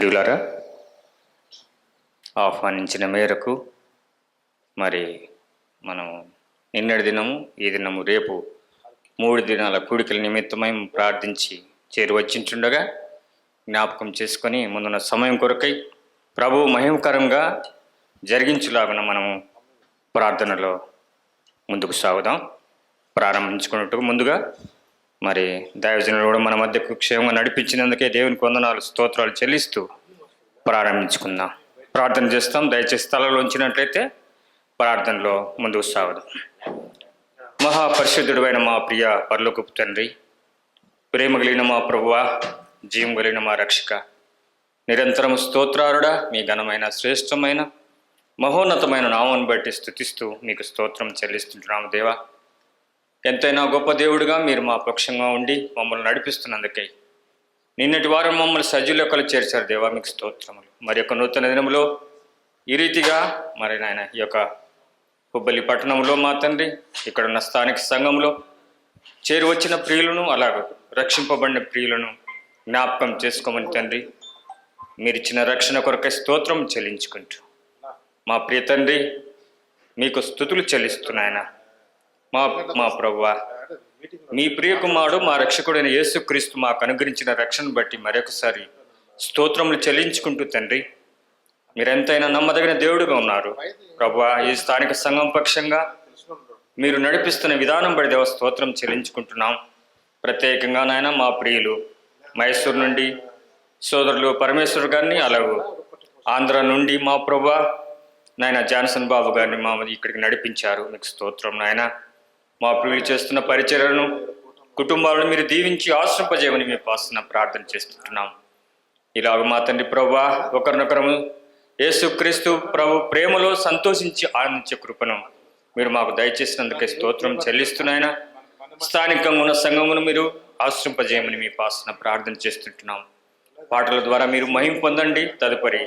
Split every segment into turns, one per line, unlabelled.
ప్రియులారా, ఆహ్వానించిన మేరకు మరి మనం నిన్నటి దినము, ఈ దినము, రేపు 3 దినాల కూడికల నిమిత్తమై ప్రార్థించి చేరువచ్చించుండగా జ్ఞాపకం చేసుకొని ముందున్న సమయం కొరకై ప్రభువు మహిమకరంగా జరిగించులాగున మనము ప్రార్థనలో ముందుకు సాగుదాం. ప్రారంభించుకున్నట్టుగా ముందుగా మరి దైవజనులు కూడా మన మధ్యకు క్షేమంగా నడిపించినందుకే దేవునికి వందనాలు, స్తోత్రాలు చెల్లిస్తూ ప్రారంభించుకుందాం. ప్రార్థన చేస్తాం. దయచేసి స్థలంలో ఉంచినట్లయితే ప్రార్థనలో ముందుకు సాగుదాం. మహాపరిశుద్ధుడు అయిన మా ప్రియ పరలోకపు తండ్రి, ప్రేమ కలిగిన మా ప్రభువా, జీవం కలిగిన మా రక్షక, నిరంతరము స్తోత్రారుడా, మీ ఘనమైన శ్రేష్టమైన మహోన్నతమైన నామాన్ని బట్టి స్తుతిస్తూ మీకు స్తోత్రం చెల్లిస్తుంటున్నాము. దేవా, ఎంతైనా గొప్ప దేవుడిగా మీరు మా పక్షంగా ఉండి మమ్మల్ని నడిపిస్తున్నందుకై నిన్నటి వారం మమ్మల్ని సజీలొక్కలు చేర్చారు. దేవా, మీకు స్తోత్రములు. మరి యొక్క నూతన దినంలో ఈ రీతిగా మరి నాయన ఈ యొక్క హుబ్బలి పట్టణంలో మా తండ్రి, ఇక్కడున్న స్థానిక సంఘంలో చేరువచ్చిన ప్రియులను, అలాగే రక్షింపబడిన ప్రియులను జ్ఞాపకం చేసుకోమని తండ్రి, మీరిచ్చిన రక్షణ కొరకై స్తోత్రం చెల్లించుకుంటూ మా ప్రియ తండ్రి మీకు స్తుతులు చెల్లిస్తున్నాయన. మా ప్రభువా, మీ ప్రియ కుమారుడు మా రక్షకుడైన యేసుక్రీస్తు మాకు అనుగ్రహించిన రక్షణ బట్టి మరొకసారి స్తోత్రములు చెల్లించుకుంటూ తండ్రి, మీరెంతైనా నమ్మదగిన దేవుడుగా ఉన్నారు ప్రభువా. ఈ స్థానిక సంఘం పక్షంగా మీరు నడిపిస్తున్న విధానం బట్టి దేవ స్తోత్రం చెల్లించుకుంటున్నాం. ప్రత్యేకంగా నాయన మా ప్రియులు మైసూరు నుండి సోదరులు పరమేశ్వర్ గారిని, అలాగే ఆంధ్ర నుండి మా ప్రభువా నాయన జాన్సన్ బాబు గారిని మా ఇక్కడికి నడిపించారు. మీకు స్తోత్రం నాయన. మా ప్రియులు చేస్తున్న పరిచర్యలను, కుటుంబాలను మీరు దీవించి ఆశ్రయింపజేయమని మేము పాస్తున్న ప్రార్థన చేస్తుంటున్నాం. ఇలాగ మా తండ్రి ప్రభువా, ఒకరినొకరము యేసుక్రీస్తు ప్రభు ప్రేమలో సంతోషించి ఆనందించే కృపను మీరు మాకు దయచేసినందుకే స్తోత్రం చెల్లిస్తున్నాయన. స్థానికంగా ఉన్న సంఘమును మీరు ఆశ్రయింపజేయమని మీ పాస్తున్న ప్రార్థన చేస్తుంటున్నాం. పాటల ద్వారా మీరు మహిమ పొందండి. తదుపరి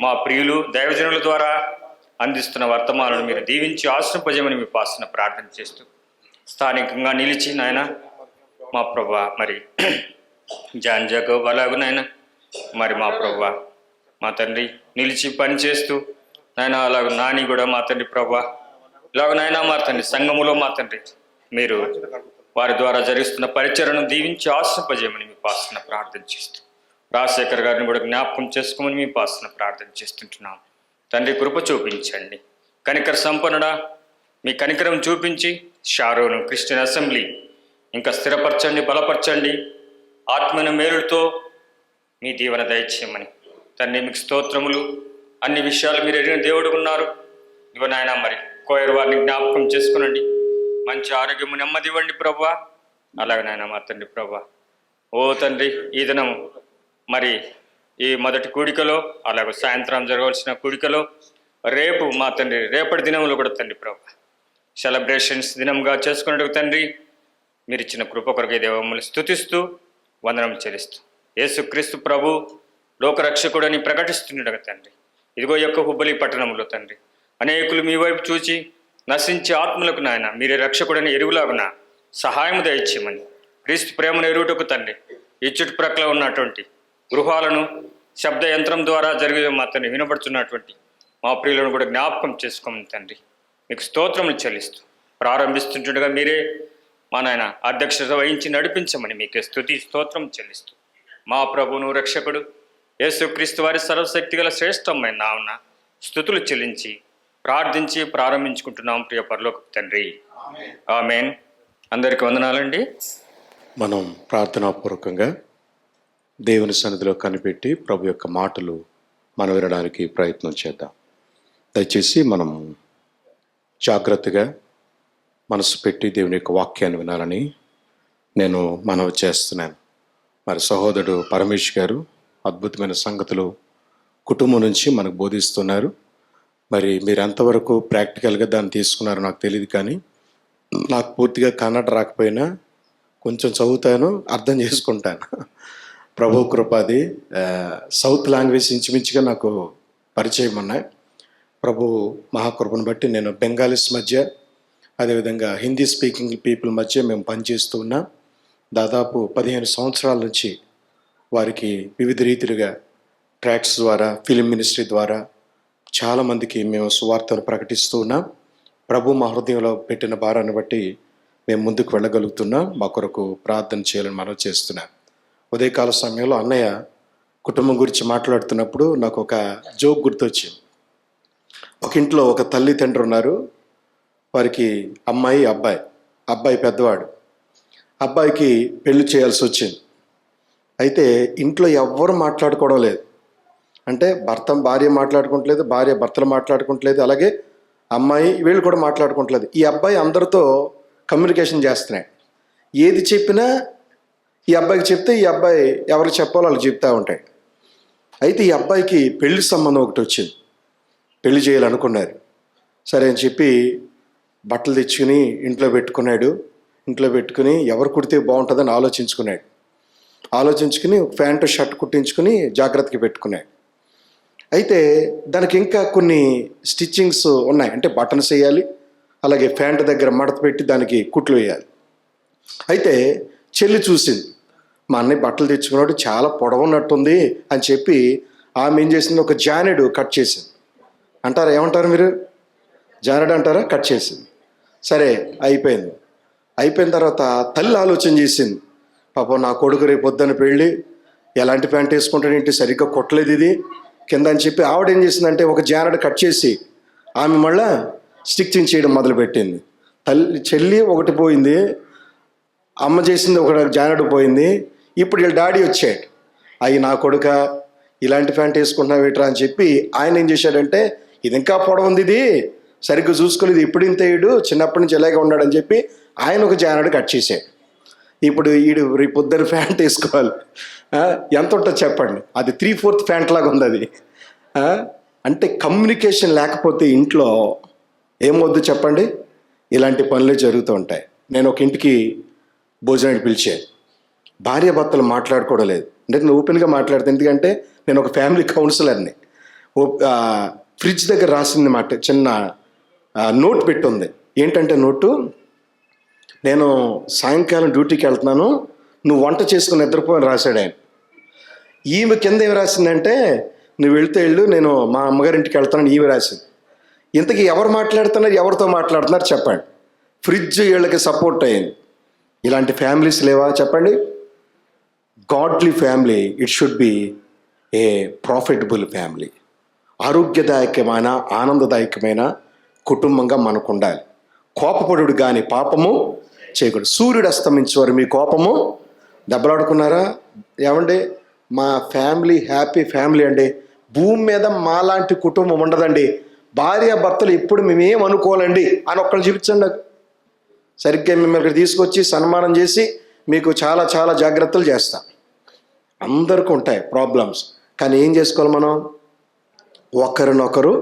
మా ప్రియులు దైవజనుల ద్వారా అందిస్తున్న వర్తమానాలను మీరు దీవించి ఆశ్రయింపజేయమని మీ పాస్తున్న ప్రార్థన చేస్తూ స్థానికంగా నిలిచి నాయన మా ప్రభువా, మరి జాన్ జాకబ్ అలాగూ నాయన మరి మా ప్రభువా మా తండ్రి నిలిచి పనిచేస్తూ నాయన, అలాగ నాని కూడా మా తండ్రి ప్రభువా, ఇలాగ నాయన మా తండ్రి సంఘములో మా తండ్రి మీరు వారి ద్వారా జరిగిస్తున్న పరిచర్యను దీవించి ఆశ్రయింపజేయమని మీ పాస్తున్న ప్రార్థన చేస్తూ రాజశేఖర్ గారిని కూడా జ్ఞాపకం చేసుకోమని మీ పాస్తున్న ప్రార్థన చేస్తుంటున్నాం. తండ్రి కృప చూపించండి. కనికర సంపన్నుడా, మీ కనికరం చూపించి షారోను క్రిస్టియన్ అసెంబ్లీ ఇంకా స్థిరపరచండి, బలపరచండి. ఆత్మీయ మేలుతో మీ దీవెన దయచేయమని తండ్రి మీకు స్తోత్రములు. అన్ని విషయాలు మీరు ఎరిగిన దేవుడు ఉన్నారు. ఇవనాయన మరి కోయర్ వారిని జ్ఞాపకం చేసుకునండి. మంచి ఆరోగ్యము నెమ్మది ఇవ్వండి ప్రభువా. అలాగే నాయన మా తండ్రి ప్రభువా, ఓ తండ్రి ఈ దినం మరి ఈ మొదటి కూడికలో, అలాగే సాయంత్రం జరగవలసిన కూడికలో, రేపు మా తండ్రి రేపటి దినంలో కూడా తండ్రి ప్రభు సెలబ్రేషన్స్ దినంగా చేసుకున్నట్టు తండ్రి మీరు ఇచ్చిన కృప కొరకై దేవములు స్తుతిస్తూ వందనం చెల్లిస్తూ యేసుక్రీస్తు ప్రభు లోకరక్షకుడని ప్రకటిస్తుండగా తండ్రి, ఇదిగో యొక్క హుబ్బలి పట్టణంలో తండ్రి అనేకులు మీ వైపు చూచి నశించే ఆత్మలకు నాయన మీరే రక్షకుడని ఎరుగులాగున సహాయం దయచేయమని, క్రీస్తు ప్రేమను ఎరుగుటకు తండ్రి ఈ చుట్టుప్రక్కల ఉన్నటువంటి గృహాలను శబ్ద యంత్రం ద్వారా జరిగే మా తండ్రి వినబడుతున్నటువంటి మా ప్రియులను కూడా జ్ఞాపకం చేసుకోమని తండ్రి మీకు స్తోత్రములు చెల్లిస్తూ ప్రారంభిస్తుండగా మీరే మా నాయన అధ్యక్షత వహించి నడిపించమని మీకే స్తుతి స్తోత్రం చెల్లిస్తూ మా ప్రభువును రక్షకుడు యేసుక్రీస్తు వారి సర్వశక్తి గల శ్రేష్టమైన నామమున స్తుతులు చెల్లించి ప్రార్థించి ప్రారంభించుకుంటున్నాం. ప్రియ పరలోకపు తండ్రి, ఆమేన్. అందరికీ వందనాలండి.
మనం ప్రార్థనాపూర్వకంగా దేవుని సన్నిధిలో కనిపెట్టి ప్రభు యొక్క మాటలు మనం వినడానికి ప్రయత్నం చేద్దాం. దయచేసి మనం జాగ్రత్తగా మనసు పెట్టి దేవుని యొక్క వాక్యాన్ని వినాలని నేను మనవి చేస్తున్నాను. మరి సహోదరుడు పరమేష్ గారు అద్భుతమైన సంగతులు కుటుంబం నుంచి మనకు బోధిస్తున్నారు. మరి మీరు ఎంతవరకు ప్రాక్టికల్గా దాన్ని తీసుకున్నారో నాకు తెలియదు, కానీ నాకు పూర్తిగా కన్నడ రాకపోయినా కొంచెం చదువుతాను, అర్థం చేసుకుంటాను. ప్రభు కృపాది. సౌత్ లాంగ్వేజ్ ఇంచుమించుగా నాకు పరిచయం ఉన్నాయి. ప్రభు మహాకృపను బట్టి నేను బెంగాలీస్ మధ్య, అదేవిధంగా హిందీ స్పీకింగ్ పీపుల్ మధ్య మేము పనిచేస్తూ ఉన్నాం. దాదాపు 15 సంవత్సరాల నుంచి వారికి వివిధ రీతిలుగా ట్రాక్స్ ద్వారా, ఫిలిం మినిస్ట్రీ ద్వారా చాలామందికి మేము సువార్తను ప్రకటిస్తూ ఉన్నాం. ప్రభు మా హృదయంలో పెట్టిన భారాన్ని బట్టి మేము ముందుకు వెళ్ళగలుగుతున్నాం. మా కొరకు ప్రార్థన చేయాలని మనం చేస్తున్నాం. ఉదయకాల సమయంలో అన్నయ్య కుటుంబం గురించి మాట్లాడుతున్నప్పుడు నాకు ఒక జోక్ గుర్తొచ్చింది. ఒక ఇంట్లో ఒక తల్లి తండ్రి ఉన్నారు. వారికి అమ్మాయి, అబ్బాయి పెద్దవాడు. అబ్బాయికి పెళ్లి చేయాల్సి వచ్చింది. అయితే ఇంట్లో ఎవ్వరు మాట్లాడుకోవడం లేదు. అంటే భార్య మాట్లాడుకోవట్లేదు, భార్య భర్తలు మాట్లాడుకోవట్లేదు, అలాగే అమ్మాయి వీళ్ళు కూడా మాట్లాడుకోవట్లేదు. ఈ అబ్బాయి అందరితో కమ్యూనికేషన్ చేస్తున్నాడు. ఏది చెప్పినా ఈ అబ్బాయికి చెప్తే ఈ అబ్బాయి ఎవరికి చెప్పాలో వాళ్ళు చెప్తూ ఉంటాడు. అయితే ఈ అబ్బాయికి పెళ్లి సంబంధం ఒకటి వచ్చింది. పెళ్లి చేయాలనుకున్నారు. సరే అని చెప్పి బట్టలు తెచ్చుకుని ఇంట్లో పెట్టుకుని ఎవరు కుడితే బాగుంటుందని ఆలోచించుకుని ఒక ప్యాంటు షర్ట్ కుట్టించుకుని జాగ్రత్తగా పెట్టుకున్నాడు. అయితే దానికి ఇంకా కొన్ని స్టిచ్చింగ్స్ ఉన్నాయి. అంటే బటన్స్ వేయాలి, అలాగే ప్యాంటు దగ్గర మడత పెట్టి దానికి కుట్లు వేయాలి. అయితే చెల్లి చూసింది, మా అన్నయ్య బట్టలు తెచ్చుకున్నాడు, చాలా పొడవున్నట్టుంది అని చెప్పి ఆమె ఏం చేసింది, ఒక జానెడు కట్ చేసింది. అంటారా, ఏమంటారు మీరు? జానెడు అంటారా? కట్ చేసింది. సరే అయిపోయిన తర్వాత తల్లి ఆలోచన చేసింది, పాపం నా కొడుకు రేపు పొద్దున్న పెళ్ళి, ఎలాంటి ప్యాంట్ వేసుకుంటాడేంటి, సరిగ్గా కొట్టలేదు ఇది కింద అని చెప్పి ఆవిడ ఏం చేసిందంటే ఒక జానెడు కట్ చేసి ఆమె మళ్ళా స్టిచ్చింగ్ చేయడం మొదలుపెట్టింది. చెల్లి ఒకటి పోయింది, అమ్మ చేసింది ఒక జానెడు పోయింది. ఇప్పుడు వీళ్ళ డాడీ వచ్చాడు, అయ్యి నా కొడుక ఇలాంటి ప్యాంట్ వేసుకుంటున్నావు ఏట్రా అని చెప్పి ఆయన ఏం చేశాడంటే, ఇది ఇంకా పొడవుంది, ఇది సరిగ్గా చూసుకోలేదు, ఇప్పుడు ఇంత ఏడు చిన్నప్పటి నుంచి ఇలాగే ఉన్నాడని చెప్పి ఆయన ఒక జానెడు కట్ చేశాడు. ఇప్పుడు వీడు రేపు పొద్దున్న ప్యాంట్ వేసుకోవాలి, ఎంత ఉంటుంది చెప్పండి, అది 3/4 ప్యాంట్ లాగా ఉంది అది. అంటే కమ్యూనికేషన్ లేకపోతే ఇంట్లో ఏమొద్దు చెప్పండి, ఇలాంటి పనులే జరుగుతూ ఉంటాయి. నేను ఒక ఇంటికి భోజనానికి పిలిచాను. భార్యాభర్తలు మాట్లాడుకోవడం లేదు. అంటే నేను ఓపెన్గా మాట్లాడుతాను, ఎందుకంటే నేను ఒక ఫ్యామిలీ కౌన్సిలర్ని. ఫ్రిడ్జ్ దగ్గర రాసింది మాట, చిన్న నోట్ పెట్టుంది. ఏంటంటే నోటు, నేను సాయంకాలం డ్యూటీకి వెళ్తున్నాను, నువ్వు వంట చేసుకుని నిద్రపోని రాశాడు ఆయన. ఈమె కింద ఏమి రాసిందంటే, నువ్వు వెళ్ళు, నేను మా అమ్మగారింటికి వెళ్తానని ఈమె రాసింది. ఇంతకీ ఎవరు మాట్లాడుతున్నారు, ఎవరితో మాట్లాడుతున్నారు చెప్పండి. ఫ్రిడ్జ్ వీళ్ళకి సపోర్ట్ అయ్యింది. ఇలాంటి ఫ్యామిలీస్ లేవా చెప్పండి? Godly family, it should be a profitable family. ఆరోగ్యదాయకమైన, ఆనందదాయకమైన కుటుంబంగా మనకు ఉండాలి. కోపపడుడు కానీ పాపము చేయకూడదు. సూర్యుడు అస్తమించే వారు మీ కోపము దెబ్బలాడుకున్నారా? ఏమండి, మా ఫ్యామిలీ హ్యాపీ ఫ్యామిలీ అండి, భూమి మీద మాలాంటి కుటుంబం ఉండదండి, భార్యాభర్తలు ఎప్పుడు మేమేం అనుకోవాలండి అని ఒక్కళ్ళు చూపించండి నాకు. సరిగ్గా మిమ్మల్ని ఇక్కడ తీసుకొచ్చి సన్మానం చేసి మీకు చాలా చాలా జాగ్రత్తలు చేస్తాం. అందరికీ ఉంటాయి ప్రాబ్లమ్స్, కానీ ఏం చేసుకోవాలి మనం? ఒకరినొకరు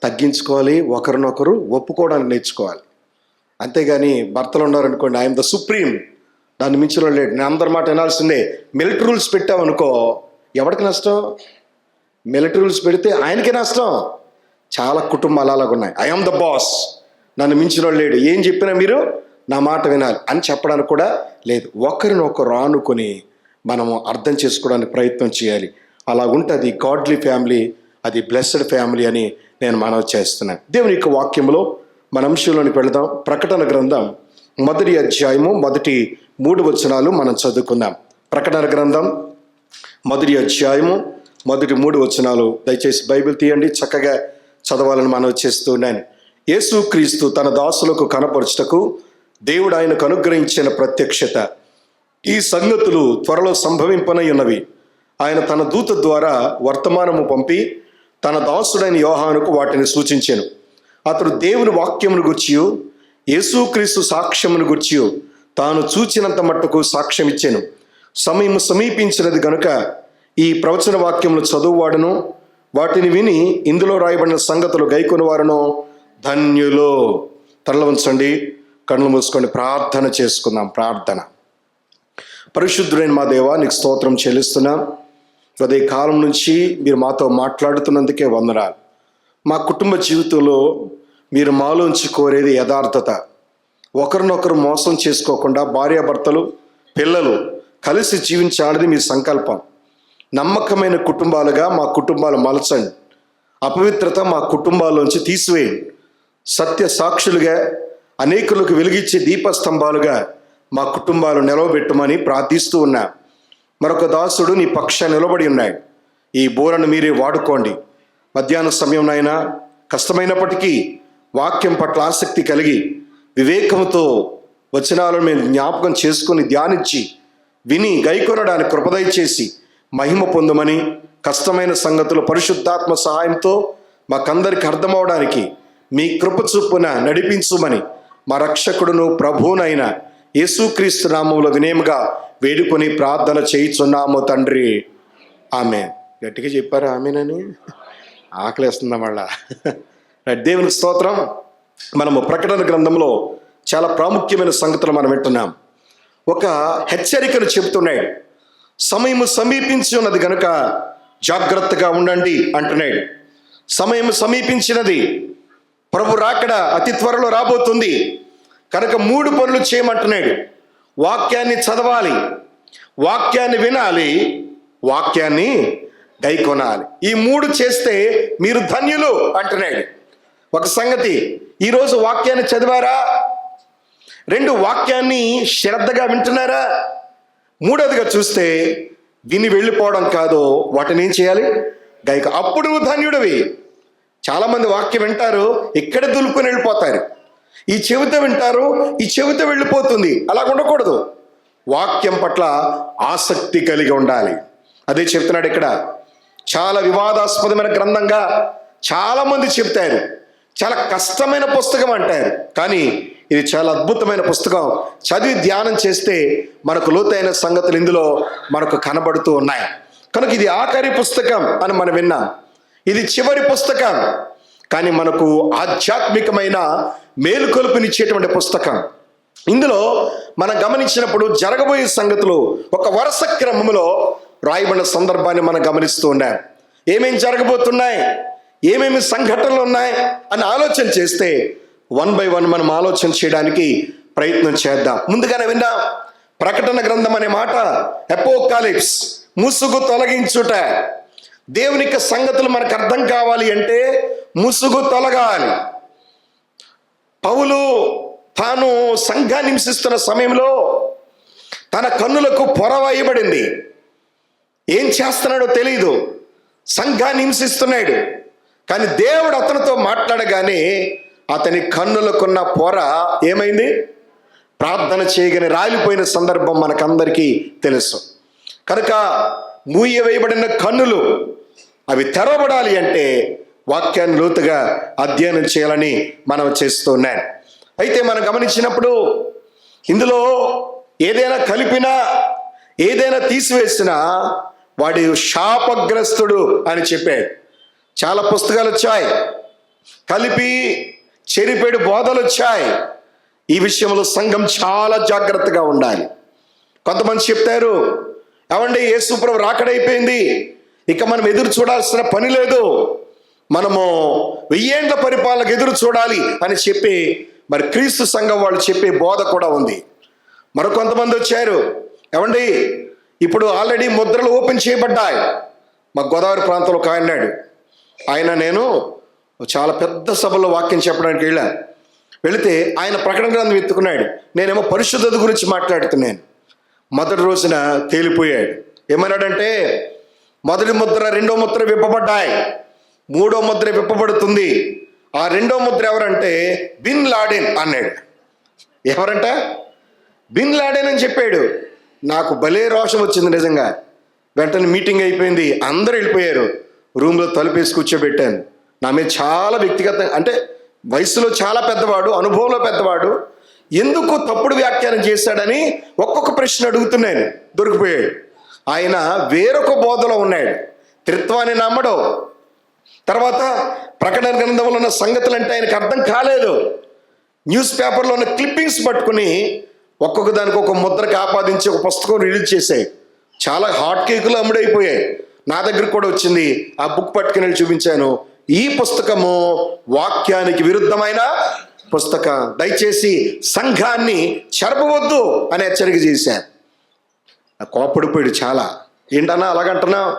తగ్గించుకోవాలి, ఒకరినొకరు ఒప్పుకోవడానికి నేర్చుకోవాలి. అంతేగాని భర్తలు ఉన్నారనుకోండి, ఐఎమ్ ద సుప్రీం, దాన్ని మించిన లేడు, నేను అందరి మాట వినాల్సిందే, మిలిటరీ రూల్స్ పెట్టామనుకో ఎవరికి నష్టం? మిలిటరీ రూల్స్ పెడితే ఆయనకే నష్టం. చాలా కుటుంబాలు అలాగ ఉన్నాయి. ఐఎమ్ ద బాస్, నన్ను మించిన లేడు, ఏం చెప్పినా మీరు నా మాట వినాలి అని చెప్పడానికి కూడా లేదు. ఒకరినొకరు ఆనుకొని మనము అర్థం చేసుకోవడానికి ప్రయత్నం చేయాలి. అలాగుంటుంది గాడ్లీ ఫ్యామిలీ, అది బ్లెస్డ్ ఫ్యామిలీ అని నేను మనవి చేస్తున్నాను. దేవుని యొక్క వాక్యంలో మన అంశంలోనికి వెళదాం. ప్రకటన గ్రంథం 1వ అధ్యాయము 1-3 వచనాలు మనం చదువుకుందాం. ప్రకటన గ్రంథం 1వ అధ్యాయము 1-3 వచనాలు. దయచేసి బైబిల్ తీయండి, చక్కగా చదవాలని మనవి చేస్తున్నాను. యేసుక్రీస్తు తన దాసులకు కనపరచుటకు దేవుడు ఆయనకు అనుగ్రహించిన ప్రత్యక్షత. ఈ సంగతులు త్వరలో సంభవింపనై ఉన్నవి. ఆయన తన దూత ద్వారా వర్తమానము పంపి తన దాసుడైన యోహానుకు వాటిని సూచించెను. అతడు దేవుని వాక్యమును గూర్చియు యేసుక్రీస్తు సాక్ష్యమును గూర్చియు తాను చూచినంత మట్టుకు సాక్ష్యం ఇచ్చెను. సమయం సమీపించినది గనుక ఈ ప్రవచన వాక్యములు చదువువాడును వాటిని విని ఇందులో రాయబడిన సంగతులు గైకొని వారును ధన్యులు. తరల ఉంచండి, కళ్ళు మూసుకొని ప్రార్థన చేసుకుందాం. ప్రార్థన. పరిశుద్ధుడైన మా దేవా, నీకు స్తోత్రం చెల్లిస్తున్నాం. అదే కాలం నుంచి మీరు మాతో మాట్లాడుతున్నందుకే వందనాలు. మా కుటుంబ జీవితంలో మీరు మాలోంచి కోరేది యథార్థత. ఒకరినొకరు మోసం చేసుకోకుండా భార్యాభర్తలు, పిల్లలు కలిసి జీవించాలని మీ సంకల్పం. నమ్మకమైన కుటుంబాలుగా మా కుటుంబాలు మలచండి. అపవిత్రత మా కుటుంబాల్లోంచి తీసివేయండి. సత్య సాక్షులుగా, అనేకులకు వెలిగించే దీపస్తంభాలుగా మా కుటుంబాలు నిలవబెట్టమని ప్రార్థిస్తూ ఉన్నా. మరొక దాసుడు నీ పక్షాన్ని నిలబడి ఉన్నాడు. ఈ బోరను మీరే వాడుకోండి. మధ్యాహ్న సమయంనైనా కష్టమైనప్పటికీ వాక్యం పట్ల ఆసక్తి కలిగి వివేకంతో వచనాలను మేము జ్ఞాపకం చేసుకొని ధ్యానించి విని గైకొనడానికి కృపదయ చేసి మహిమ పొందమని, కష్టమైన సంగతులు పరిశుద్ధాత్మ సహాయంతో మాకందరికి అర్థమవడానికి మీ కృప చొప్పున నడిపించుమని మా రక్షకుడును ప్రభువునైన యేసుక్రీస్తు నామములో వినయముగా వేడుకొని ప్రార్థన చేయుచున్నాము తండ్రి. ఆమేన్. గట్టిగా చెప్పారా ఆమేనని? ఆకలేస్తుందా మళ్ళా? దేవునికి స్తోత్రం. మనము ప్రకటన గ్రంథంలో చాలా ప్రాముఖ్యమైన సంగతులు మనం వింటున్నాం. ఒక హెచ్చరికను చెబుతున్నాడు. సమయము సమీపించి ఉన్నది గనుక జాగ్రత్తగా ఉండండి అంటున్నాడు. సమయం సమీపించినది, ప్రభు రాకడ అతి త్వరలో రాబోతుంది కనుక 3 పనులు చేయమంటున్నాడు. వాక్యాన్ని చదవాలి, వాక్యాన్ని వినాలి, వాక్యాన్ని గైకొనాలి. ఈ 3 చేస్తే మీరు ధన్యులు అంటున్నాడు. ఒక సంగతి, ఈరోజు వాక్యాన్ని చదివారా? 2 వాక్యాన్ని శ్రద్ధగా వింటున్నారా? 3వదిగా చూస్తే విని వెళ్ళిపోవడం కాదు, వాటిని ఏం చేయాలి? గైక. అప్పుడు ధన్యుడివి. చాలామంది వాక్యం వింటారు, ఇక్కడ దులుపుకొని వెళ్ళిపోతారు. ఈ చెవితో వింటారు, ఈ చెవితో వెళ్ళిపోతుంది. అలా ఉండకూడదు. వాక్యం పట్ల ఆసక్తి కలిగి ఉండాలి. అదే చెప్తున్నాడు ఇక్కడ. చాలా వివాదాస్పదమైన గ్రంథంగా చాలామంది చెప్తారు. చాలా కష్టమైన పుస్తకం అంటారు, కానీ ఇది చాలా అద్భుతమైన పుస్తకం. చదివి ధ్యానం చేస్తే మనకు లోతైన సంగతులు ఇందులో మనకు కనబడుతూ ఉన్నాయి. కనుక ఇది ఆఖరి పుస్తకం అని మనం విన్నాం. ఇది చివరి పుస్తకం, కానీ మనకు ఆధ్యాత్మికమైన మేలుకొలుపునిచ్చేటువంటి పుస్తకం. ఇందులో మనం గమనించినప్పుడు జరగబోయే సంగతులు ఒక వరుస క్రమంలో రాయబడిన సందర్భాన్ని మనం గమనిస్తూ ఉన్నాం. ఏమేమి జరగబోతున్నాయి, ఏమేమి సంఘటనలు ఉన్నాయి అని ఆలోచన చేస్తే 1 by 1 మనం ఆలోచన చేయడానికి ప్రయత్నం చేద్దాం. ముందుగానే విన్నాం, ప్రకటన గ్రంథం అనే మాట అపోకాలిప్స్, ముసుగు తొలగించుట. దేవునికి సంగతులు మనకు అర్థం కావాలి అంటే ముసుగు తొలగాలి. పౌలు తాను సంఘాన్ని హింసిస్తున్న సమయంలో తన కన్నులకు పొర వేయబడింది. ఏం చేస్తున్నాడో తెలియదు, సంఘాన్ని హింసిస్తున్నాడు. కానీ దేవుడు అతనితో మాట్లాడగానే అతని కన్నులకున్న పొర ఏమైంది? ప్రార్థన చేయగానే రాలిపోయిన సందర్భం మనకందరికీ తెలుసు. కనుక మూయవేయబడిన కన్నులు అవి తెరవబడాలి అంటే వాక్యాన్ని లోతుగా అధ్యయనం చేయాలని మనం చేస్తున్నాం. అయితే మనం గమనించినప్పుడు ఇందులో ఏదైనా కలిపినా, ఏదైనా తీసివేసినా వాడి శాపగ్రస్తుడు అని చెప్పాడు. చాలా పుస్తకాలు వచ్చాయి, కలిపి చెరిపేడు బోధలు వచ్చాయి. ఈ విషయంలో సంఘం చాలా జాగ్రత్తగా ఉండాలి. కొంతమంది చెప్తారు, ఏమండి యేసుప్రభు రాకడైపోయింది, ఇక మనం ఎదురు చూడాల్సిన పని లేదు, మనము 1000 ఏళ్ల పరిపాలనకు ఎదురు చూడాలి అని చెప్పి మరి క్రీస్తు సంఘం వాళ్ళు చెప్పే బోధ కూడా ఉంది. మరికొంతమంది వచ్చారు, ఏమండి ఇప్పుడు ఆల్రెడీ ముద్రలు ఓపెన్ చేయబడ్డాయి. మా గోదావరి ప్రాంతంలో ఒక ఆయన నేను చాలా పెద్ద సభలో వాక్యం చెప్పడానికి వెళితే ఆయన ప్రకటన గ్రంథం ఎత్తుకున్నాడు, నేనేమో పరిశుద్ధత గురించి మాట్లాడుతున్నాను. మొదటి రోజున తేలిపోయాడు. ఏమన్నాడంటే, మొదటి ముద్ర 2వ ముద్ర విప్పబడ్డాయి, 3వ ముద్ర విప్పబడుతుంది. ఆ 2వ ముద్ర ఎవరంటే బిన్ లాడెన్ అన్నాడు. ఎవరంట? బిన్ లాడెన్ అని చెప్పాడు. నాకు భలే రోషం వచ్చింది నిజంగా. వెంటనే మీటింగ్ అయిపోయింది, అందరూ వెళ్ళిపోయారు. రూమ్లో తలుపేసి కూర్చోబెట్టాను. నా మీద చాలా వ్యక్తిగత, అంటే వయసులో చాలా పెద్దవాడు, అనుభవంలో పెద్దవాడు, ఎందుకు తప్పుడు వ్యాఖ్యానం చేశాడని ఒక్కొక్క ప్రశ్న అడుగుతున్నాను. దొరికిపోయాడు. ఆయన వేరొక బోధలో ఉన్నాడు, త్రిత్వాన్ని నమ్మడం. తర్వాత ప్రకటన గ్రంథంలో ఉన్న సంగతులు అంటే ఆయనకు అర్థం కాలేదు. న్యూస్ పేపర్లో ఉన్న క్లిప్పింగ్స్ పట్టుకుని ఒక్కొక్క దానికి ఒక ముద్రకి ఆపాదించి ఒక పుస్తకం రిలీజ్ చేశాయి. చాలా హాట్ కేకులు అమ్ముడైపోయాయి. నా దగ్గర కూడా వచ్చింది. ఆ బుక్ పట్టుకుని వెళ్ళి చూపించాను. ఈ పుస్తకము వాక్యానికి విరుద్ధమైన పుస్తకం, దయచేసి సంఘాన్ని చెరపవద్దు అని హెచ్చరిక చేశాను. కోపడిపోయాడు చాలా. ఏంటన్నా అలాగంటున్నావు,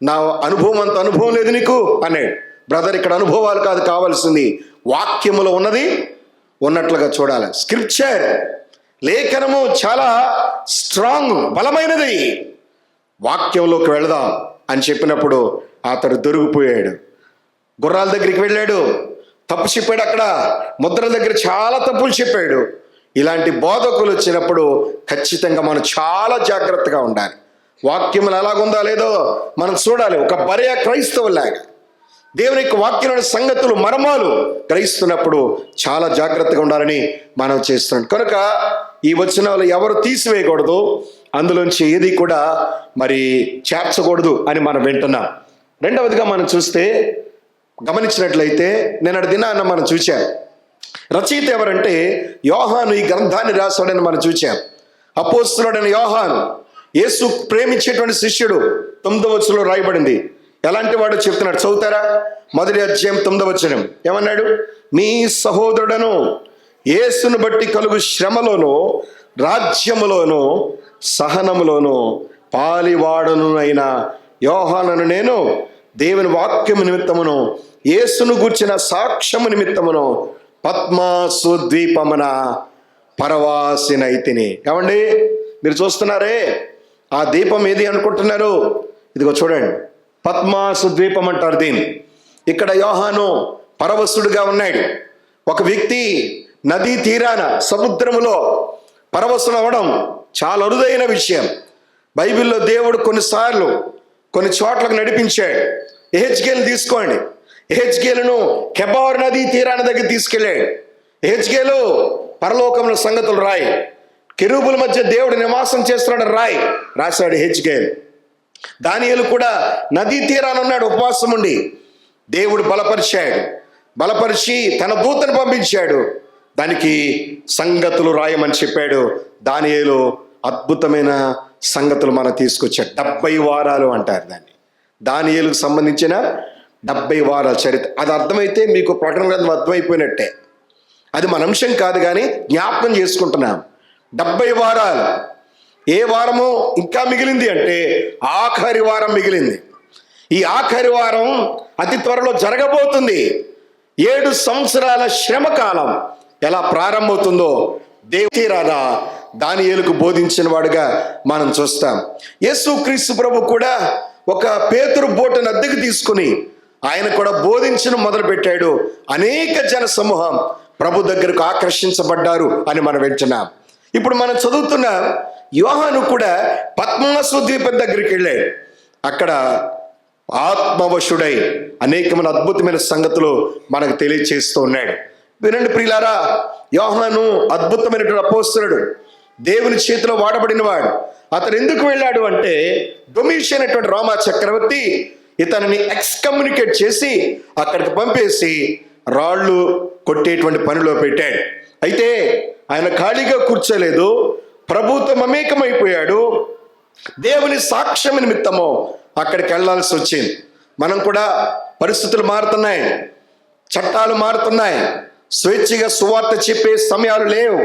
నా అనుభవం అంత అనుభవం లేదు నీకు అన్నాడు. బ్రదర్, ఇక్కడ అనుభవాలు కాదు కావాల్సింది, వాక్యములో ఉన్నది ఉన్నట్లుగా చూడాలి. స్క్రిప్చర్, లేఖనము చాలా స్ట్రాంగ్, బలమైనది. వాక్యంలోకి వెళదాం అని చెప్పినప్పుడు అతడు దొరికిపోయాడు. గుర్రాల దగ్గరికి వెళ్ళాడు, తప్పు చెప్పాడు. అక్కడ ముద్రల దగ్గర చాలా తప్పులు చెప్పాడు. ఇలాంటి బోధకులు వచ్చినప్పుడు ఖచ్చితంగా మనం చాలా జాగ్రత్తగా ఉండాలి. వాక్యములు ఎలాగుందా లేదో మనం చూడాలి. ఒక బరియా క్రైస్తవులాగా దేవుని యొక్క వాక్యంలోని సంగతులు, మర్మాలు గ్రహిస్తున్నప్పుడు చాలా జాగ్రత్తగా ఉండాలని మనం చేస్తున్నాం. కనుక ఈ వచనాలు ఎవరు తీసివేయకూడదు, అందులోంచి ఏది కూడా మరి చేర్చకూడదు అని మనం వింటున్నాం. రెండవదిగా మనం చూస్తే, గమనించినట్లయితే నిన్నటి దినాన్న మనం చూచాం, రచయిత ఎవరంటే యోహాను ఈ గ్రంథాన్ని రాశాడని మనం చూచాం. అపోస్తలుడైన యోహాను, యేసు ప్రేమించేటువంటి శిష్యుడు. 9వ వచనంలో రాయబడింది. ఎలాంటి వాడు చెప్తున్నాడు, చదువుతారా? 1వ అధ్యాయం 9వ వచనం ఏమన్నాడు? మీ సహోదరుడను యేసును బట్టి కలుగు శ్రమలోను, రాజ్యములోను, సహనములోను పాలివాడను అయిన యోహానను నేను దేవుని వాక్యము నిమిత్తమును యేసును గూర్చిన సాక్ష్యము నిమిత్తమును పద్మాసు ద్వీపమున పరవాసినైతిని. ఏమండి, మీరు చూస్తున్నారే, ఆ దీపం ఏది అనుకుంటున్నారు? ఇదిగో చూడండి, పద్మాసు ద్వీపం అంటారు దీన్ని. ఇక్కడ యోహాను పరవశుడుగా ఉన్నాడు. ఒక వ్యక్తి నదీ తీరాన సముద్రములో పరవశుడు అవ్వడం చాలా అరుదైన విషయం. బైబిల్లో దేవుడు కొన్నిసార్లు కొన్ని చోట్లకు నడిపించాడు. ఎహెచ్కేలు తీసుకోండి, ఎహెచ్కేలును కెబార్ నదీ తీరాన దగ్గర తీసుకెళ్ళాడు. ఎహెచ్కేలు పరలోకంలో సంగతులు రాయి, కెరూబుల మధ్య దేవుడు నివాసం చేస్తున్నాడు రాశాడు ఎహెచ్కేలు. దానియేలు కూడా నదీ తీరాన ఉన్నాడు, ఉపవాసం ఉండి. దేవుడు బలపరిచి తన దూతను పంపించాడు, దానికి సంగతులు రాయమని చెప్పాడు. దానియేలు అద్భుతమైన సంగతులు మనం తీసుకొచ్చాడు. 70 వారాలు అంటారు దాన్ని. దానియేలుకు సంబంధించిన 70 వారాల చరిత్ర. అది అర్థమైతే మీకు ప్రకటన గ్రంథం అర్థమైపోయినట్టే. అది మన అంశం కాదు, కానీ జ్ఞాపకం చేసుకుంటున్నాం. 70 వారాలు. ఏ వారము ఇంకా మిగిలింది అంటే ఆఖరి వారం మిగిలింది. ఈ ఆఖరి వారం అతి త్వరలో జరగబోతుంది. 7 సంవత్సరాల శ్రమకాలం ఎలా ప్రారంభమవుతుందో దేవుడా దానియేలుకు బోధించిన వాడుగా మనం చూస్తాం. యేసుక్రీస్తు ప్రభు కూడా ఒక పేతురు బోటును అద్దెకు తీసుకుని ఆయన కూడా బోధించడం మొదలుపెట్టాడు. అనేక జన సమూహం ప్రభు దగ్గరకు ఆకర్షించబడ్డారు అని మనం వింటున్నాం. ఇప్పుడు మనం చదువుతున్న యోహాను కూడా పద్మాసు ద్వీపం దగ్గరికి వెళ్ళాడు. అక్కడ ఆత్మవశుడై అనేకమైన అద్భుతమైన సంగతులు మనకు తెలియచేస్తూ ఉన్నాడు. వినండి ప్రియులారా, యోహాను అద్భుతమైనటువంటి అపోస్తలుడు, దేవుని చేతిలో వాడబడిన వాడు. అతను ఎందుకు వెళ్ళాడు అంటే, డొమిషియన్ అనేటువంటి రోమా చక్రవర్తి ఇతనిని ఎక్స్కమ్యూనికేట్ చేసి అక్కడికి పంపేసి రాళ్ళు కొట్టేటువంటి పనిలో పెట్టాడు. అయితే ఆయన ఖాళీగా కూర్చోలేదు, ప్రభుతో మమేకమైపోయాడు. దేవుని సాక్ష్యం నిమిత్తము అక్కడికి వెళ్ళాల్సి వచ్చింది. మనం కూడా పరిస్థితులు మారుతున్నాయి, చట్టాలు మారుతున్నాయి, స్వేచ్ఛగా సువార్త చెప్పే సమయాలు లేవు.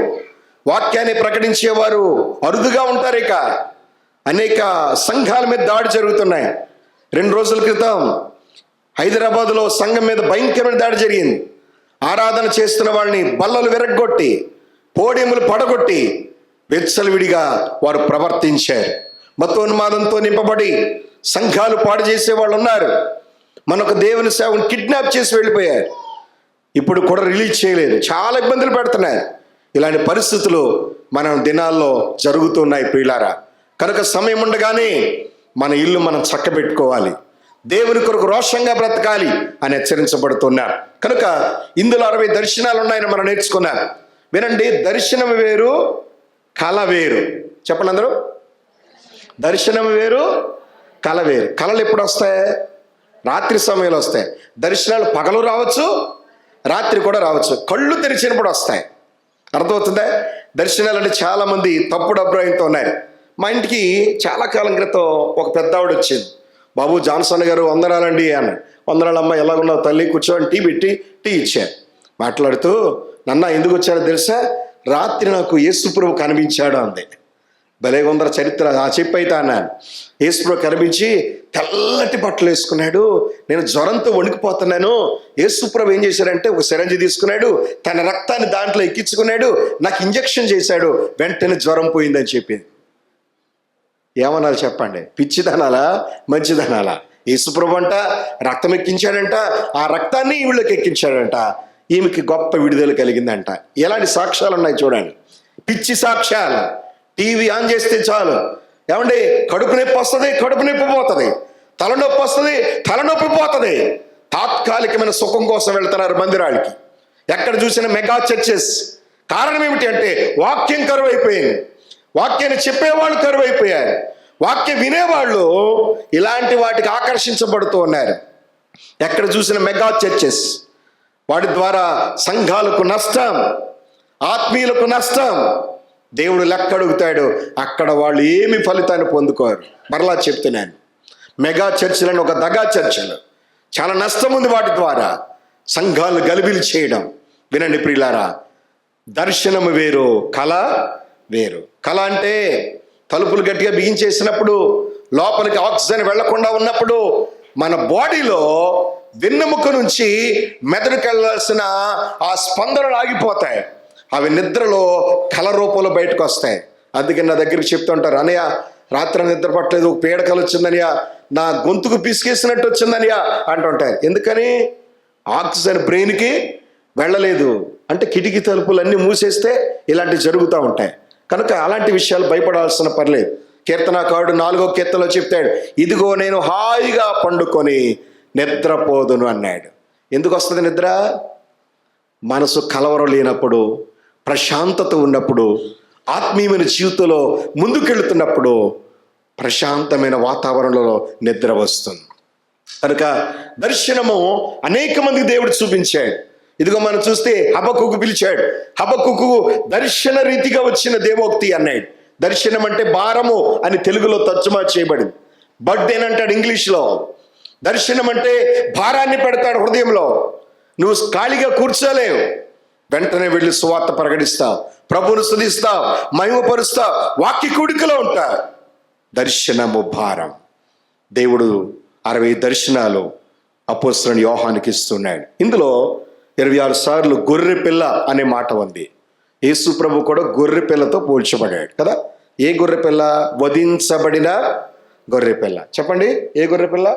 వాక్యాన్ని ప్రకటించేవారు అరుదుగా ఉంటారు. ఇక అనేక సంఘాల మీద దాడి జరుగుతున్నాయి. 2 రోజుల క్రితం హైదరాబాదులో సంఘం మీద భయంకరమైన దాడి జరిగింది. ఆరాధన చేస్తున్న వాళ్ళని బల్లలు విరగ్గొట్టి, పోడియములు పడగొట్టి వెచ్చలవిడిగా వారు ప్రవర్తించారు. మతోన్మాదంతో నింపబడి సంఘాలు పాడు చేసే వాళ్ళు ఉన్నారు. మనకు దేవుని సేవను కిడ్నాప్ చేసి వెళ్ళిపోయారు. ఇప్పుడు కూడా రిలీజ్ చేయలేదు. చాలా ఇబ్బందులు పెడుతున్నారు. ఇలాంటి పరిస్థితులు మన దినాల్లో జరుగుతున్నాయి ప్రియులారా. కనుక సమయం ఉండగానే మన ఇల్లు మనం చక్కబెట్టుకోవాలి, దేవుని కొరకు రోషంగా బ్రతకాలి అని హెచ్చరించబడుతున్నారు. కనుక ఇందులో 60 దర్శనాలు ఉన్నాయని మనం నేర్చుకున్నాం. వినండి, దర్శనం వేరు, కళ వేరు. చెప్పండి అందరూ. దర్శనం వేరు, కళ వేరు. కళలు ఎప్పుడు వస్తాయి? రాత్రి సమయంలో వస్తాయి. దర్శనాలు పగలు రావచ్చు, రాత్రి కూడా రావచ్చు. కళ్ళు తెరిచినప్పుడు వస్తాయి. అర్థమవుతుందా? దర్శనాలు అంటే చాలామంది తప్పుడు అభిప్రాయంతో ఉన్నారు. మా ఇంటికి చాలా కాలం క్రితం ఒక పెద్ద ఆవిడ వచ్చింది. బాబు జాన్సన్ గారు వందనాలండి అన్న. వందనాలమ్మ, ఎలాగున్నావు తల్లి, కూర్చోని టీ పెట్టి టీ ఇచ్చాను. మాట్లాడుతూ, నన్న ఎందుకు వచ్చాడో తెలుసా, రాత్రి నాకు యేసు ప్రభు కనిపించాడు అంది. భలే కొందరు చరిత్ర ఆ చెప్పు అయితే అన్నాను. యేసుప్రభు కనిపించి తెల్లటి బట్టలు వేసుకున్నాడు, నేను జ్వరంతో వణికిపోతున్నాను. యేసుప్రభు ఏం చేశాడంటే ఒక సిరంజి తీసుకున్నాడు, తన రక్తాన్ని దాంట్లో ఎక్కించుకున్నాడు, నాకు ఇంజెక్షన్ చేశాడు, వెంటనే జ్వరం పోయిందని చెప్పింది. ఏమనాలి చెప్పండి? పిచ్చిదనాలా మంచిదనాలా? యేసుప్రభు అంట రక్తం ఎక్కించాడంట, ఆ రక్తాన్ని ఈవిళ్ళకి ఎక్కించాడంట, ఈమెకి గొప్ప విడుదల కలిగిందంట. ఎలాంటి సాక్ష్యాలు ఉన్నాయి చూడండి, పిచ్చి సాక్ష్యాలు. టీవీ ఆన్ చేస్తే చాలు, ఏమండి కడుపు నొప్పి వస్తుంది, కడుపు నొప్పి పోతుంది, తలనొప్పి వస్తుంది, తలనొప్పి పోతుంది. తాత్కాలికమైన సుఖం కోసం వెళ్తున్నారు మందిరాలకి. ఎక్కడ చూసిన మెగా చర్చెస్. కారణం ఏమిటి అంటే వాక్యం కరువైపోయింది, వాక్యాన్ని చెప్పేవాళ్ళు కరువైపోయారు, వాక్యం వినేవాళ్ళు ఇలాంటి వాటికి ఆకర్షించబడుతూ ఉన్నారు. ఎక్కడ చూసిన మెగా చర్చెస్. వాటి ద్వారా సంఘాలకు నష్టం, ఆత్మీయులకు నష్టం. దేవుడు లెక్క అడుగుతాడు, అక్కడ వాళ్ళు ఏమి ఫలితాన్ని పొందుకోరు. మరలా చెప్తున్నాను, మెగా చర్చిలను ఒక దగా చర్చలు, చాలా నష్టం ఉంది వాటి ద్వారా. సంఘాలు గలిబిలి చేయడం. వినండి ప్రియులారా, దర్శనము వేరు, కళ వేరు. కళ అంటే తలుపులు గట్టిగా బిగించేసినప్పుడు, లోపలికి ఆక్సిజన్ వెళ్లకుండా ఉన్నప్పుడు మన బాడీలో వెన్నెముక నుంచి మెదడుకు వెళ్ళాల్సిన ఆ స్పందనలు ఆగిపోతాయి. అవి నిద్రలో కళ రూపంలో బయటకు వస్తాయి. అందుకే నా దగ్గరికి చెప్తుంటారు, అనయ్య రాత్రి నిద్ర పట్టలేదు, పీడకలు వచ్చిందనియా, నా గొంతుకు పిసికేసినట్టు వచ్చిందనియా అంటుంటారు. ఎందుకని? ఆక్సిజన్ బ్రెయిన్కి వెళ్ళలేదు. అంటే కిటికీ తలుపులన్నీ మూసేస్తే ఇలాంటివి జరుగుతూ ఉంటాయి. కనుక అలాంటి విషయాలు భయపడాల్సిన పర్లేదు. కీర్తనాకారుడు 4వ కీర్తనలో చెప్తాడు, ఇదిగో నేను హాయిగా పండుకొని నిద్రపోదును అన్నాడు. ఎందుకు వస్తుంది నిద్ర? మనసు కలవరం లేనప్పుడు, ప్రశాంతత ఉన్నప్పుడు, ఆత్మీయమైన జీవితంలో ముందుకెళ్తున్నప్పుడు ప్రశాంతమైన వాతావరణంలో నిద్ర వస్తుంది. కనుక దర్శనము అనేక మందికి దేవుడు చూపించాడు. ఇదిగో మనం చూస్తే హబక్కుకు పిలిచాడు. హబక్కుకు దర్శన రీతిగా వచ్చిన దేవోక్తి అన్నాడు. దర్శనం అంటే భారము అని తెలుగులో తర్జుమా చేయబడింది. బర్డెన్ అంటాడు ఇంగ్లీష్లో. దర్శనం అంటే భారాన్ని పెడతాడు హృదయంలో. నువ్వు ఖాళీగా కూర్చోలేవు, వెంటనే వెళ్ళి సువార్త ప్రకటిస్తావు, ప్రభువును స్తుతిస్తావు, మహిమపరుస్తావు, వాక్య కూడికలో ఉంటావు. దర్శనము భారం. దేవుడు 60 దర్శనాలు అపోస్తలుడైన యోహానుకి ఇస్తున్నాడు. ఇందులో 26 సార్లు గొర్రె పిల్ల అనే మాట ఉంది. యేసు ప్రభు కూడా గొర్రె పిల్లతో పోల్చబడాడు కదా. ఏ గొర్రె పిల్ల? వధించబడిన గొర్రె పిల్ల. చెప్పండి, ఏ గొర్రె పిల్ల?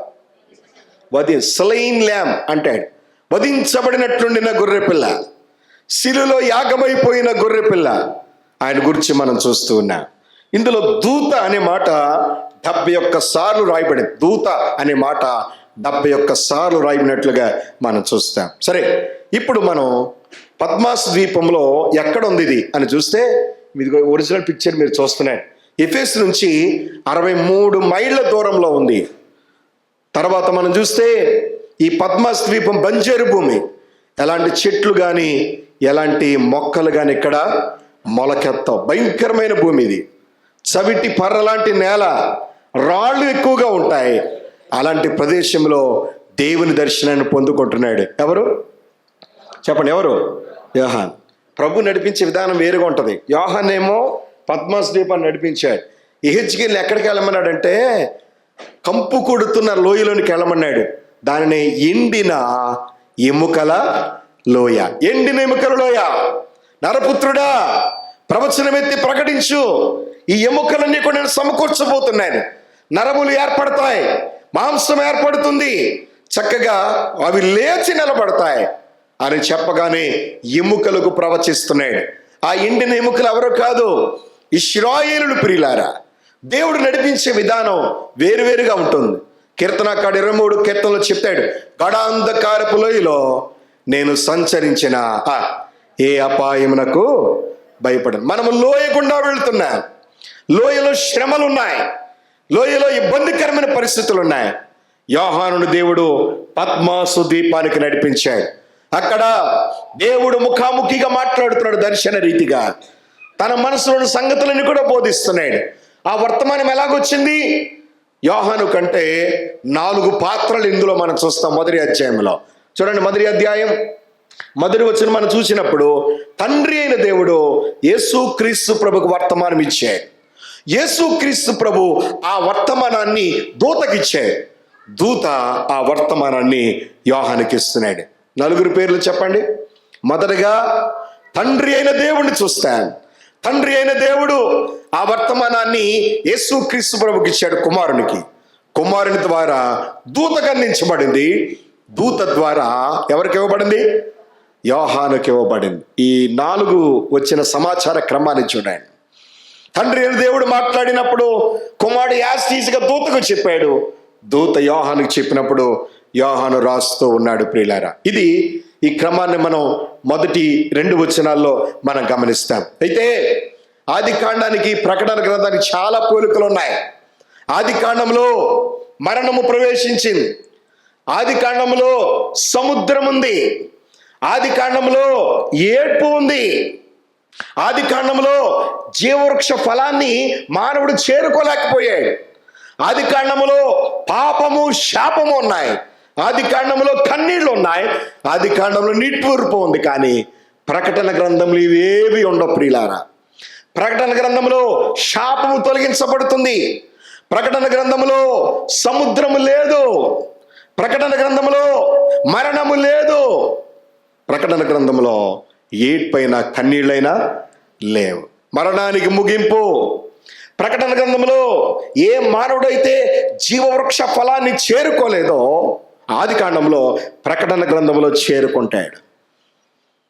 స్లెయిన్ ల్యామ్ అంటాడు. వధించబడినట్లుండిన గొర్రె పిల్ల, శిలువలో యాగమైపోయిన గొర్రె పిల్ల. ఆయన గురించి మనం చూస్తూ ఉన్నాం. ఇందులో దూత అనే మాట 71 సార్లు రాయబడింది. దూత అనే మాట 71 సార్లు రాయబడినట్లుగా మనం చూస్తాం. సరే, ఇప్పుడు మనం పద్మాస్ ద్వీపంలో ఎక్కడ ఉంది ఇది అని చూస్తే, ఇది ఒరిజినల్ పిక్చర్ మీరు చూస్తున్నారు. ఎఫెస్ నుంచి 63 మైళ్ళ దూరంలో ఉంది. తర్వాత మనం చూస్తే ఈ పద్మాస్ ద్వీపం బంజరు భూమి. ఎలాంటి చెట్లు కానీ ఎలాంటి మొక్కలు కానీ ఇక్కడ మొలకెత్తవు. భయంకరమైన భూమి ఇది. చవిటి పర్ర లాంటి నేల, రాళ్ళు ఎక్కువగా ఉంటాయి. అలాంటి ప్రదేశంలో దేవుని దర్శనాన్ని పొందుకుంటున్నాడు. ఎవరు చెప్పండి? ఎవరు? యోహాన్. ప్రభు నడిపించే విధానం వేరుగా ఉంటుంది. యోహాన్ ఏమో పద్మాస్ ద్వీపాన్ని నడిపించాడు. ఎహెచ్కేల్ని ఎక్కడికి వెళ్ళమన్నాడంటే కంపు కొడుతున్న లోయలోనికి వెళ్ళమన్నాడు. దానిని ఎండిన ఎముకల లోయ. ఎండిన ఎముకల లోయ. నరపుత్రుడా, ప్రవచనం ఎత్తి ప్రకటించు, ఈ ఎముకలన్నీ కూడా నేను సమకూర్చబోతున్నాను. నరములు ఏర్పడతాయి, మాంసం ఏర్పడుతుంది, చక్కగా అవి లేచి నిలబడతాయి అని చెప్పగానే ఎముకలకు ప్రవచిస్తున్నాడు. ఆ ఎండిన ఎముకలు ఎవరో కాదు, ఇశ్రాయేలు ప్రియులారా. దేవుడు నడిపించే విధానం వేరువేరుగా ఉంటుంది. కీర్తనాకారుడు 23 కీర్తనలో చెప్తాడు, గడాంధకారపు లోయలో నేను సంచరించిన ఏ అపాయమునకు భయపడను. మనము లోయ గుండా వెళ్తున్నాం. లోయలో శ్రమలు ఉన్నాయి, లోయలో ఇబ్బందికరమైన పరిస్థితులు ఉన్నాయి. యోహానును దేవుడు పద్మాసు ద్వీపానికి నడిపించాడు. అక్కడ దేవుడు ముఖాముఖిగా మాట్లాడుతున్నాడు. దర్శన రీతిగా తన మనసులోని సంగతులను కూడా బోధిస్తున్నాడు. ఆ వర్తమానం ఎలాగొచ్చింది? యోహాను కంటే 4 పాత్రలు ఇందులో మనం చూస్తాం. మొదటి అధ్యాయంలో చూడండి. మొదటి అధ్యాయం మొదటి వచనం మనం చూసినప్పుడు తండ్రి అయిన దేవుడు యేసు క్రీస్తు ప్రభుకు వర్తమానం ఇచ్చాడు. యేసుక్రీస్తు ప్రభు ఆ వర్తమానాన్ని దూతకిచ్చాడు. దూత ఆ వర్తమానాన్ని యోహానుకి ఇస్తున్నాడు. 4 పేర్లు చెప్పండి. మొదటగా తండ్రి అయిన దేవుణ్ణి చూస్తాను. తండ్రి అయిన దేవుడు ఆ వర్తమానాన్ని యేసుక్రీస్తు ప్రభుకి ఇచ్చాడు, కుమారునికి. కుమారుని ద్వారా దూతకు అందించబడింది. దూత ద్వారా ఎవరికి ఇవ్వబడింది? యోహానుకి ఇవ్వబడింది. ఈ 4 వచ్చిన సమాచార క్రమాన్ని చూడండి. తండ్రి అయిన దేవుడు మాట్లాడినప్పుడు కుమారుడు యాస్టీస్గా దూతకు చెప్పాడు. దూత యోహానుకి చెప్పినప్పుడు యోహాను రాస్తూ ఉన్నాడు. ప్రియులారా, ఇది ఈ క్రమాన్ని మనం మొదటి 2 వచనాల్లో మనం గమనిస్తాం. అయితే ఆది కాండానికి ప్రకటన గ్రంథానికి చాలా పోలికలు ఉన్నాయి. ఆది కాండంలో మరణము ప్రవేశించింది. ఆది కాండంలో సముద్రం ఉంది. ఆది కాండంలో ఏడ్పు ఉంది. ఆది కాండంలో జీవవృక్ష ఫలాన్ని మానవుడు చేరుకోలేకపోయాడు. ఆది కాండంలో పాపము శాపము ఉన్నాయి. ఆది కాండంలో కన్నీళ్లు ఉన్నాయి. ఆది కాండంలో నిట్టూర్పు ఉంది. కానీ ప్రకటన గ్రంథంలో ఇవేవి ఉండవు ప్రియులారా. ప్రకటన గ్రంథంలో శాపము తొలగించబడుతుంది. ప్రకటన గ్రంథంలో సముద్రము లేదు. ప్రకటన గ్రంథంలో మరణము లేదు. ప్రకటన గ్రంథంలో ఏడ్పైనా కన్నీళ్ళైనా లేవు. మరణానికి ముగింపు. ప్రకటన గ్రంథంలో ఏ మానవుడైతే జీవవృక్ష ఫలాన్ని చేరుకోలేదో ఆది కాండంలో ప్రకటన గ్రంథంలో చేరుకుంటాడు.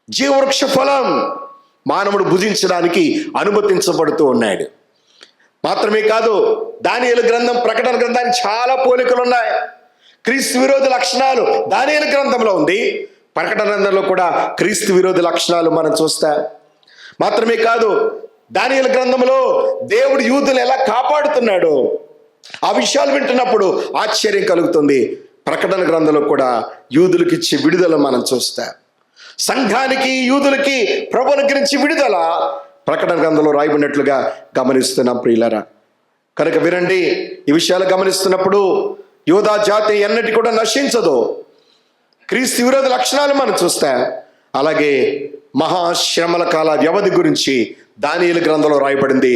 జీవవృక్ష ఫలం మానవుడు భుజించడానికి అనుమతించబడుతూ ఉన్నాడు. మాత్రమే కాదు, దానియేలు గ్రంథం ప్రకటన గ్రంథానికి చాలా పోలికలు ఉన్నాయి. క్రీస్తు విరోధి లక్షణాలు దానియేలు గ్రంథంలో ఉంది. ప్రకటన గ్రంథంలో కూడా క్రీస్తు విరోధి లక్షణాలు మనం చూస్తాం. మాత్రమే కాదు, దానియేలు గ్రంథంలో దేవుడు యూదులను ఎలా కాపాడుతున్నాడో ఆ విషయాలు వింటున్నప్పుడు ఆశ్చర్యం కలుగుతుంది. ప్రకటన గ్రంథంలో కూడా యూదులకి ఇచ్చే విడుదల మనం చూస్తాం. సంఘానికి, యూదులకి ప్రభువు అనుగ్రహించి విడుదల ప్రకటన గ్రంథంలో రాయబడినట్లుగా గమనిస్తున్నాం ప్రియులారా. కనుక వినండి, ఈ విషయాలు గమనిస్తున్నప్పుడు యూదా జాతి ఎన్నటి కూడా నశించదు. క్రీస్తు విరోధ లక్షణాలు మనం చూస్తాం. అలాగే మహాశ్రమల కాల వ్యవధి గురించి దానియేలు గ్రంథంలో రాయబడింది,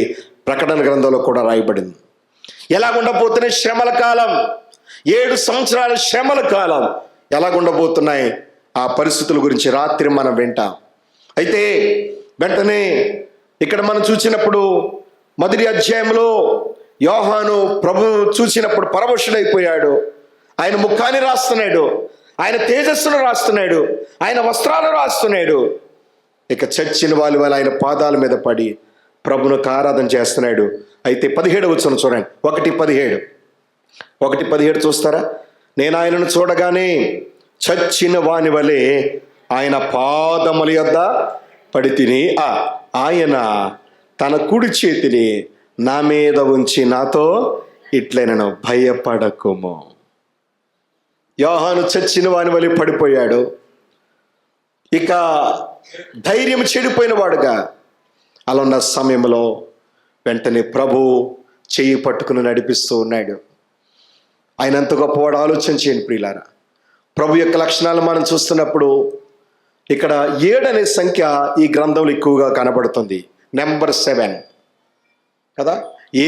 ప్రకటన గ్రంథంలో కూడా రాయబడింది. ఎలాగుండబోతున్న శ్రమల కాలం, 7 సంవత్సరాల శ్రమల కాలం ఎలాగుండబోతున్నాయి, ఆ పరిస్థితుల గురించి రాత్రి మనం వింటాం. అయితే వెంటనే ఇక్కడ మనం చూసినప్పుడు మొదటి అధ్యాయంలో యోహాను ప్రభు చూసినప్పుడు పరవశుడైపోయాడు. ఆయన ముఖాన్ని రాస్తున్నాడు, ఆయన తేజస్సును రాస్తున్నాడు, ఆయన వస్త్రాలు రాస్తున్నాడు. ఇక చచ్చిన వాళ్ళు ఆయన పాదాల మీద పడి ప్రభువుకు ఆరాధన చేస్తున్నాడు. అయితే 17వ వచనం చూడండి. 1:17 చూస్తారా? నేను ఆయనను చూడగానే చచ్చిన వాని వలె ఆయన పాదముల యొద్ద పడి తిని ఆయన తన కుడి చేతిని నా మీద ఉంచి నాతో ఇట్లనను, భయపడకుము. యోహాను చచ్చిన వాని వలె పడిపోయాడు. ఇక ధైర్యం చెడిపోయిన వాడుగా అలా ఉన్న సమయంలో వెంటనే ప్రభు చెయ్యి పట్టుకుని నడిపిస్తూ ఉన్నాడు. ఆయన ఎంత గొప్పవాడు ఆలోచన చేయండి ప్రియులారా. ప్రభు యొక్క లక్షణాలు మనం చూస్తున్నప్పుడు ఇక్కడ 7 అనే సంఖ్య ఈ గ్రంథంలో ఎక్కువగా కనబడుతుంది. నెంబర్ 7 కదా.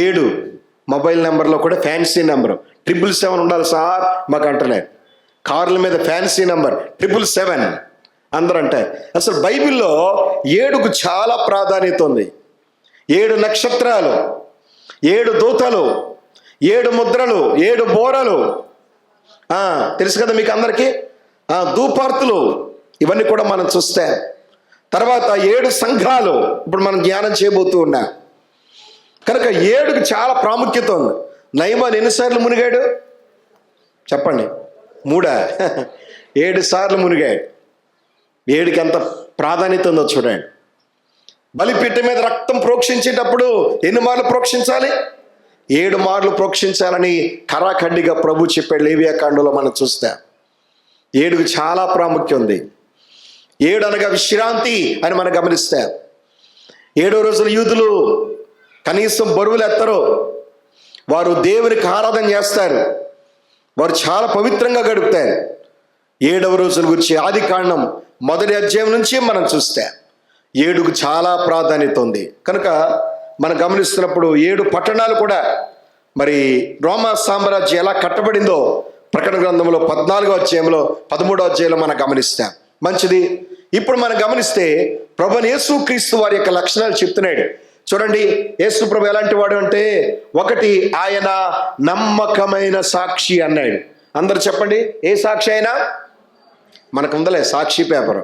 7 మొబైల్ నెంబర్లో కూడా ఫ్యాన్సీ నెంబర్ 777 ఉండాలి సార్ మాకు అంటలేదు. కార్ల మీద ఫ్యాన్సీ నెంబర్ 777 అందరూ అంటారు. అసలు బైబిల్లో 7కు చాలా ప్రాధాన్యత ఉంది. 7 నక్షత్రాలు, 7 దూతలు, 7 ముద్రలు, 7 బోరలు, తెలుసు కదా మీకు అందరికీ. ధూపార్తులు, ఇవన్నీ కూడా మనం చూస్తే తర్వాత 7 సంఘాలు ఇప్పుడు మనం ధ్యానం చేయబోతూ ఉన్నాం. కనుక 7కు చాలా ప్రాముఖ్యత ఉంది. నయమాన్ ఎన్నిసార్లు మునిగాడు చెప్పండి? 3 7 సార్లు మునిగాడు. 7కి ఎంత ప్రాధాన్యత ఉందో చూడండి. బలిపీఠం మీద రక్తం ప్రోక్షించేటప్పుడు ఎన్ని మార్లు ప్రోక్షించాలి? 7 మార్లు ప్రోక్షించాలని కరాఖండిగా ప్రభు చెప్పాడు లేవియాకాండంలో మనం చూస్తే. 7కు చాలా ప్రాముఖ్యం ఉంది. 7 అనగా విశ్రాంతి అని మనం గమనిస్తే 7వ రోజున యూదులు కనీసం బరువులు ఎత్తరు. వారు దేవునికి ఆరాధన చేస్తారు. వారు చాలా పవిత్రంగా గడుపుతారు. 7వ రోజుల గురించి ఆది కాండం మొదటి అధ్యాయం నుంచి మనం చూస్తే 7కు చాలా ప్రాధాన్యత ఉంది. కనుక
మనం గమనిస్తున్నప్పుడు 7 పట్టణాలు కూడా మరి రోమా సామ్రాజ్యం ఎలా కట్టబడిందో ప్రకటన గ్రంథంలో 14వ అధ్యాయంలో 13వ అధ్యాయంలో మనం గమనిస్తాం. మంచిది. ఇప్పుడు మనం గమనిస్తే ప్రభువైన యేసుక్రీస్తు వారి యొక్క లక్షణాలు చెప్తున్నాడు. చూడండి, యేసు ప్రభు ఎలాంటి వాడు అంటే, ఒకటి, ఆయన నమ్మకమైన సాక్షి అన్నాడు. అందరు చెప్పండి, ఏ సాక్షి అయినా? మనకు ఉందలే సాక్షి పేపరు.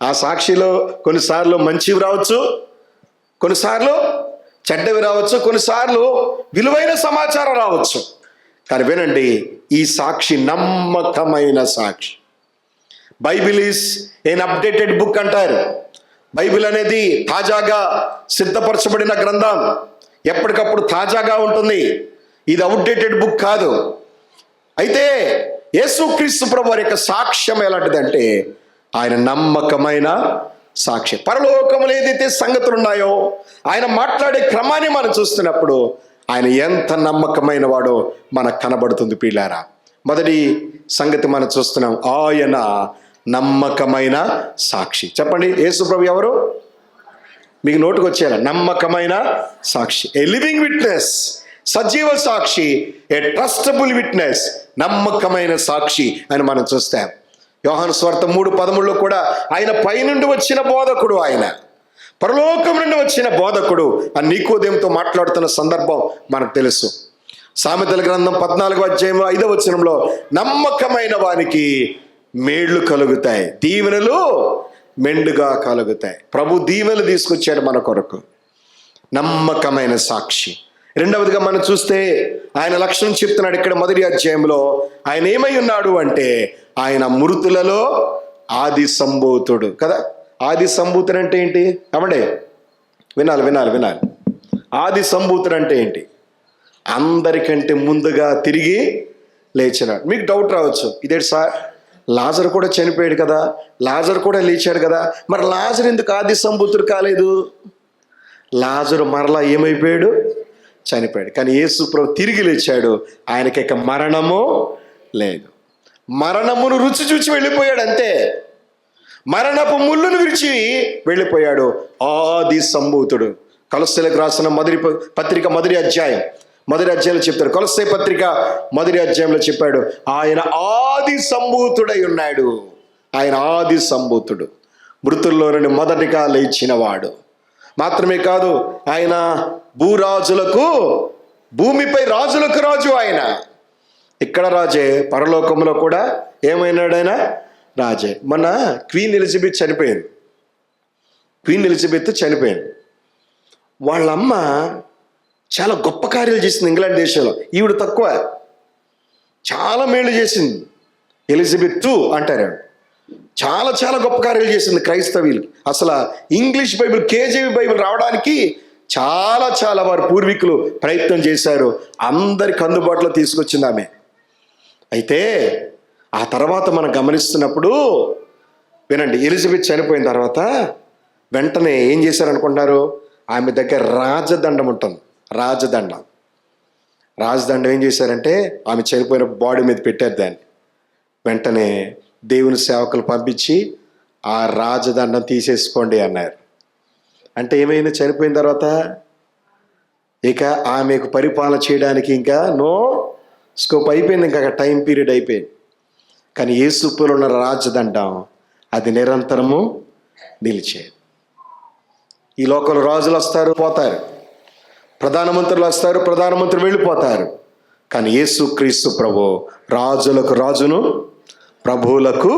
ఆ సాక్షిలో కొన్నిసార్లు మంచివి రావచ్చు, కొన్నిసార్లు చెడ్డవి రావచ్చు, కొన్నిసార్లు విలువైన సమాచారం రావచ్చు. కానీ వినండి, ఈ సాక్షి నమ్మకమైన సాక్షి. Bible is an updated book అంటారు. బైబిల్ అనేది తాజాగా సిద్ధపరచబడిన గ్రంథం, ఎప్పటికప్పుడు తాజాగా ఉంటుంది. ఇది అవుట్డేటెడ్ బుక్ కాదు. అయితే యేసుక్రీస్తు ప్రభు వారి యొక్క సాక్ష్యం ఎలాంటిదంటే, ఆయన నమ్మకమైన సాక్షి. పరలోకములో ఏదైతే సంగతులు ఉన్నాయో, ఆయన మాట్లాడే క్రమాన్ని మనం చూస్తున్నప్పుడు ఆయన ఎంత నమ్మకమైన వాడో మనకు కనబడుతుంది పిల్లారా. మొదటి సంగతి మనం చూస్తున్నాం, ఆయన నమ్మకమైన సాక్షి. చెప్పండి, యేసు ప్రభు ఎవరు? మీకు నోటుకు వచ్చేయాలి, నమ్మకమైన సాక్షి. ఏ లివింగ్ విట్నెస్, సజీవ సాక్షి, ఏ ట్రస్టబుల్ విట్నెస్, నమ్మకమైన సాక్షి అని మనం చూస్తాం. యోహాను సువార్త 3:13లో కూడా ఆయన పైనుండి వచ్చిన బోధకుడు, ఆయన పరలోకం నుండి వచ్చిన బోధకుడు అని నికోదేముతో మాట్లాడుతున్న సందర్భం మనకు తెలుసు. సామెతల గ్రంథం 14వ అధ్యాయం 5వ వచనంలో, నమ్మకమైన వానికి మేళ్లు కలుగుతాయి, దీవెనలు మెండుగా కలుగుతాయి. ప్రభు దీవెనలు తీసుకొచ్చాడు మన కొరకు, నమ్మకమైన సాక్షి. రెండవదిగా మనం చూస్తే ఆయన లక్షణం చెప్తున్నాడు ఇక్కడ మొదటి అధ్యాయంలో. ఆయన ఏమై ఉన్నాడు అంటే, ఆయన మృతులలో ఆది సంభూతుడు కదా. ఆది సంభూతుడు అంటే ఏంటి? అవండి, వినాలి. ఆది సంభూతుడు అంటే ఏంటి? అందరికంటే ముందుగా తిరిగి లేచినాడు. మీకు డౌట్ రావచ్చు, ఇదేంటి సార్, లాజరు కూడా చనిపోయాడు కదా, లాజరు కూడా లేచాడు కదా, మరి లాజరు ఎందుకు ఆది సంభూతుడు కాలేదు? లాజరు మరలా ఏమైపోయాడు? చనిపోయాడు. కానీ యేసు ప్రభు తిరిగి లేచాడు. ఆయనకి ఇక మరణము లేదు. మరణమును రుచి చూచి వెళ్ళిపోయాడు అంతే. మరణపు ముళ్ళును విరిచి వెళ్ళిపోయాడు. ఆది సంభూతుడు. కొలస్సీలకు రాసిన మొదటి అధ్యాయంలో చెప్తాడు. కొలస్సీ పత్రిక మొదటి అధ్యాయంలో చెప్పాడు, ఆయన ఆది సంభూతుడై ఉన్నాడు. ఆయన ఆది సంభూతుడు, మృతుల్లో నుండి మొదటిగా లేచిన వాడు. మాత్రమే కాదు, ఆయన భూరాజులకు, భూమిపై రాజులకు రాజు. ఆయన ఇక్కడ రాజే, పరలోకంలో కూడా ఏమైనాడు? ఆయన రాజే. మొన్న క్వీన్ ఎలిజబెత్ చనిపోయింది. వాళ్ళమ్మ చాలా గొప్ప కార్యాలు చేసింది ఇంగ్లాండ్ దేశంలో. ఈవిడ తక్కువ, చాలా మేలు చేసింది. ఎలిజబెత్ అంటారు. చాలా గొప్ప కార్యాలు చేసింది క్రైస్తవులకి. అసలు ఇంగ్లీష్ బైబిల్, కేజీవి బైబిల్ రావడానికి చాలా వారి పూర్వీకులు ప్రయత్నం చేశారు. అందరికి అందుబాటులో తీసుకొచ్చింది ఆమె. అయితే ఆ తర్వాత మనం గమనిస్తున్నప్పుడు వినండి, ఎలిజబెత్ చనిపోయిన తర్వాత వెంటనే ఏం చేశారనుకుంటున్నారు? ఆమె దగ్గర రాజదండం ఉంటుంది. రాజదండం ఏం చేశారంటే, ఆమె చనిపోయిన బాడీ మీద పెట్టారు దాన్ని. వెంటనే దేవుని సేవకులు పంపించి ఆ రాజదండం తీసేసుకోండి అన్నారు. అంటే ఏమైంది? చనిపోయిన తర్వాత ఇక ఆమెకు పరిపాలన చేయడానికి ఇంకా నో స్కోప్ అయిపోయింది, ఇంకా టైం పీరియడ్ అయిపోయింది. కానీ యేసులో ఉన్న రాజదండం అది నిరంతరము నిలిచేది. ఈ లోకంలో రాజులు వస్తారు, పోతారు, ప్రధానమంత్రులు వస్తారు, ప్రధానమంత్రులు వెళ్ళిపోతారు. కానీ యేసుక్రీస్తు ప్రభు రాజులకు రాజును, ప్రభువులకు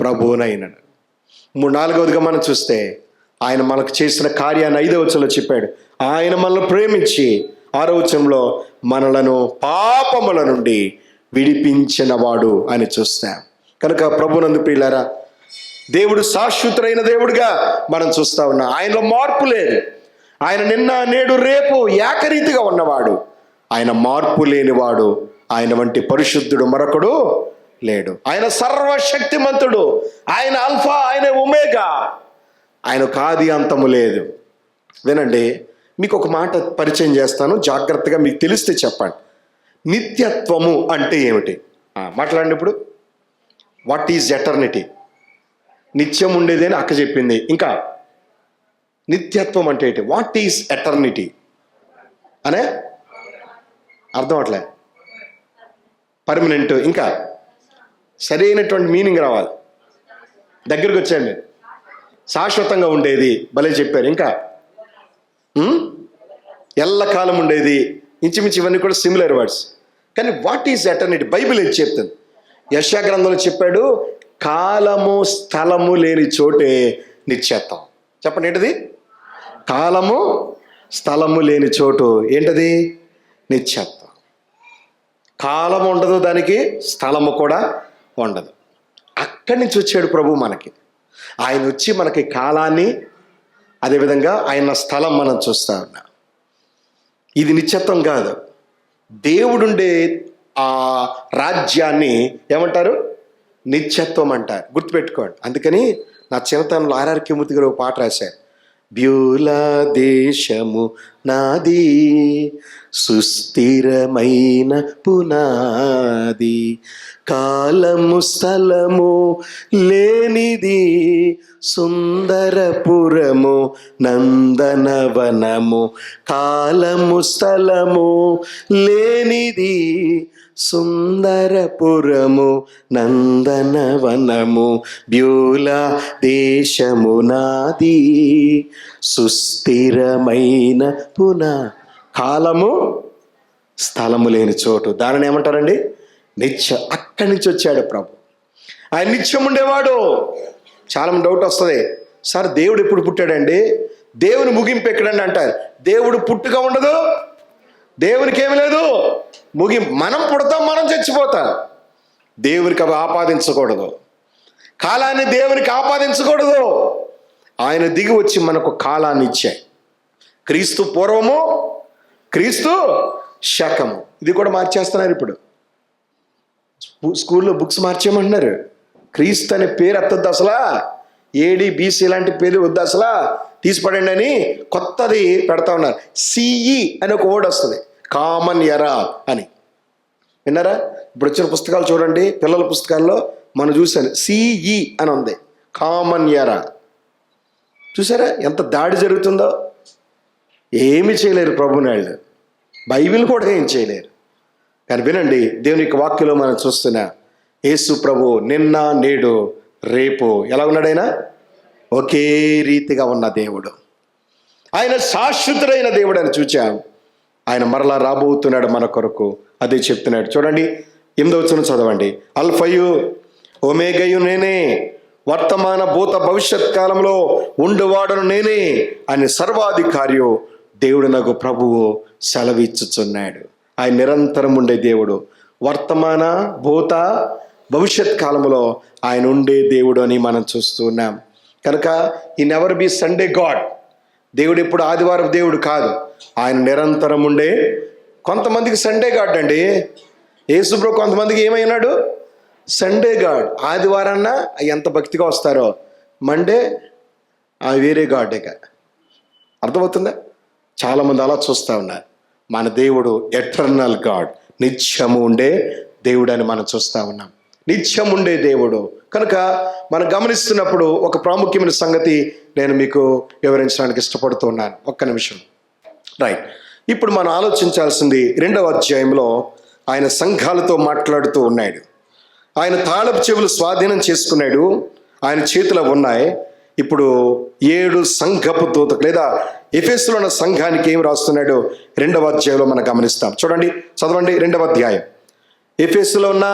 ప్రభువునైనను. 4వదిగా మనం చూస్తే ఆయన మనకు చేసిన కార్యాన్ని 5వ వచనంలో చెప్పాడు. ఆయన మనల్ని ప్రేమించి 6వ వచనంలో మనలను పాపముల నుండి విడిపించిన వాడు అని చూస్తాం. కనుక ప్రభునందు ప్రియులారా, దేవుడు శాశ్వతుడైన దేవుడుగా మనం చూస్తా ఉన్నాం. ఆయనలో మార్పు లేదు. ఆయన నిన్న నేడు రేపు ఏకరీతిగా ఉన్నవాడు. ఆయన మార్పు లేనివాడు. ఆయన వంటి పరిశుద్ధుడు మరొకడు లేడు. ఆయన సర్వశక్తిమంతుడు. ఆయన ఆల్ఫా, ఆయన ఒమేగా. ఆయనకు ఆది అంతము లేదు. వినండి, మీకు ఒక మాట పరిచయం చేస్తాను, జాగ్రత్తగా మీకు తెలిస్తే చెప్పండి. నిత్యత్వము అంటే ఏమిటి? మాట్లాడండి ఇప్పుడు. What is eternity? నిత్యం ఉండేది అని అక్క చెప్పింది. ఇంకా నిత్యత్వం అంటే ఏంటి? వాట్ ఈస్ ఎటర్నిటీ అనే అర్థం అట్లే పర్మనెంట్, ఇంకా సరైనటువంటి మీనింగ్ రావాలి. దగ్గరికి వచ్చాయండి. శాశ్వతంగా ఉండేది, భలే చెప్పారు. ఇంకా ఎల్లకాలం ఉండేది, ఇంచుమించు ఇవన్నీ కూడా సిమిలర్ వర్డ్స్. కానీ వాట్ ఈజ్ ఎటర్నిటీ? బైబిల్ ఏం చెప్తుంది? యెషయా గ్రంథంలో చెప్పాడు, కాలము స్థలము లేని చోటే నిత్యత్వం. చెప్పండి ఏంటది? కాలము స్థలము లేని చోటు ఏంటది? నిత్యత్వం. కాలము ఉండదు దానికి, స్థలము కూడా ఉండదు. అక్కడి నుంచి వచ్చాడు ప్రభు మనకి. ఆయన వచ్చి మనకి కాలాన్ని, అదేవిధంగా ఆయన స్థలం మనం చూస్తా ఉన్నాం. ఇది నిత్యత్వం కాదు. దేవుడుండే ఆ రాజ్యాన్ని ఏమంటారు? నిత్యత్వం అంటారు. గుర్తుపెట్టుకోండి. అందుకని నా చిన్నతనంలో ఆర్ఆర్కే మూర్తి గారు ఒక పాట రాశారు. బ్యూలా దేశము నాది, సుస్థిరమైన పునాది, కాలము స్థలము లేనిది, సుందరపురము నందనవనము, కాలము స్థలము లేనిది, సుందరపురము నందనవనము, బ్యూలా దేశము నాది, సుస్థిరమైన కాలము స్థలము లేని చోటు, దానిని ఏమంటారండి? నిత్యం. అక్కడి నుంచి వచ్చాడు ప్రభు. ఆయన నిత్యం ఉండేవాడు. చాలా మంది డౌట్ వస్తుంది, సార్ దేవుడు ఎప్పుడు పుట్టాడండి? దేవుని ముగింపు ఎక్కడండి అంటారు. దేవుడు పుట్టుక ఉండదు, దేవునికి ఏమి లేదు ముగింపు. మనం పుడతాం, మనం చచ్చిపోతాం. దేవునికి అవి ఆపాదించకూడదు. కాలాన్ని దేవునికి ఆపాదించకూడదు. ఆయన దిగి వచ్చి మనకు కాలాన్ని ఇచ్చాయి. క్రీస్తు పూర్వము, క్రీస్తు శకము. ఇది కూడా మార్చేస్తున్నారు ఇప్పుడు. స్కూల్లో బుక్స్ మార్చేయమంటున్నారు. క్రీస్తు అనే పేరు ఎత్తద్దు అసలా, ఏడి బీసీ ఇలాంటి పేరు వద్దు అసలా, తీసిపడండి అని కొత్తది పెడతా ఉన్నారు. సిఈ అని ఒక వర్డ్ వస్తుంది, కామన్ ఎరా అని. విన్నారా? ఇప్పుడు వచ్చిన పుస్తకాలు చూడండి, పిల్లల పుస్తకాల్లో మనం చూసాను సిఈ అని ఉంది, కామన్ ఎరా. చూసారా ఎంత దాడి జరుగుతుందో? ఏమి చేయలేరు ప్రభునాళ్ళు, బైబిల్ కూడా ఏం చేయలేరు. కానీ వినండి, దేవుని యొక్క వాక్యంలో మనం చూస్తున్నా యేసు ప్రభు నిన్న నేడు రేపు ఎలా ఉన్నాడైనా? ఒకే రీతిగా ఉన్న దేవుడు. ఆయన శాశ్వతుడైన దేవుడు అని చూచాం. ఆయన మరలా రాబోతున్నాడు మన కొరకు, అదే చెప్తున్నాడు. చూడండి 8వ వచనం చదవండి. అల్ఫయు ఒమేగయు నేనే, వర్తమాన భూత భవిష్యత్ కాలంలో ఉండువాడను నేనే అని సర్వాధికారియు దేవుడు నాకు ప్రభువు సెలవిచ్చుచున్నాడు. ఆయన నిరంతరం ఉండే దేవుడు. వర్తమాన భూత భవిష్యత్ కాలంలో ఆయన ఉండే దేవుడు అని మనం చూస్తూ ఉన్నాం. కనుక ఈ నెవర్ బి సండే గాడ్. దేవుడు ఎప్పుడు ఆదివారం దేవుడు కాదు, ఆయన నిరంతరం ఉండే. కొంతమందికి సండే గాడ్ అండి. యేసుప్రభు కొంతమందికి ఏమైనాడు? Sunday God. ఆదివారాన్న ఎంత భక్తిగా వస్తారో, మండే వేరే గాడ్డేక. అర్థమవుతుందా? చాలామంది అలా చూస్తూ ఉన్నారు. మన దేవుడు ఎటర్నల్ గాడ్, నిత్యము ఉండే దేవుడు అని మనం చూస్తూ ఉన్నాం. నిత్యం ఉండే దేవుడు. కనుక మనం గమనిస్తున్నప్పుడు ఒక ప్రాముఖ్యమైన సంగతి నేను మీకు వివరించడానికి ఇష్టపడుతున్నాను. ఒక్క నిమిషం. రైట్. ఇప్పుడు మనం ఆలోచించాల్సింది 2వ అధ్యాయంలో ఆయన సంఘాలతో మాట్లాడుతూ ఉన్నాడు. ఆయన తాళపు చెవులు స్వాధీనం చేసుకున్నాడు, ఆయన చేతిలో ఉన్నాయి. ఇప్పుడు 7 సంఘపు దూతకు లేదా ఎఫెసులో ఉన్న సంఘానికి ఏం రాస్తున్నాడు 2వ అధ్యాయంలో మనం గమనిస్తాం. చూడండి, చదవండి 2వ అధ్యాయం. ఎఫెసులో ఉన్న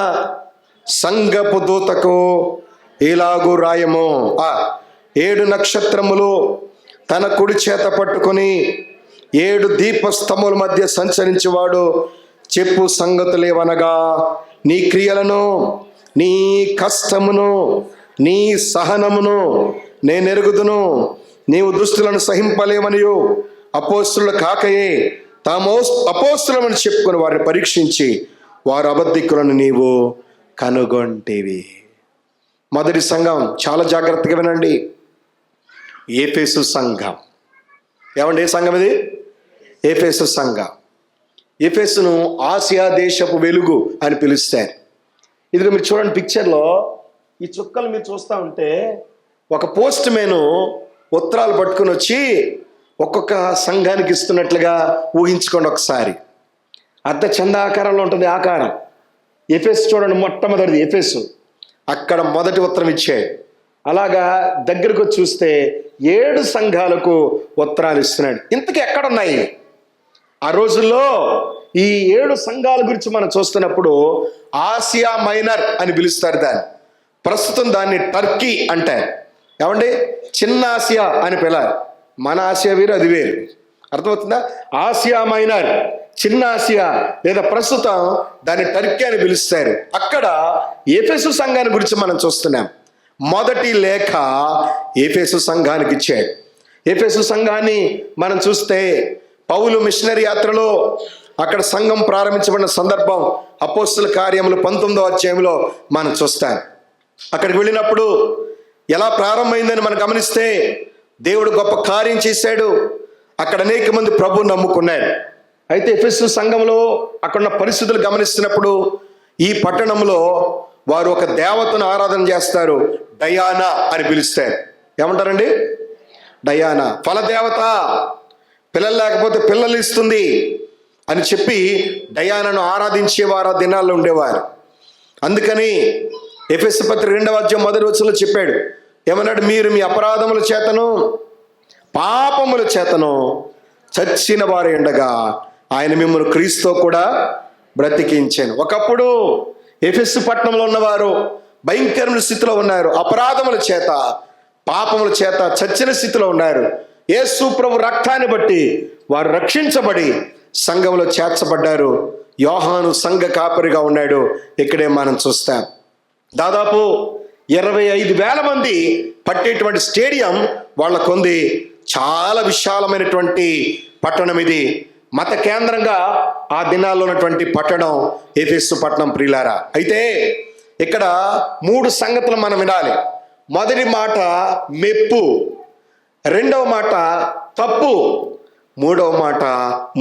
సంఘపు దూతకు ఇలాగు రాయము. 7 నక్షత్రములు తన కుడి చేత పట్టుకొని 7 దీపస్తంభముల మధ్య సంచరించేవాడు చెప్పు సంగతులేవనగా, నీ క్రియలను, నీ కష్టమును, నీ సహనమును నేను ఎరుగుదును. నీవు దుష్టులను సహింపలేమనియు అపోస్తులు కాకయే తాము అపోస్తులమని చెప్పుకొని వారిని పరీక్షించి వారు అబద్ధికులను నీవు కనుగొంటివి. మొదటి సంఘం చాలా జాగ్రత్తగా వినండి. ఎఫెసు సంఘం. ఏమండి ఏ సంఘం ఇది? ఎఫెసు సంఘం. ఎఫెసును ఆసియా దేశపు వెలుగు అని పిలుస్తారు. ఇదిగో మీరు చూడండి పిక్చర్లో, ఈ చుక్కలు మీరు చూస్తూ ఉంటే ఒక పోస్ట్ మ్యాను ఉత్తరాలు పట్టుకుని వచ్చి ఒక్కొక్క సంఘానికి ఇస్తున్నట్లుగా ఊహించుకోండి ఒకసారి. అర్ధచందాకారంలో ఉంటుంది ఆకారం. ఎఫెస్ చూడండి, మొట్టమొదటిది ఎఫెసు. అక్కడ మొదటి ఉత్తరం ఇచ్చాడు. అలాగా దగ్గరకు చూస్తే 7 సంఘాలకు ఉత్తరాలు ఇస్తున్నాడు. ఇంతకీ ఎక్కడున్నాయి? ఆ రోజుల్లో ఈ 7 సంఘాల గురించి మనం చూస్తున్నప్పుడు ఆసియా మైనర్ అని పిలుస్తారు దాన్ని. ప్రస్తుతం దాన్ని టర్కీ అంటారు. ఏమండి, చిన్న ఆసియా అని పిలాలి. మన ఆసియా వేరు, అది వేరు. అర్థమవుతుందా? ఆసియా మైనర్, చిన్న ఆసియా, లేదా ప్రస్తుతం దాన్ని టర్కీ అని పిలుస్తారు. అక్కడ ఎఫెసు సంఘాన్ని గురించి మనం చూస్తున్నాం. మొదటి లేఖ ఎఫెసు సంఘానికి ఇచ్చాడు. ఎఫెసు సంఘాన్ని మనం చూస్తే పౌలు మిషనరీ యాత్రలో అక్కడ సంఘం ప్రారంభించబడిన సందర్భం అపోస్తుల కార్యములు 19వ అధ్యాయంలో మనం చూస్తాం. అక్కడికి వెళ్ళినప్పుడు ఎలా ప్రారంభమైందని మనం గమనిస్తే దేవుడు గొప్ప కార్యం చేశాడు. అక్కడ అనేక మంది ప్రభువుని నమ్ముకున్నారు. అయితే ఎఫెసు సంఘంలో అక్కడున్న పరిస్థితులు గమనిస్తున్నప్పుడు ఈ పట్టణంలో వారు ఒక దేవతను ఆరాధన చేస్తారు. డయానా అని పిలుస్తారు. ఏమంటారండి? డయానా, ఫలదేవత, పిల్లలు లేకపోతే పిల్లలు ఇస్తుంది అని చెప్పి డయానాను ఆరాధించేవారు ఆ దినాల్లో ఉండేవారు. అందుకని ఎఫెసు పత్రిక 2వ అధ్యాయం 1వ వచనంలో చెప్పాడు. ఏమన్నాడు? మీరు మీ అపరాధముల చేతను పాపముల చేతను చచ్చిన వారు ఉండగా ఆయన మిమ్మల్ని క్రీస్తుతో కూడా బ్రతికించాను. ఒకప్పుడు ఎఫెసు పట్టణంలో ఉన్నవారు భయంకరమైన స్థితిలో ఉన్నారు. అపరాధముల చేత పాపముల చేత చచ్చిన స్థితిలో ఉన్నారు. యేసు ప్రభు రక్తాన్ని బట్టి వారు రక్షించబడి సంఘంలో చేర్చబడ్డారు. యోహాను సంఘ కాపరిగా ఉన్నాడు. ఇక్కడే మనం చూస్తాం. దాదాపు 25,000 మంది పట్టేటువంటి స్టేడియం వాళ్ళకుంది. చాలా విశాలమైనటువంటి పట్టణం ఇది. మత కేంద్రంగా ఆ దినాల్లో ఉన్నటువంటి పట్టణం ఎఫెసు పట్టణం. ప్రియులారా, అయితే ఇక్కడ 3 సంగతులు మనం వినాలి. మొదటి మాట మెప్పు, రెండవ మాట తప్పు, మూడవ మాట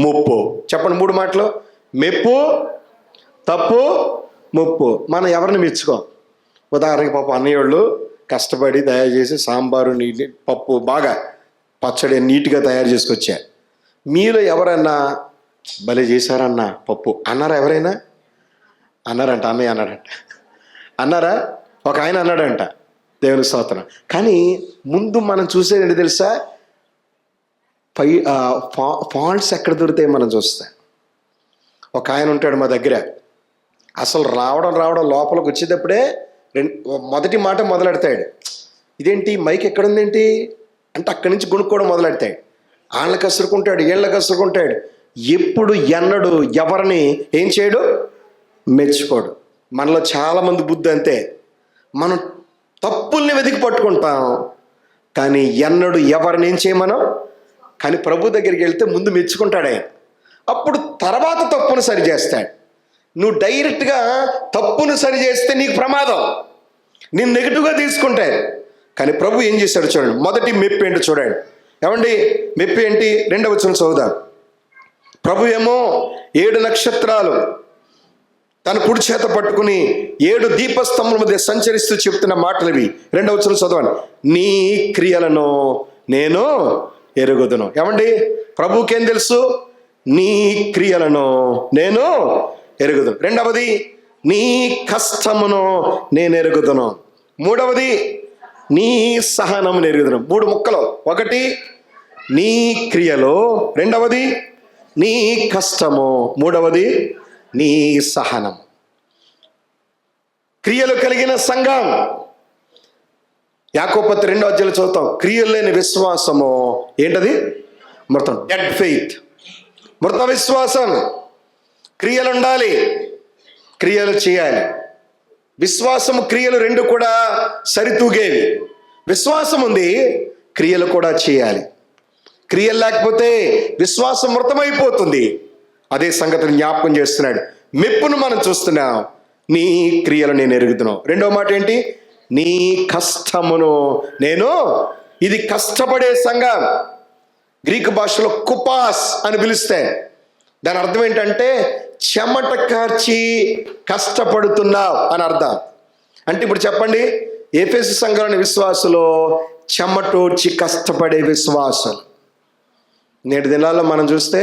ముప్పు. చెప్పండి 3 మాటలు. మెప్పు, తప్పు, ముప్పు. మనం ఎవరిని మెచ్చుకోం. ఉదాహరణకి పాప అన్నయ్యోళ్ళు కష్టపడి తయారు చేసి సాంబారు, నీటి, పప్పు, బాగా పచ్చడి నీట్గా తయారు చేసుకొచ్చా. మీలో ఎవరన్నా భలే చేశారన్నా పప్పు అన్నారా? ఎవరైనా అన్నారంట? అన్నయ్య అన్నాడంట. అన్నారా? ఒక ఆయన అన్నాడంట. దేవుని స్తోత్రం. కానీ ముందు మనం చూసేది ఏంటి తెలుసా? ఫాల్ట్స్ ఎక్కడ దొరుకుతాయి మనం చూస్తాం. ఒక ఆయన ఉంటాడు మా దగ్గర. అసలు రావడం లోపలికి వచ్చేటప్పుడే మొదటి మాట మొదలెడతాడు. ఇదేంటి మైక్ ఎక్కడుందేంటి అంటే అక్కడి నుంచి కొనుక్కోవడం మొదలెడతాడు. వాళ్ళకి కసురుకుంటాడు, వీళ్ళకి కసురుకుంటాడు. ఎప్పుడు ఎన్నడు ఎవరిని ఏం చేయడు? మెచ్చుకోడు. మనలో చాలామంది బుద్ధి అంతే. మనం తప్పుల్ని వెతికి పట్టుకుంటాం, కానీ ఎన్నడు ఎవరిని ఏం చేయమనం. కానీ ప్రభు దగ్గరికి వెళ్తే ముందు మెచ్చుకుంటాడు ఆయన. అప్పుడు తర్వాత తప్పును సరి చేస్తాడు. నువ్వు డైరెక్ట్గా తప్పును సరి చేస్తే నీకు ప్రమాదం, నేను నెగిటివ్గా తీసుకుంటాను. కానీ ప్రభు ఏం చేశాడు చూడండి. మొదటి మెప్పు ఏంటో చూడండి. ఏమండి మెప్పు ఏంటి? 2వ వచనం చదువుదాం. ప్రభు ఏమో 7 నక్షత్రాలు తన కుడి చేత పట్టుకుని 7 దీపస్తంభముల మధ్య సంచరిస్తూ చెప్తున్న మాటలు ఇవి. 2వ వచనం చదవండి. నీ క్రియలను నేను ఎరుగుదును. ఏమండి ప్రభుకేం తెలుసు? నీ క్రియలను నేను ఎరుగుదును. రెండవది, నీ కష్టమును నేను ఎరుగుదును. మూడవది, నీ సహనమును ఎరుగుదును. 3 ముక్కలు. ఒకటి నీ క్రియలు, రెండవది నీ కష్టము, మూడవది నీ సహనం. క్రియలు కలిగిన సంఘం. యాకోబు పత్రిక 2వ అధ్యాయంలో చదువుతాం. క్రియలు లేని విశ్వాసము ఏంటది? మృతం. డెడ్ ఫెయిత్, మృత విశ్వాసం. క్రియలు ఉండాలి, క్రియలు చేయాలి. విశ్వాసము క్రియలు 2 కూడా సరితూగేవి. విశ్వాసం ఉంది, క్రియలు కూడా చేయాలి. క్రియలు లేకపోతే విశ్వాసం మృతమైపోతుంది. అదే సంగతిని జ్ఞాపకం చేస్తున్నాడు. మెప్పును మనం చూస్తున్నాం. నీ క్రియలు నేను ఎరుగుతున్నాను. రెండవ మాట ఏంటి? నీ కష్టమును నేను. ఇది కష్టపడే సంఘం. గ్రీకు భాషలో కుపాస్ అని పిలిస్తే దాని అర్థం ఏంటంటే చెమట కార్చి కష్టపడుతున్నావు అని అర్థం. అంటే ఇప్పుడు చెప్పండి, ఎఫెసు సంఘంలోని విశ్వాసులో చెమటోడ్చి కష్టపడే విశ్వాసులు. నేటి దినాల్లో మనం చూస్తే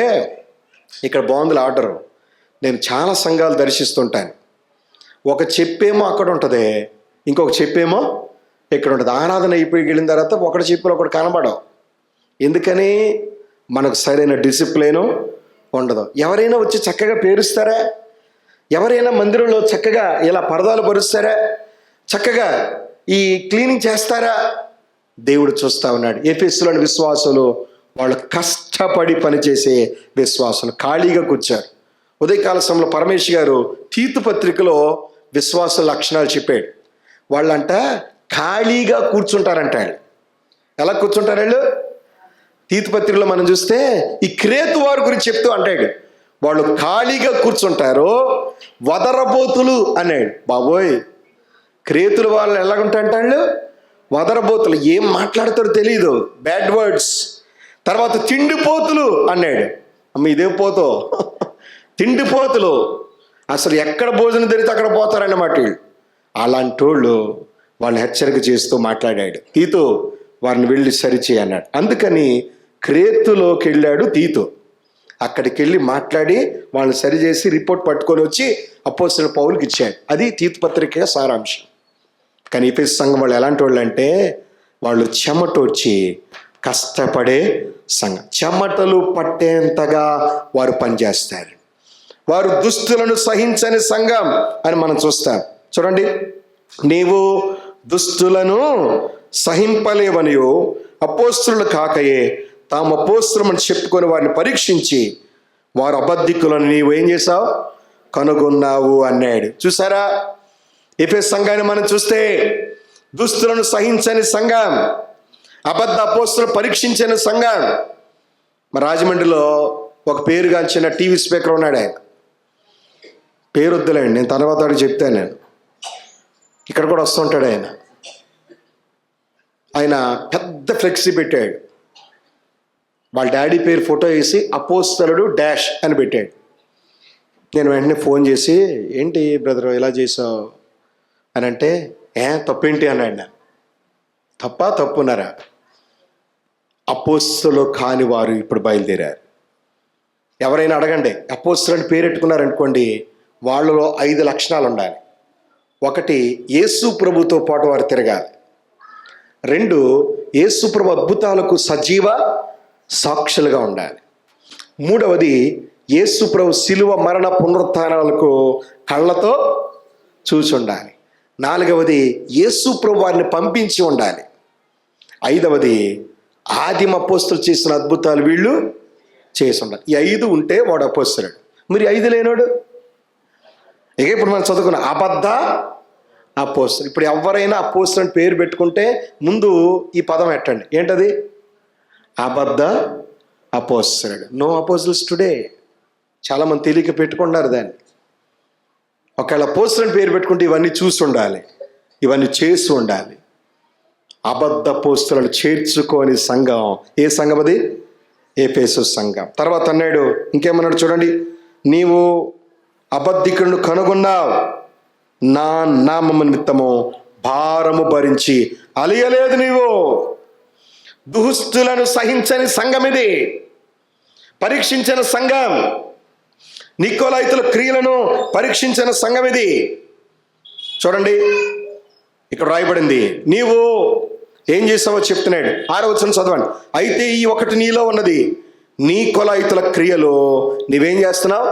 ఇక్కడ బాగుంది ఆర్డర్. నేను చాలా సంఘాలు దర్శిస్తుంటాను. ఒక చెప్పేమో అక్కడ ఉంటుంది, ఇంకొక చెప్పేమో ఇక్కడ ఉంటుంది. ఆరాధన అయిపోయి వెళ్ళిన తర్వాత ఒకటి చెప్పులు ఒకటి కనబడవు. ఎందుకని? మనకు సరైన డిసిప్లిను ఉండదు. ఎవరైనా వచ్చి చక్కగా పేరుస్తారా? ఎవరైనా మందిరంలో చక్కగా ఇలా పరదాలు పరుస్తారా? చక్కగా ఈ క్లీనింగ్ చేస్తారా? దేవుడు చూస్తూ ఉన్నాడు. ఎఫెసులోని విశ్వాసులు వాళ్ళు కష్టపడి పనిచేసే విశ్వాసులు, ఖాళీగా కూర్చారు. ఉదయకాల సమయంలో పరమేశ్ గారు తీతు పత్రికలో విశ్వాసుల లక్షణాలు చెప్పాడు. వాళ్ళంట ఖాళీగా కూర్చుంటారంట. ఎలా కూర్చుంటారు వాళ్ళు? తీతు పత్రికలో మనం చూస్తే ఈ క్రేతు వారి గురించి చెప్తూ అంటాడు, వాళ్ళు ఖాళీగా కూర్చుంటారు, వదరబోతులు అన్నాడు. బాబోయ్, క్రేతులు వాళ్ళు ఎలాగుంటారంట? వాళ్ళు వదరబోతులు, ఏం మాట్లాడతారో తెలియదు, బ్యాడ్ వర్డ్స్. తర్వాత తిండిపోతులు అన్నాడు. అమ్మ ఇదే పోతో, తిండిపోతులు, అసలు ఎక్కడ భోజనం తెరితే అక్కడ పోతారన్నమాట వీళ్ళు. అలాంటి వాళ్ళు హెచ్చరిక చేస్తూ మాట్లాడాడు. తీతు వారిని వెళ్ళి సరిచేయి అన్నాడు. అందుకని క్రేతులోకి వెళ్ళాడు తీతు. అక్కడికి వెళ్ళి మాట్లాడి వాళ్ళని సరిచేసి రిపోర్ట్ పట్టుకొని వచ్చి అపోస్తలుడైన పౌలుకి ఇచ్చాడు. అది తీతు పత్రిక సారాంశం. కానీ ఎఫెసు సంఘం వాళ్ళు ఎలాంటి వాళ్ళు అంటే, వాళ్ళు చెమటొచ్చి కష్టపడే సంఘం. చెమటలు పట్టేంతగా వారు పనిచేస్తారు. వారు దుస్తులను సహించని సంఘం అని మనం చూస్తాం. చూడండి, నీవు దుస్తులను సహింపలేవనియో అపోస్తలులు కాకయే తాము అపోస్తలుమని చెప్పుకొని వారిని పరీక్షించి వారు అబద్ధికులను నీవు ఏం చేసావు? కనుగొన్నావు అన్నాడు. చూసారా, ఎఫెసు సంఘాన్ని మనం చూస్తే దుస్తులను సహించని సంఘం, అబద్ధ అపోస్తలులు పరీక్షించని సంఘం. మా రాజమండ్రిలో ఒక పేరుగాంచిన టీవీ స్పీకర్ ఉన్నాడు. ఆయన పేరు వద్దులేండి, నేను తర్వాత చెప్తాను. నేను ఇక్కడ కూడా వస్తుంటాడు. ఆయన పెద్ద ఫ్లెక్సీ పెట్టాడు. వాళ్ళ డాడీ పేరు ఫోటో వేసి అపోస్తలుడు డాష్ అని పెట్టాడు. నేను వెంటనే ఫోన్ చేసి, ఏంటి బ్రదర్ ఇలా చేసావు అని అంటే, తప్పేంటి అన్నాడు. నేను తప్పున్నారా? అపోస్తలులు కాని వారు ఇప్పుడు బయలుదేరారు. ఎవరైనా అడగండి, అపోస్తలుని పేరెట్టుకున్నారనుకోండి, వాళ్ళలో 5 లక్షణాలు ఉండాలి. 1, యేసు ప్రభుతో పాటు వారు తిరగాలి. 2, యేసు ప్రభు అద్భుతాలకు సజీవ సాక్షులుగా ఉండాలి. 3వది, యేసు ప్రభు శిలువ మరణ పునరుత్థానాలకు కళ్ళతో చూసి ఉండాలి. 4వది, యేసు ప్రభు వారిని పంపించి ఉండాలి. 5వది, ఆదిమ అపోస్తలులు చేసిన అద్భుతాలు వీళ్ళు చేసి ఉండాలి. ఈ 5 ఉంటే వాడు అపోస్తలుడు. మరి 5 లేనోడు? ఇక ఇప్పుడు మనం చదువుకున్న అబద్ధ అపోస్తలుడు. ఇప్పుడు ఎవరైనా అపోస్తలుని పేరు పెట్టుకుంటే ముందు ఈ పదం ఎట్టండి. ఏంటది? అబద్ధ అపోస్తలుడు. No apostles today. చాలామంది తెలియక పెట్టుకున్నారు దాన్ని. ఒకవేళ అపోస్తలుని పేరు పెట్టుకుంటే ఇవన్నీ చూసి ఉండాలి, ఇవన్నీ చేసి ఉండాలి. అబద్ధ అపోస్తలులను చేర్చుకోని సంఘం ఏ సంఘం అది? ఎఫెసు సంఘం. తర్వాత అన్నాడు, ఇంకేమన్నాడు చూడండి, నీవు అబద్ధికులను కనుగొన్నావు, నా నామము నిమిత్తము భారము భరించి అలియలేదు నీవు. దుస్తులను సహించని సంఘం ఇది, పరీక్షించిన సంఘం. నికోలాయితుల క్రియలను పరీక్షించిన సంఘం ఇది. చూడండి, ఇక్కడ రాయబడింది, నీవు ఏం చేసావో చెప్తున్నాడు. 6వ వచనం చదవండి. అయితే ఈ ఒకటి నీలో ఉన్నది, నికోలాయితుల క్రియలు నీవేం చేస్తున్నావు?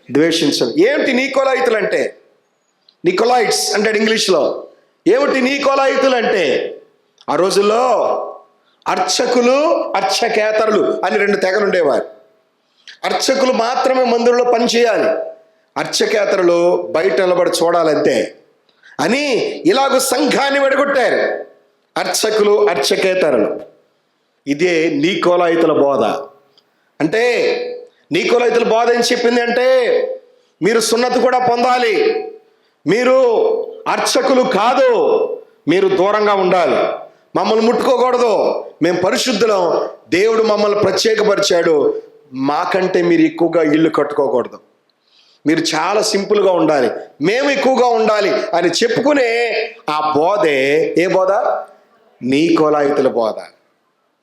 ద్వేషించవు. ఏమిటి నికోలాయితులు అంటే? నికోలాయిట్స్ అంటాడు ఇంగ్లీష్లో. ఏమిటి నికోలాయితులు అంటే? ఆ రోజుల్లో అర్చకులు, అర్చకేతరులు అని 2 తెగలు ఉండేవారు. అర్చకులు మాత్రమే మందిరంలో పనిచేయాలి, అర్చకేతరులు బయట నిలబడి చూడాలంతే అని ఇలాగ సంఘాన్ని విడగొట్టారు. అర్చకులు, అర్చకేతరులు. ఇదే నికోలాయితుల బోధ. అంటే నికోలాయితుల బోధ ఏం చెప్పింది అంటే, మీరు సున్నతి కూడా పొందాలి, మీరు అర్చకులు కాదు, మీరు దూరంగా ఉండాలి, మమ్మల్ని ముట్టుకోకూడదు, మేము పరిశుద్ధులం, దేవుడు మమ్మల్ని ప్రత్యేకపరిచాడు, మాకంటే మీరు ఎక్కువగా ఇల్లు కట్టుకోకూడదు, మీరు చాలా సింపుల్గా ఉండాలి, మేము ఎక్కువగా ఉండాలి అని చెప్పుకునే ఆ బోధే ఏ బోధ? నీకోలాయితుల బోధ.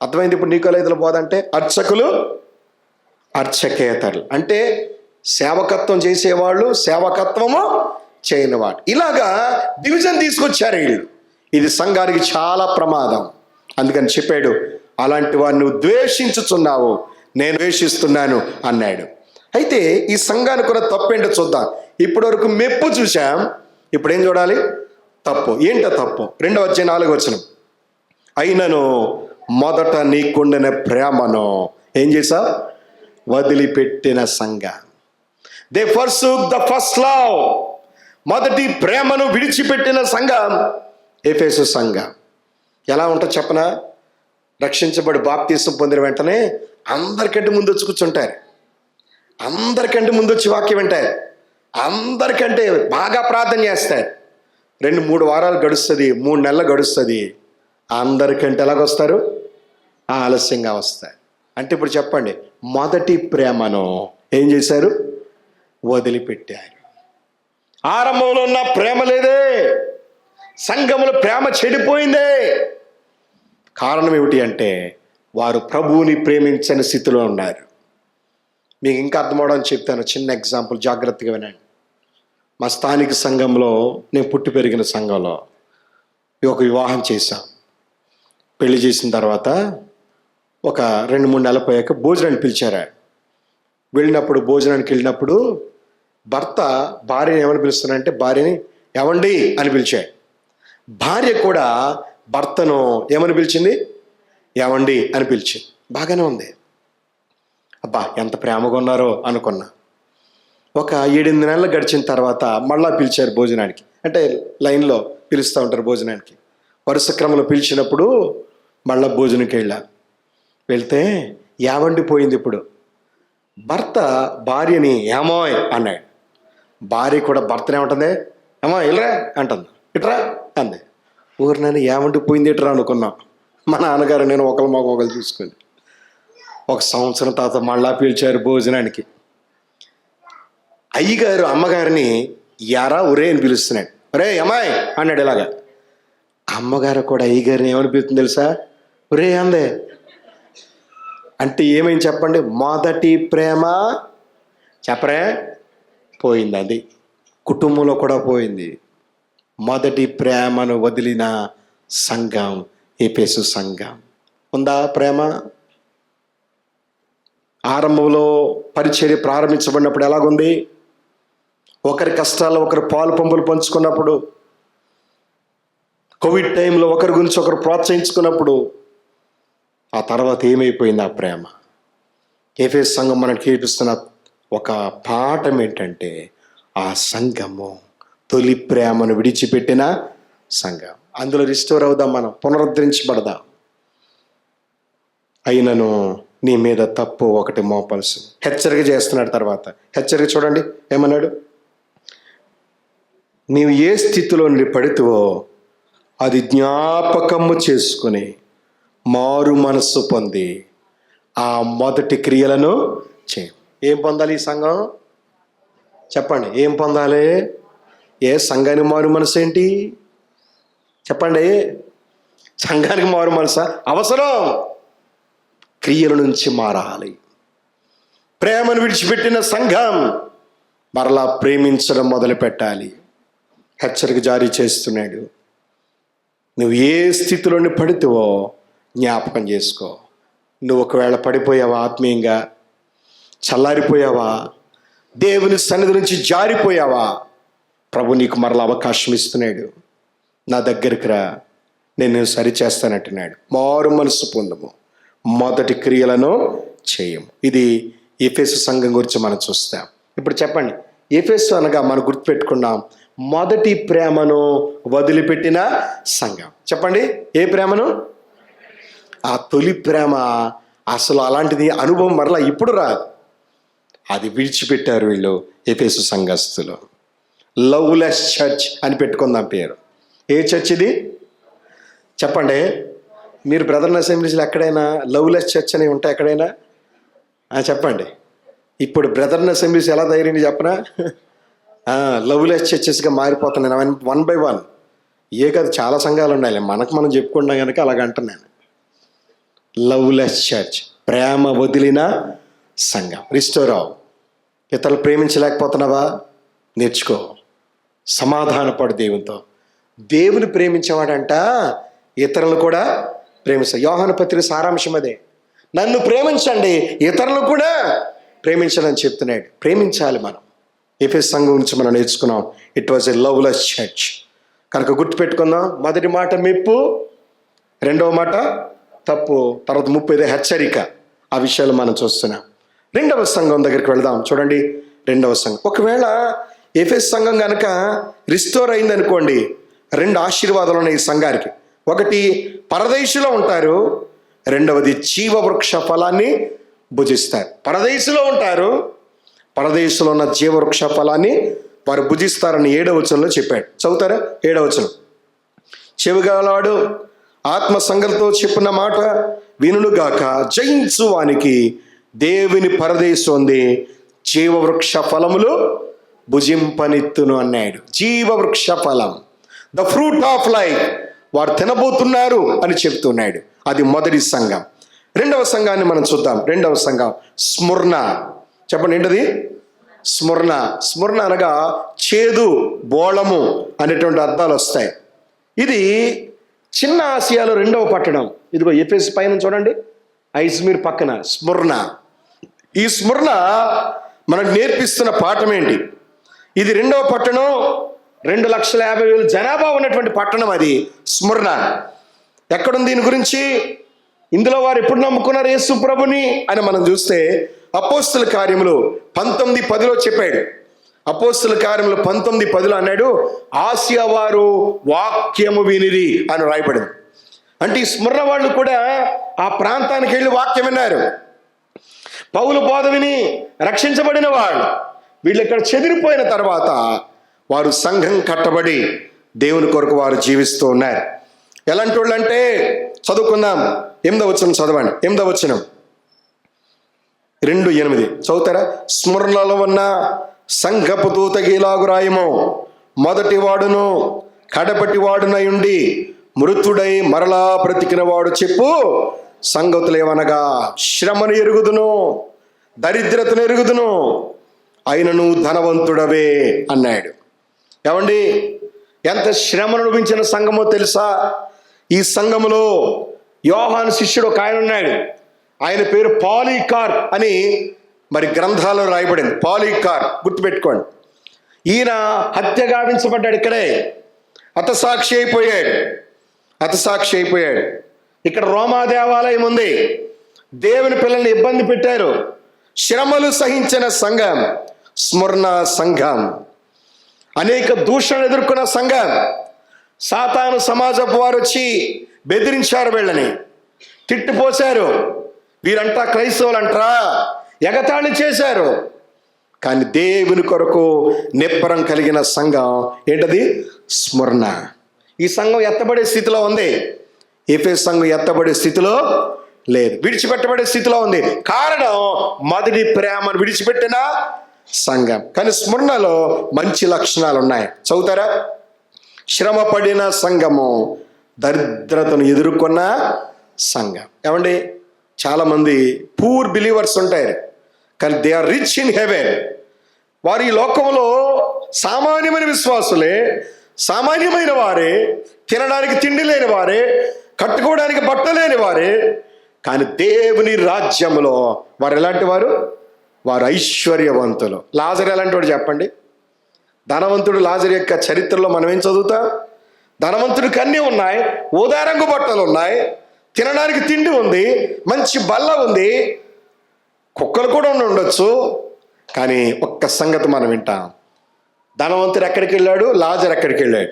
అర్థమైంది ఇప్పుడు నీకోలాయితుల బోధ అంటే అర్చకులు, అర్చకేతరులు అంటే సేవకత్వం చేసేవాళ్ళు, సేవకత్వము చేయనివాడు. ఇలాగా డివిజన్ తీసుకొచ్చారు వీళ్ళు. ఇది సంఘానికి చాలా ప్రమాదం. అందుకని చెప్పాడు, అలాంటి వారిని నువ్వు ద్వేషించుచున్నావు, నేను ద్వేషిస్తున్నాను అన్నాడు. అయితే ఈ సంఘానికి కూడా తప్పు ఏంటో చూద్దాం. ఇప్పటి వరకు మెప్పు చూసాం, ఇప్పుడు ఏం చూడాలి? తప్పు. ఏంటో తప్పు? 2:4 అయినను మొదట నీకుండిన ప్రేమను ఏం చేశావు? వదిలిపెట్టిన సంఘం. They forsook the first love. మొదటి ప్రేమను విడిచిపెట్టిన సంఘం ఎఫెసు సంఘం. ఎలా ఉంటుందో చెప్పనా? రక్షించబడి బాప్తీసం పొందిన వెంటనే అందరికంటే ముందు వచ్చి కూర్చుంటారు, అందరికంటే ముందు వచ్చి వాక్యం వింటారు, అందరికంటే బాగా ప్రార్థన చేస్తారు. 2-3 వారాలు గడుస్తుంది, 3 నెలలు గడుస్తుంది. అందరికంటే ఎలాగొస్తారు? ఆలస్యంగా వస్తారు. అంటే ఇప్పుడు చెప్పండి, మొదటి ప్రేమను ఏం చేశారు? వదిలిపెట్టారు. ఆరంభంలో ఉన్న ప్రేమ లేదే, సంఘములో ప్రేమ చెడిపోయిందే. కారణం ఏమిటి అంటే వారు ప్రభువుని ప్రేమించని స్థితిలో ఉన్నారు. మీకు ఇంకా అర్థమవడం చెప్తాను. చిన్న ఎగ్జాంపుల్, జాగ్రత్తగా వినండి. మా స్థానిక సంఘంలో, నేను పుట్టి పెరిగిన సంఘంలో ఒక వివాహం చేశాం. పెళ్లి చేసిన తర్వాత ఒక 2-3 నెలలు పోయాక భోజనానికి పిలిచారు. భోజనానికి వెళ్ళినప్పుడు భర్త భార్యని ఏమని పిలుస్తున్నారంటే, భార్యని ఎవండి అని పిలిచాడు. భార్య కూడా భర్తను ఏమని పిలిచింది? ఎవండి అని పిలిచింది. బాగానే ఉంది. అబ్బా ఎంత ప్రేమగా ఉన్నారో అనుకున్నా. ఒక 7-8 నెలలు గడిచిన తర్వాత మళ్ళా పిలిచారు భోజనానికి. అంటే లైన్లో పిలుస్తూ ఉంటారు భోజనానికి. వరుస క్రమంలో పిలిచినప్పుడు మళ్ళా భోజనంకి వెళ్తే యావండి పోయింది. ఇప్పుడు భర్త భార్యని ఏమోయ్ అన్నాడు. భార్య కూడా భర్తనే ఉంటుంది, ఏమో ఇల్లరా అంటుంది, ఇట్రా అంది. ఊరు నేను ఏమండి పోయింది ఇట్రా అనుకున్నాం. మా నాన్నగారు నేను ఒకరు చూసుకుని 1 సంవత్సరం తర్వాత మళ్ళా పిలిచారు భోజనానికి. అయ్యగారు అమ్మగారిని యారా ఒరే అని పిలుస్తున్నాడు. ఒరే అమ్మాయి అన్నాడు. ఇలాగా అమ్మగారు కూడా అయ్యగారిని ఏమని పిలుస్తుంది తెలుసా? ఒరే అందే. అంటే ఏమైంది చెప్పండి? మొదటి ప్రేమ చెప్పరే పోయింది. అది కుటుంబంలో కూడా పోయింది. మొదటి ప్రేమను వదిలిన సంఘం ఎఫెసు సంఘం. ఉందా ప్రేమ? ఆరంభంలో పరిచర్య ప్రారంభించబడినప్పుడు ఎలాగుంది? ఒకరి కష్టాల్లో ఒకరు పాలు పంపులు పంచుకున్నప్పుడు, కోవిడ్ టైంలో ఒకరి గురించి ఒకరు ప్రోత్సహించుకున్నప్పుడు, ఆ తర్వాత ఏమైపోయింది ఆ ప్రేమ? ఎఫెసు సంఘం మనకి నేర్పిస్తున్న ఒక పాఠం ఏంటంటే, ఆ సంఘము తొలి ప్రేమను విడిచిపెట్టిన సంఘం. అందులో రిస్టోర్ అవుదాం, మనం పునరుద్ధరించబడదాం. అయినను నీ మీద తప్పు ఒకటి మోపాల్సి హెచ్చరిక చేస్తున్నాడు. తర్వాత హెచ్చరిక చూడండి ఏమన్నాడు? నీవు ఏ స్థితిలో నుండి పడితేవో అది జ్ఞాపకము చేసుకుని మారు మనస్సు పొంది ఆ మొదటి క్రియలను చేయి. ఏం పొందాలి ఈ సంఘం? చెప్పండి, ఏం పొందాలి? ఏ సంఘానికి మారు మనసు ఏంటి చెప్పండి? సంఘానికి మారు మనసా? అవసరం. క్రియల నుంచి మారాలి. ప్రేమను విడిచిపెట్టిన సంఘం మరలా ప్రేమించడం మొదలు పెట్టాలి. హెచ్చరిక జారీ చేస్తున్నాడు. నువ్వు ఏ స్థితిలోని పడితేవో జ్ఞాపకం చేసుకో. నువ్వు ఒకవేళ పడిపోయావా, ఆత్మీయంగా చల్లారిపోయావా, దేవుని సన్నిధి నుంచి జారిపోయావా, ప్రభు నీకు మరలా అవకాశం ఇస్తున్నాడు. నా దగ్గరికి రా, నేను సరిచేస్తానంటున్నాడు. మారు మనసు పొందము, మొదటి క్రియలను చేయము. ఇది ఎఫెసు సంఘం గురించి మనం చూస్తాం. ఇప్పుడు చెప్పండి, ఎఫెసు అనగా మనం గుర్తుపెట్టుకున్నాం, మొదటి ప్రేమను వదిలిపెట్టిన సంఘం. చెప్పండి, ఏ ప్రేమను? ఆ తొలి ప్రేమ. అసలు అలాంటిది అనుభవం మరలా ఇప్పుడు రాదు. అది విడిచిపెట్టారు వీళ్ళు ఎఫెసు సంఘస్థులు. లవ్లెస్ చర్చ్ అని పెట్టుకుందాం పేరు. ఏ చర్చ్ ఇది చెప్పండి? మీరు బ్రదర్ అసెంబ్లీస్లో ఎక్కడైనా లవ్లెస్ చర్చ్ అని ఉంటాయి ఎక్కడైనా? చెప్పండి. ఇప్పుడు బ్రదర్ అసెంబ్లీస్ ఎలా తయారైంది చెప్పనా? లవ్లెస్ చర్చెస్గా మారిపోతున్నాయి 1 by 1. కదా చాలా సంఘాలు ఉన్నాయి, మనకు మనం చెప్పుకుంటాం కనుక అలాగంటున్నాను. లవ్లెస్ చర్చ్, ప్రేమ వదిలిన సంఘం. రిస్టోర్ అవు. ఇతరులు ప్రేమించలేకపోతున్నావా? నేర్చుకో. సమాధానపడు దేవునితో. దేవుని ప్రేమించేవాడంట ఇతరులు కూడా ప్రేమిస్తాడు. యోహాను పత్రిక సారాంశం అదే. నన్ను ప్రేమించండి, ఇతరులు కూడా ప్రేమించాలని చెప్తున్నాడు. ప్రేమించాలి మనం. ఎఫెసు సంఘం నుంచి మనం నేర్చుకున్నాం. It was a loveless church. కనుక గుర్తుపెట్టుకుందాం. మొదటి మాట మెప్పు, రెండవ మాట తప్పు, తర్వాత 30 హెచ్చరిక. ఆ విషయాలు మనం చూస్తున్నాం. రెండవ సంఘం దగ్గరికి వెళదాం. చూడండి, రెండవ సంఘం. ఒకవేళ ఎఫెసు సంఘం కనుక రిస్టోర్ అయిందనుకోండి, 2 ఆశీర్వాదాలు ఉన్నాయి ఈ సంఘానికి. ఒకటి, పరదేశులో ఉంటారు. రెండవది, జీవవృక్ష ఫలాన్ని భుజిస్తారు. పరదేశులో ఉంటారు, పరదేశంలో ఉన్న జీవవృక్ష ఫలాన్ని వారు భుజిస్తారని 7వ వచనంలో చెప్పాడు. చదువుతారా? 7వ వచనం. చెవిగలవాడు ఆత్మ సంగతితో చెప్పిన మాట వినుగాక. జయించు వానికి దేవుని పరదేశం ఉంది, జీవవృక్ష ఫలములు భుజింపనిత్తును అన్నాడు. జీవవృక్ష ఫలం, ద ఫ్రూట్ ఆఫ్ లైఫ్, వారు తినబోతున్నారు అని చెప్తున్నాడు. అది మొదటి సంఘం. రెండవ సంఘాన్ని మనం చూద్దాం. రెండవ సంఘం స్ముర్ణ. చెప్పండి, ఏంటది? స్ముర్ణ. స్ముర్ణ అనగా చేదు, బోళము అనేటువంటి అర్థాలు వస్తాయి. ఇది చిన్న ఆసియాలో 2వ పట్టణం. ఇదిగో ఎఫెసు పైన చూడండి, ఐజ్మీర్ పక్కన స్ముర్ణ. ఈ స్ముర్ణ మనకు నేర్పిస్తున్న పాఠం ఏంటి? ఇది 2వ పట్టణం, 2,50,000 జనాభా ఉన్నటువంటి పట్టణం అది స్ముర్ణ. ఎక్కడుంది దీని గురించి? ఇందులో వారు ఎప్పుడు నమ్ముకున్నారు యేసు ప్రభుని అని మనం చూస్తే అపోస్తల కార్యములు 19:10 చెప్పాడు. అపోస్తల కార్యములు 19:10 అన్నాడు, ఆసియా వారు వాక్యము వినిరి అని రాయబడింది. అంటే ఈ స్మరణ వాళ్ళు కూడా ఆ ప్రాంతానికి వెళ్ళి వాక్యం విన్నారు. పౌలు బోధ విని రక్షించబడిన వాళ్ళు. వీళ్ళు ఇక్కడ చెదిరిపోయిన తర్వాత వారు సంఘం కట్టబడి దేవుని కొరకు వారు జీవిస్తూ ఉన్నారు. ఎలాంటి వాళ్ళు అంటే, చదువుకుందాం. 8వ వచనం చదవండి. 8వ వచనం 2:8 చదువుతారా? స్మరణలో ఉన్న సంఘపు దూతకి ఇలాగు రాయము, మొదటి వాడును కడపటి వాడునై ఉండి మృతుడై మరలా బ్రతికిన వాడు చెప్పు సంగతులేమనగా, శ్రమను ఎరుగుదును, దరిద్రతను ఎరుగుదును, అయినను ధనవంతుడవే అన్నాడు. ఏమండి, ఎంత శ్రమను అనుభవించిన సంఘమో తెలుసా? ఈ సంఘములో యోహాను శిష్యుడు ఒక ఆయన ఉన్నాడు. ఆయన పేరు పాలీకార్ అని మరి గ్రంథాల్లో రాయబడింది. పాలీకార్, గుర్తుపెట్టుకోండి. ఈయన హత్య గావించబడ్డాడు. ఇక్కడే హతసాక్షి అయిపోయాడు. ఇక్కడ రోమా దేవాలయం ఉంది. దేవుని పిల్లల్ని ఇబ్బంది పెట్టారు. శ్రమలు సహించిన సంఘం స్మరణ సంఘం. అనేక దూషణలు ఎదుర్కొన్న సంఘం. సాతాను సమాజపు వారు వచ్చి బెదిరించారు, వీళ్ళని తిట్టిపోశారు. వీరంతా క్రైస్తవులంటారా, ఎగతాళి చేశారు. కానీ దేవుని కొరకు నిబ్బరం కలిగిన సంఘం ఏంటది? స్మరణ. ఈ సంఘం ఎత్తబడే స్థితిలో ఉంది. ఎఫెసు సంఘం ఎత్తబడే స్థితిలో లేదు, విడిచిపెట్టబడే స్థితిలో ఉంది. కారణం, మొదటి ప్రేమను విడిచిపెట్టిన సంఘం. కానీ స్మరణలో మంచి లక్షణాలు ఉన్నాయి. చదువుతారా? శ్రమ పడిన సంఘము, దరిద్రతను ఎదుర్కొన్న సంఘం. ఏమండి, చాలామంది పూర్ బిలీవర్స్ ఉంటారు, కానీ they are rich in heaven. వారు ఈ లోకంలో సామాన్యమైన విశ్వాసులే, సామాన్యమైన వారే, తినడానికి తిండి లేని వారే, కట్టుకోవడానికి బట్ట లేని వారే. కానీ దేవుని రాజ్యంలో వారు ఎలాంటి వారు? వారు ఐశ్వర్యవంతులు. లాజరు ఎలాంటి వాడు చెప్పండి? ధనవంతుడు లాజరు యొక్క చరిత్రలో మనం ఏం చదువుతాం? ధనవంతుడికి అన్నీ ఉన్నాయి, ఊదారంగు బట్టలు ఉన్నాయి, తినడానికి తిండి ఉంది, మంచి బల్ల ఉంది, కుక్కలు కూడా ఉండొచ్చు. కానీ ఒక్క సంగతి మనం వింటాం. ధనవంతుడు ఎక్కడికి వెళ్ళాడు? లాజరు ఎక్కడికి వెళ్ళాడు?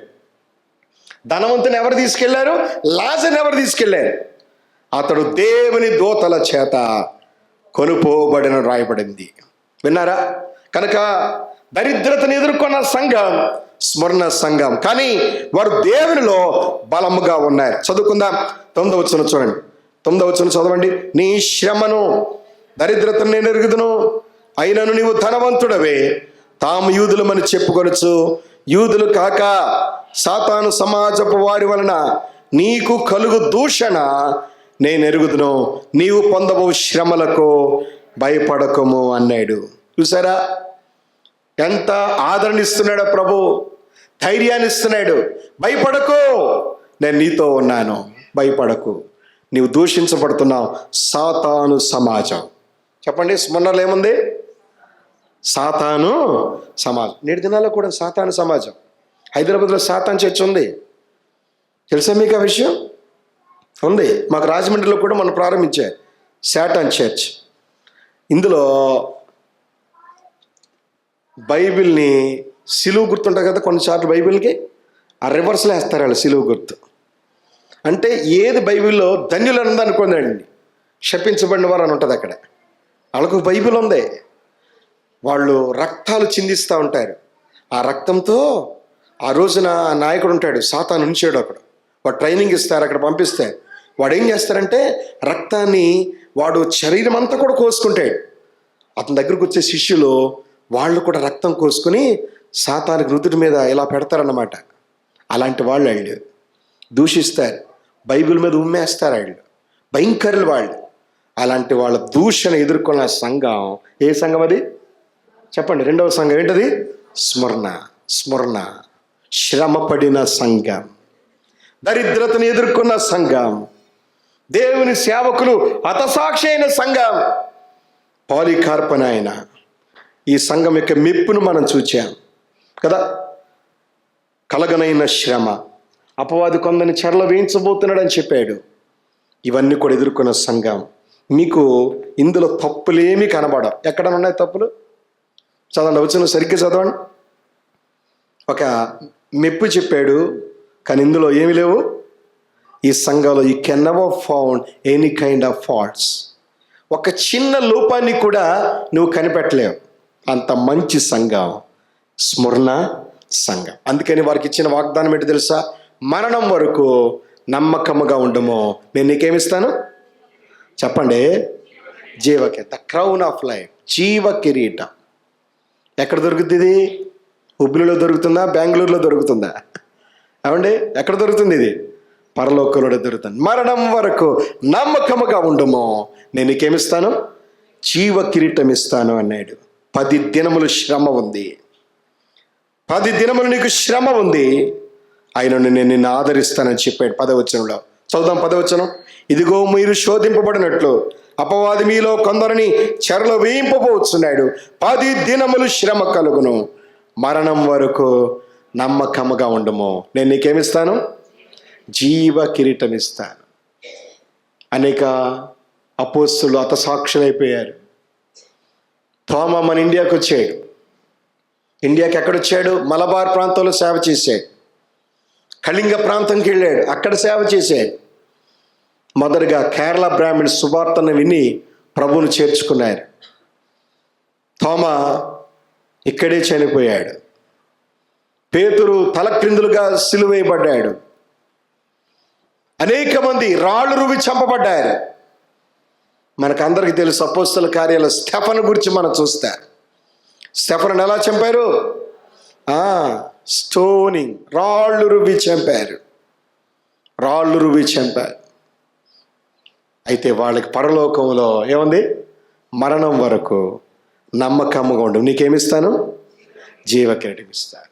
ధనవంతుని ఎవరు తీసుకెళ్లారు? లాజరుని ఎవరు తీసుకెళ్లారు? అతడు దేవుని దూతల చేత కొనుపోబడిన రాయబడింది. విన్నారా? కనుక దరిద్రతను ఎదుర్కొన్న సంఘం స్మరణ సంఘం. కానీ వారు దేవునిలో బలముగా ఉన్నారు. చదువుకుందాం. 9వ వచనం చూడండి. 9వ వచనం చదవండి. నీ శ్రమను దరిద్రతను నేను ఎరుగుదును, అయినను నీవు ధనవంతుడవే. తాము యూదులమని చెప్పుకొనొచ్చు, యూదులు కాక సాతాను సమాజపు వారి వలన నీకు కలుగు దూషణ నేను ఎరుగుదును, నీవు పొందబో శ్రమలకు భయపడకము అన్నాడు. చూసారా ఎంత ఆదరణ ఇస్తున్నాడో ప్రభు, ధైర్యాన్ని ఇస్తున్నాడు. భయపడకు, నేను నీతో ఉన్నాను, భయపడకు. నీవు దూషించబడుతున్నావు సాతాను సమాజం. చెప్పండి, స్మరణలో ఏముంది? సాతాను సమాజం. నేటి దినాల్లో కూడా సాతాను సమాజం. హైదరాబాద్లో సాతాను చర్చ్ ఉంది, తెలుసా మీకు ఆ విషయం? ఉంది. మాకు రాజమండ్రిలో కూడా మనం ప్రారంభించారు సాతాన్ చర్చ్. ఇందులో బైబిల్ని సిలువు గుర్తుంటుంది కదా, కొన్నిసార్లు బైబిల్కి ఆ రివర్స్లో వేస్తారు వాళ్ళు సిలువు గుర్తు. అంటే ఏది బైబిల్లో ధన్యులు అన్నది అనుకోండి, శపించబడిన వారు అని ఉంటుంది అక్కడ. వాళ్ళకు బైబిల్ ఉంది, వాళ్ళు రక్తాలు చిందిస్తూ ఉంటారు. ఆ రక్తంతో ఆ రోజున నాయకుడు ఉంటాడు, సాతాను ఉంచాడు అక్కడ. వాడు ట్రైనింగ్ ఇస్తారు, అక్కడ పంపిస్తారు. వాడు ఏం చేస్తారంటే రక్తాన్ని వాడు శరీరం అంతా కూడా కోసుకుంటాడు. అతని దగ్గరకు వచ్చే శిష్యులు వాళ్ళు కూడా రక్తం కోసుకుని సాతానికి నుదుటి మీద ఇలా పెడతారన్నమాట. అలాంటి వాళ్ళు దూషిస్తారు, బైబిల్ మీద ఉమ్మేస్తారు. వాళ్ళు భయంకరులు వాళ్ళు. అలాంటి వాళ్ళ దూషణ ఎదుర్కొన్న సంఘం ఏ సంఘం అది? చెప్పండి, రెండవ సంఘం ఏంటది? స్మరణ. శ్రమపడిన సంఘం, దరిద్రతను ఎదుర్కొన్న సంఘం, దేవుని సేవకులు హతసాక్షి అయిన సంఘం, పాలికార్పణ ఆయన. ఈ సంఘం యొక్క మెప్పును మనం చూచాం కదా. కలగనైన శ్రమ, అపవాది కొందరిని చెరలో వేయించబోతున్నాడని చెప్పాడు. ఇవన్నీ కూడా ఎదుర్కొన్న సంఘం. మీకు ఇందులో తప్పులేమీ కనబడవు. ఎక్కడ ఉన్నాయి తప్పులు? చదవండి, వచ్చిన సరిగ్గా చదవండి. ఒక మెప్పు చెప్పాడు, కానీ ఇందులో ఏమి లేవు. ఈ సంఘంలో you can never found any kind of faults. ఒక చిన్న లోపాన్ని కూడా నువ్వు కనిపెట్టలేవు. అంత మంచి సంఘం స్మరణ సంఘం. అందుకని వారికి ఇచ్చిన వాగ్దానం ఏంటి తెలుసా? మరణం వరకు నమ్మకముగా ఉండము, నేను నీకేమిస్తాను? చెప్పండి, ద క్రౌన్ ఆఫ్ లైఫ్, జీవ కిరీటం. ఎక్కడ దొరుకుతుంది ఇది? హుబ్లీలో దొరుకుతుందా? బెంగళూరులో దొరుకుతుందా? ఏమండి, ఎక్కడ దొరుకుతుంది ఇది? పరలోకంలో దొరుకుతుంది. మరణం వరకు నమ్మకముగా ఉండము, నేను నీకేమిస్తాను? జీవ కిరీటం ఇస్తాను అన్నాడు. 10 దినములు శ్రమ ఉంది, 10 దినములు నీకు శ్రమ ఉంది, ఆయనను నేను నిన్ను ఆదరిస్తానని చెప్పాడు 10వ వచనంలో. చదువుదాం 10వ వచనం. ఇదిగో మీరు శోధింపబడినట్లు అపవాది మీలో కొందరిని చెరలో వేయింపబోతున్నాడు. 10 దినములు శ్రమ కలుగును, మరణం వరకు నమ్మకముగా ఉండము, నేను నీకేమిస్తాను? జీవ కిరీటం ఇస్తాను. అనేక అపోస్తులు హతసాక్షులైపోయారు. తోమా మన ఇండియాకి వచ్చాడు. ఇండియాకి ఎక్కడొచ్చాడు? మలబార్ ప్రాంతంలో సేవ చేశాడు. కళింగ ప్రాంతంకి వెళ్ళాడు, అక్కడ సేవ చేశాడు. మొదటగా కేరళ బ్రాహ్మణ్ సువార్తను విని ప్రభువును చేర్చుకున్నారు. తోమా ఇక్కడే చనిపోయాడు. పేతురు తలక్రిందులుగా సిలువేయబడ్డాడు. అనేక మంది రాళ్ళు రువి చంపబడ్డారు. మనకందరికీ తెలుసు అపోస్తల కార్యాల స్టెఫను గురించి మనం చూస్తే, స్టెఫను ఎలా చంపారు? స్టోనింగ్, రాళ్ళు రువి చంపారు. అయితే వాళ్ళకి పరలోకంలో ఏముంది? మరణం వరకు నమ్మకముగా ఉండు, నీకేమిస్తాను? జీవ కిరీటం ఇస్తాను.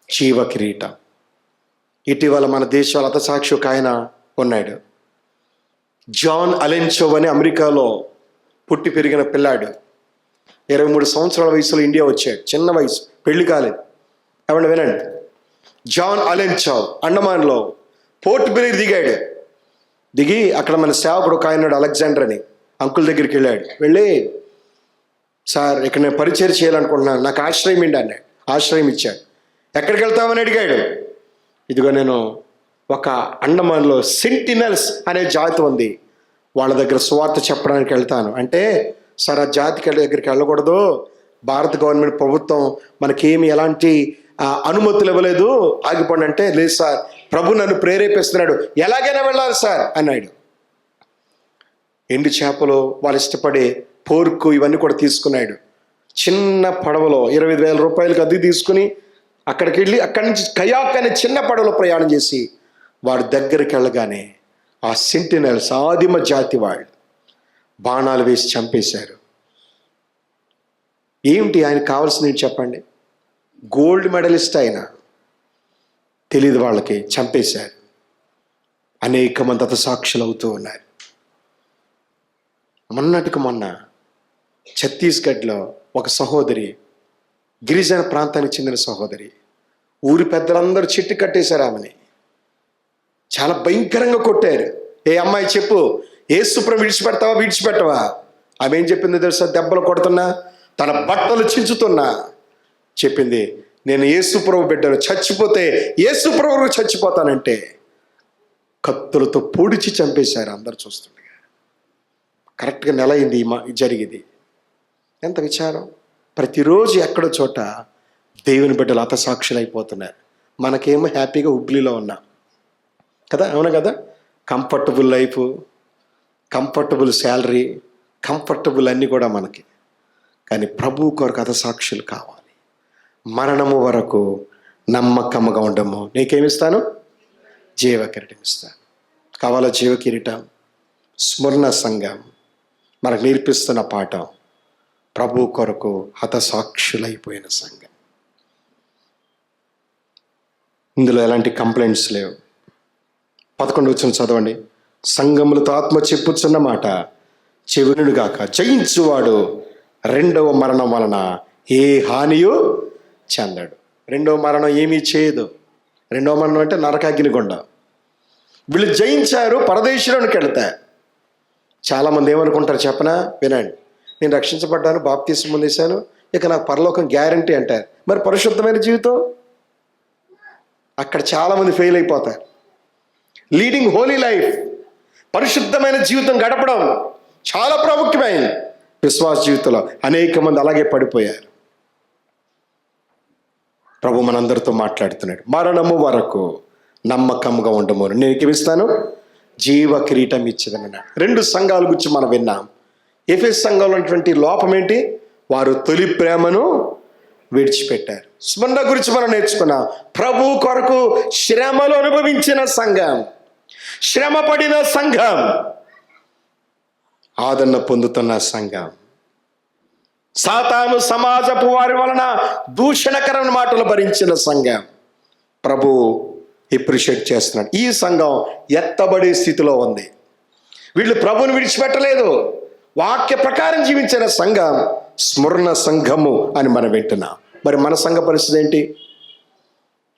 జీవ కిరీటం. ఇటీవల మన దేశంలో హతసాక్షి ఒక ఆయన ఉన్నాడు, జాన్ అలెన్చో అని. అమెరికాలో పుట్టి పెరిగిన పిల్లాడు. 23 సంవత్సరాల వయసులో ఇండియా వచ్చాడు. చిన్న వయసు, పెళ్లి కాలేదు. ఏమన్నా వినండి, జాన్ అలెన్చో అండమాన్లో పోర్ట్ బ్లెయిర్ దిగి అక్కడ మన సేవకుడు ఒక ఆయన అలెగ్జాండర్ అని అంకుల్ దగ్గరికి వెళ్ళాడు. వెళ్ళి, సార్ ఇక్కడ నేను పరిచయం చేయాలనుకుంటున్నాను, నాకు ఆశ్రయం ఏంటి అన్నాడు. ఆశ్రయం ఇచ్చాడు. ఎక్కడికి వెళ్తామని అడిగాడు. ఇదిగో నేను ఒక అండమాన్లో సెంటినల్స్ అనే జాతి ఉంది, వాళ్ళ దగ్గర సువార్త చెప్పడానికి వెళ్తాను అంటే, సార్ ఆ జాతికి దగ్గరికి వెళ్ళకూడదు, భారత గవర్నమెంట్ ప్రభుత్వం మనకేమి ఎలాంటి అనుమతులు ఇవ్వలేదు, ఆగిపోండి అంటే, లేదు సార్ ప్రభు నన్ను ప్రేరేపిస్తున్నాడు, ఎలాగైనా వెళ్ళాలి సార్ అన్నాడు. ఎండు చేపలు, వాళ్ళు ఇష్టపడే పోర్కు ఇవన్నీ కూడా తీసుకున్నాడు. చిన్న పడవలో 25,000 రూపాయలకు అద్దె తీసుకుని అక్కడికి వెళ్ళి అక్కడి నుంచి కయాక్ అనే చిన్న పడవలో ప్రయాణం చేసి వాడి దగ్గరికి వెళ్ళగానే ఆ సెంటినల్స్ ఆదిమ జాతి వాళ్ళు బాణాలు వేసి చంపేశారు. ఏమిటి ఆయన కావాల్సింది చెప్పండి? గోల్డ్ మెడలిస్ట్ ఆయన, తెలియదు వాళ్ళకి, చంపేశారు. అనేక మంది హతసాక్షులు అవుతూ ఉన్నారు. మొన్నటికి మొన్న ఛత్తీస్గఢ్లో ఒక సహోదరి, గిరిజన ప్రాంతానికి చెందిన సహోదరి, ఊరి పెద్దలందరూ చెట్టు కట్టేశారు ఆమెని. చాలా భయంకరంగా కొట్టారు. ఏ అమ్మాయి చెప్పు, యేసుప్రభు విడిచిపెడతావా విడిచిపెట్టవా? ఆమె ఏం చెప్పింది తెలుసా? దెబ్బలు కొడుతున్నా, తన బట్టలు చించుతున్నా చెప్పింది, నేను యేసుప్రభు బిడ్డను, చచ్చిపోతే యేసుప్రభు చచ్చిపోతానంటే కత్తులతో పొడిచి చంపేశారు. అందరు చూస్తుండగా కరెక్ట్గా నెల అయింది జరిగింది. ఎంత విచారం! ప్రతిరోజు ఎక్కడో చోట దేవుని బిడ్డలు హతసాక్షులు అయిపోతున్నారు. మనకేమో హ్యాపీగా హుబ్లీలో ఉన్నాం కదా, అవునా కదా? Comfortable life, comfortable salary, comfortable అన్నీ కూడా మనకి. కానీ ప్రభు కొరకు హతసాక్షులు కావాలి. మరణము వరకు నమ్మకముగా ఉండము. నీకేమిస్తాను? జీవ కిరీటం ఇస్తాను. కావాలా జీవ కిరీటం? స్మరణ సంఘం మనకు నేర్పిస్తున్న పాఠం, ప్రభు కొరకు హతసాక్షులైపోయిన సంఘం. ఇందులో ఎలాంటి కంప్లైంట్స్ లేవు. 11 వచనం చదవండి. సంఘములతో ఆత్మ చెప్పుచున్న మాట చెవినుడు గాక, జయించువాడు రెండవ మరణం వలన ఏ హానియు చెందడు. రెండవ మరణం ఏమీ చేయదు. రెండవ మరణం అంటే నరకాగ్నిగుండ. వీళ్ళు జయించారు, పరదేశంలోకి వెళ్తారు. చాలామంది ఏమనుకుంటారు చెప్పనా? వినండి, నేను రక్షించబడ్డాను, బాప్తిస్మం పొందేశాను, ఇక నాకు పరలోకం గ్యారంటీ అంటారు. మరి పరిశుద్ధమైన జీవితం? అక్కడ చాలామంది ఫెయిల్ అయిపోతారు. లీడింగ్ హోలీ లైఫ్, పరిశుద్ధమైన జీవితం గడపడం చాలా ప్రాముఖ్యమైనది విశ్వాస జీవితంలో. అనేక మంది అలాగే పడిపోయారు. ప్రభు మనందరితో మాట్లాడుతున్నాడు. మరణము వరకు నమ్మకంగా ఉండము, నేను ఏమిస్తాను? జీవ కిరీటం ఇచ్చేదన్నాడు. 2 సంఘాల గురించి మనం విన్నాం. ఎఫెసు సంఘంలో ఉన్నటువంటి లోపం ఏంటి? వారు తొలి ప్రేమను విడిచిపెట్టారు. స్మరణ గురించి మనం నేర్చుకున్నాం. ప్రభు కొరకు శ్రమలు అనుభవించిన సంఘం, శ్రమ పడిన సంఘం, ఆదరణ పొందుతున్న సంఘం, సాతాను సమాజపు వారి వలన దూషణకరమైన మాటలు భరించిన సంఘం ప్రభు అప్రిషియేట్ చేస్తున్నాడు. ఈ సంఘం ఎత్తబడే స్థితిలో ఉంది. వీళ్ళు ప్రభుని విడిచిపెట్టలేదు, వాక్య ప్రకారం జీవించిన సంఘం స్మరణ సంఘము అని మనం వింటున్నాం. మరి మన సంఘ పరిస్థితి ఏంటి?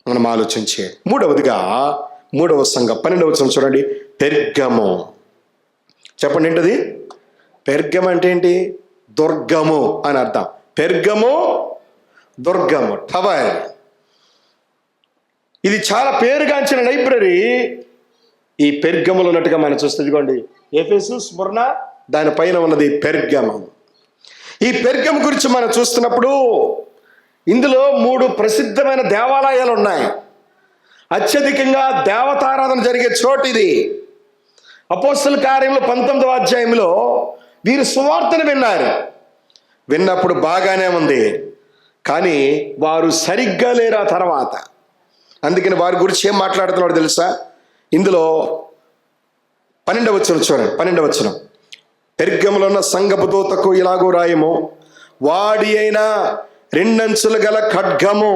మనం ఆలోచించే. మూడవ సంఘం 12వ వచనం చూడండి. పెర్గము. చెప్పండి ఏంటది? పెర్గము అంటే ఏంటి? దుర్గము అని అర్థం. పెర్గము, దుర్గము, టవర్. ఇది చాలా పేరుగాంచిన లైబ్రరీ. ఈ పెర్గములో ఉన్నట్టుగా మనం చూస్తే ఇదిగోండి, ఎఫెసు, స్మరణ, దానిపైన ఉన్నది పెర్గమం. ఈ పెర్గం గురించి మనం చూస్తున్నప్పుడు ఇందులో 3 ప్రసిద్ధమైన దేవాలయాలు ఉన్నాయి. అత్యధికంగా దేవతారాధన జరిగే చోటు ఇది. అపోస్తల కార్యంలో 19వ అధ్యాయంలో వీరు సువార్తను విన్నారు. విన్నప్పుడు బాగానే ఉంది, కానీ వారు సరిగ్గా లేరు ఆ తర్వాత. అందుకని వారి గురించి ఏం మాట్లాడుతున్నాడు తెలుసా? ఇందులో 12వ వచనం చూడండి. 12వ వచనం. పెర్గములో ఉన్న సంఘపు దూతకు ఇలాగూ రాయము, వాడి అయిన 2 అంచులు గల ఖడ్గము,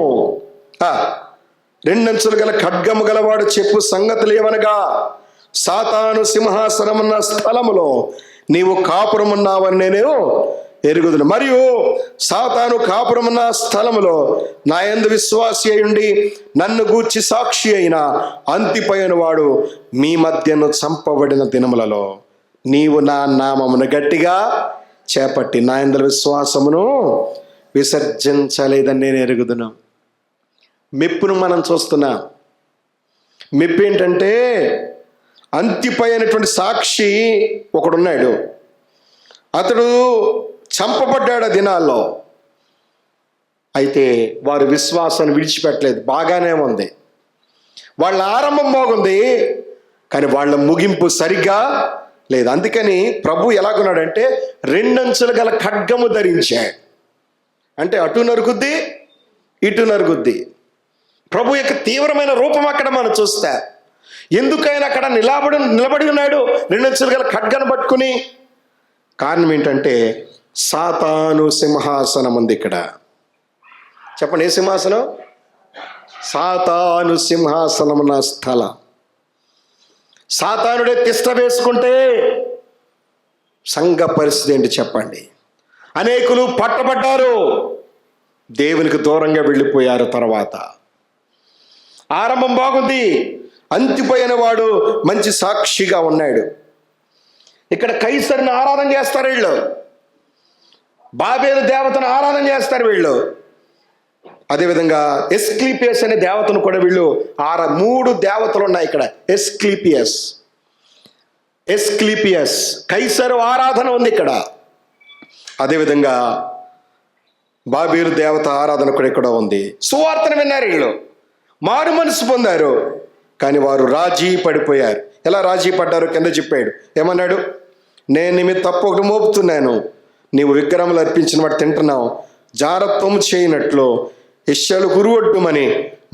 2 అంచులు గల ఖడ్గము గలవాడు చెప్పు సంగతులు ఏమనగా, సాతాను సింహాసనమున్న స్థలములో నీవు కాపురమున్నావని నేను ఎరుగుదును. మరియు సాతాను కాపురమున్న స్థలములో నా యందు విశ్వాసి అయ్యుండి నన్ను గూర్చి సాక్షి అయిన అంతిపైన వాడు మీ మధ్యను చంపబడిన దినములలో నీవు నా నామమును గట్టిగా చేపట్టి నా యందు విశ్వాసమును విసర్జించలేదని నేను ఎరుగుదును. మెప్పును మనం చూస్తున్నాం. మెప్పు ఏంటంటే, అంతిపై అనేటువంటి సాక్షి ఒకడున్నాడు. అతడు చంపబడ్డాడు ఆ దినాల్లో. అయితే వారు విశ్వాసాన్ని విడిచిపెట్టలేదు. బాగానే ఉంది, వాళ్ళ ఆరంభం బాగుంది, కానీ వాళ్ళ ముగింపు సరిగ్గా లేదు. అందుకని ప్రభు ఎలాగున్నాడంటే 2 అంచులు గల ఖడ్గము ధరించాడు. అంటే అటు నరుగుద్ది, ఇటు నరుగుద్ది. ప్రభు యొక్క తీవ్రమైన రూపం అక్కడ మనం చూస్తే, ఎందుకైనా అక్కడ నిలబడి ఉన్నాడు 2 అంచులు గల ఖడ్గాను పట్టుకుని? కారణం ఏంటంటే సాతాను సింహాసనం ఉంది ఇక్కడ. చెప్పండి, ఏ సింహాసనం? సాతాను సింహాసనమున స్థలం. సాతానుడే తిష్ట వేసుకుంటే సంఘ పరిస్థితి ఏంటి చెప్పండి? అనేకులు పట్టబడ్డారు, దేవునికి దూరంగా వెళ్ళిపోయారు. తర్వాత ఆరంభం బాగుంది, అంతిపోయిన వాడు మంచి సాక్షిగా ఉన్నాడు. ఇక్కడ కైసరిని ఆరాధన చేస్తారు వీళ్ళు, బాబేలు దేవతను ఆరాధన చేస్తారు వీళ్ళు. అదేవిధంగా ఎస్క్లీపియస్ అనే దేవతను కూడా వీళ్ళు 3 దేవతలు ఉన్నాయి ఇక్కడ. ఎస్క్లీపియస్ కైసరు ఆరాధన ఉంది ఇక్కడ. అదేవిధంగా బాబేలు దేవత ఆరాధన కూడా ఇక్కడ ఉంది. సువార్తను విన్నారు వీళ్ళు, మారు మనసు పొందారు, కానీ వారు రాజీ పడిపోయారు. ఎలా రాజీ పడ్డారు కింద చెప్పాడు. ఏమన్నాడు? నేను నీ మీద తప్పు ఒకటి మోపుతున్నాను, నీవు విగ్రహములు అర్పించిన వాటి తింటున్నావు, జారత్వము చేయనట్లు ఇశ్యలు గురువొడ్డుమని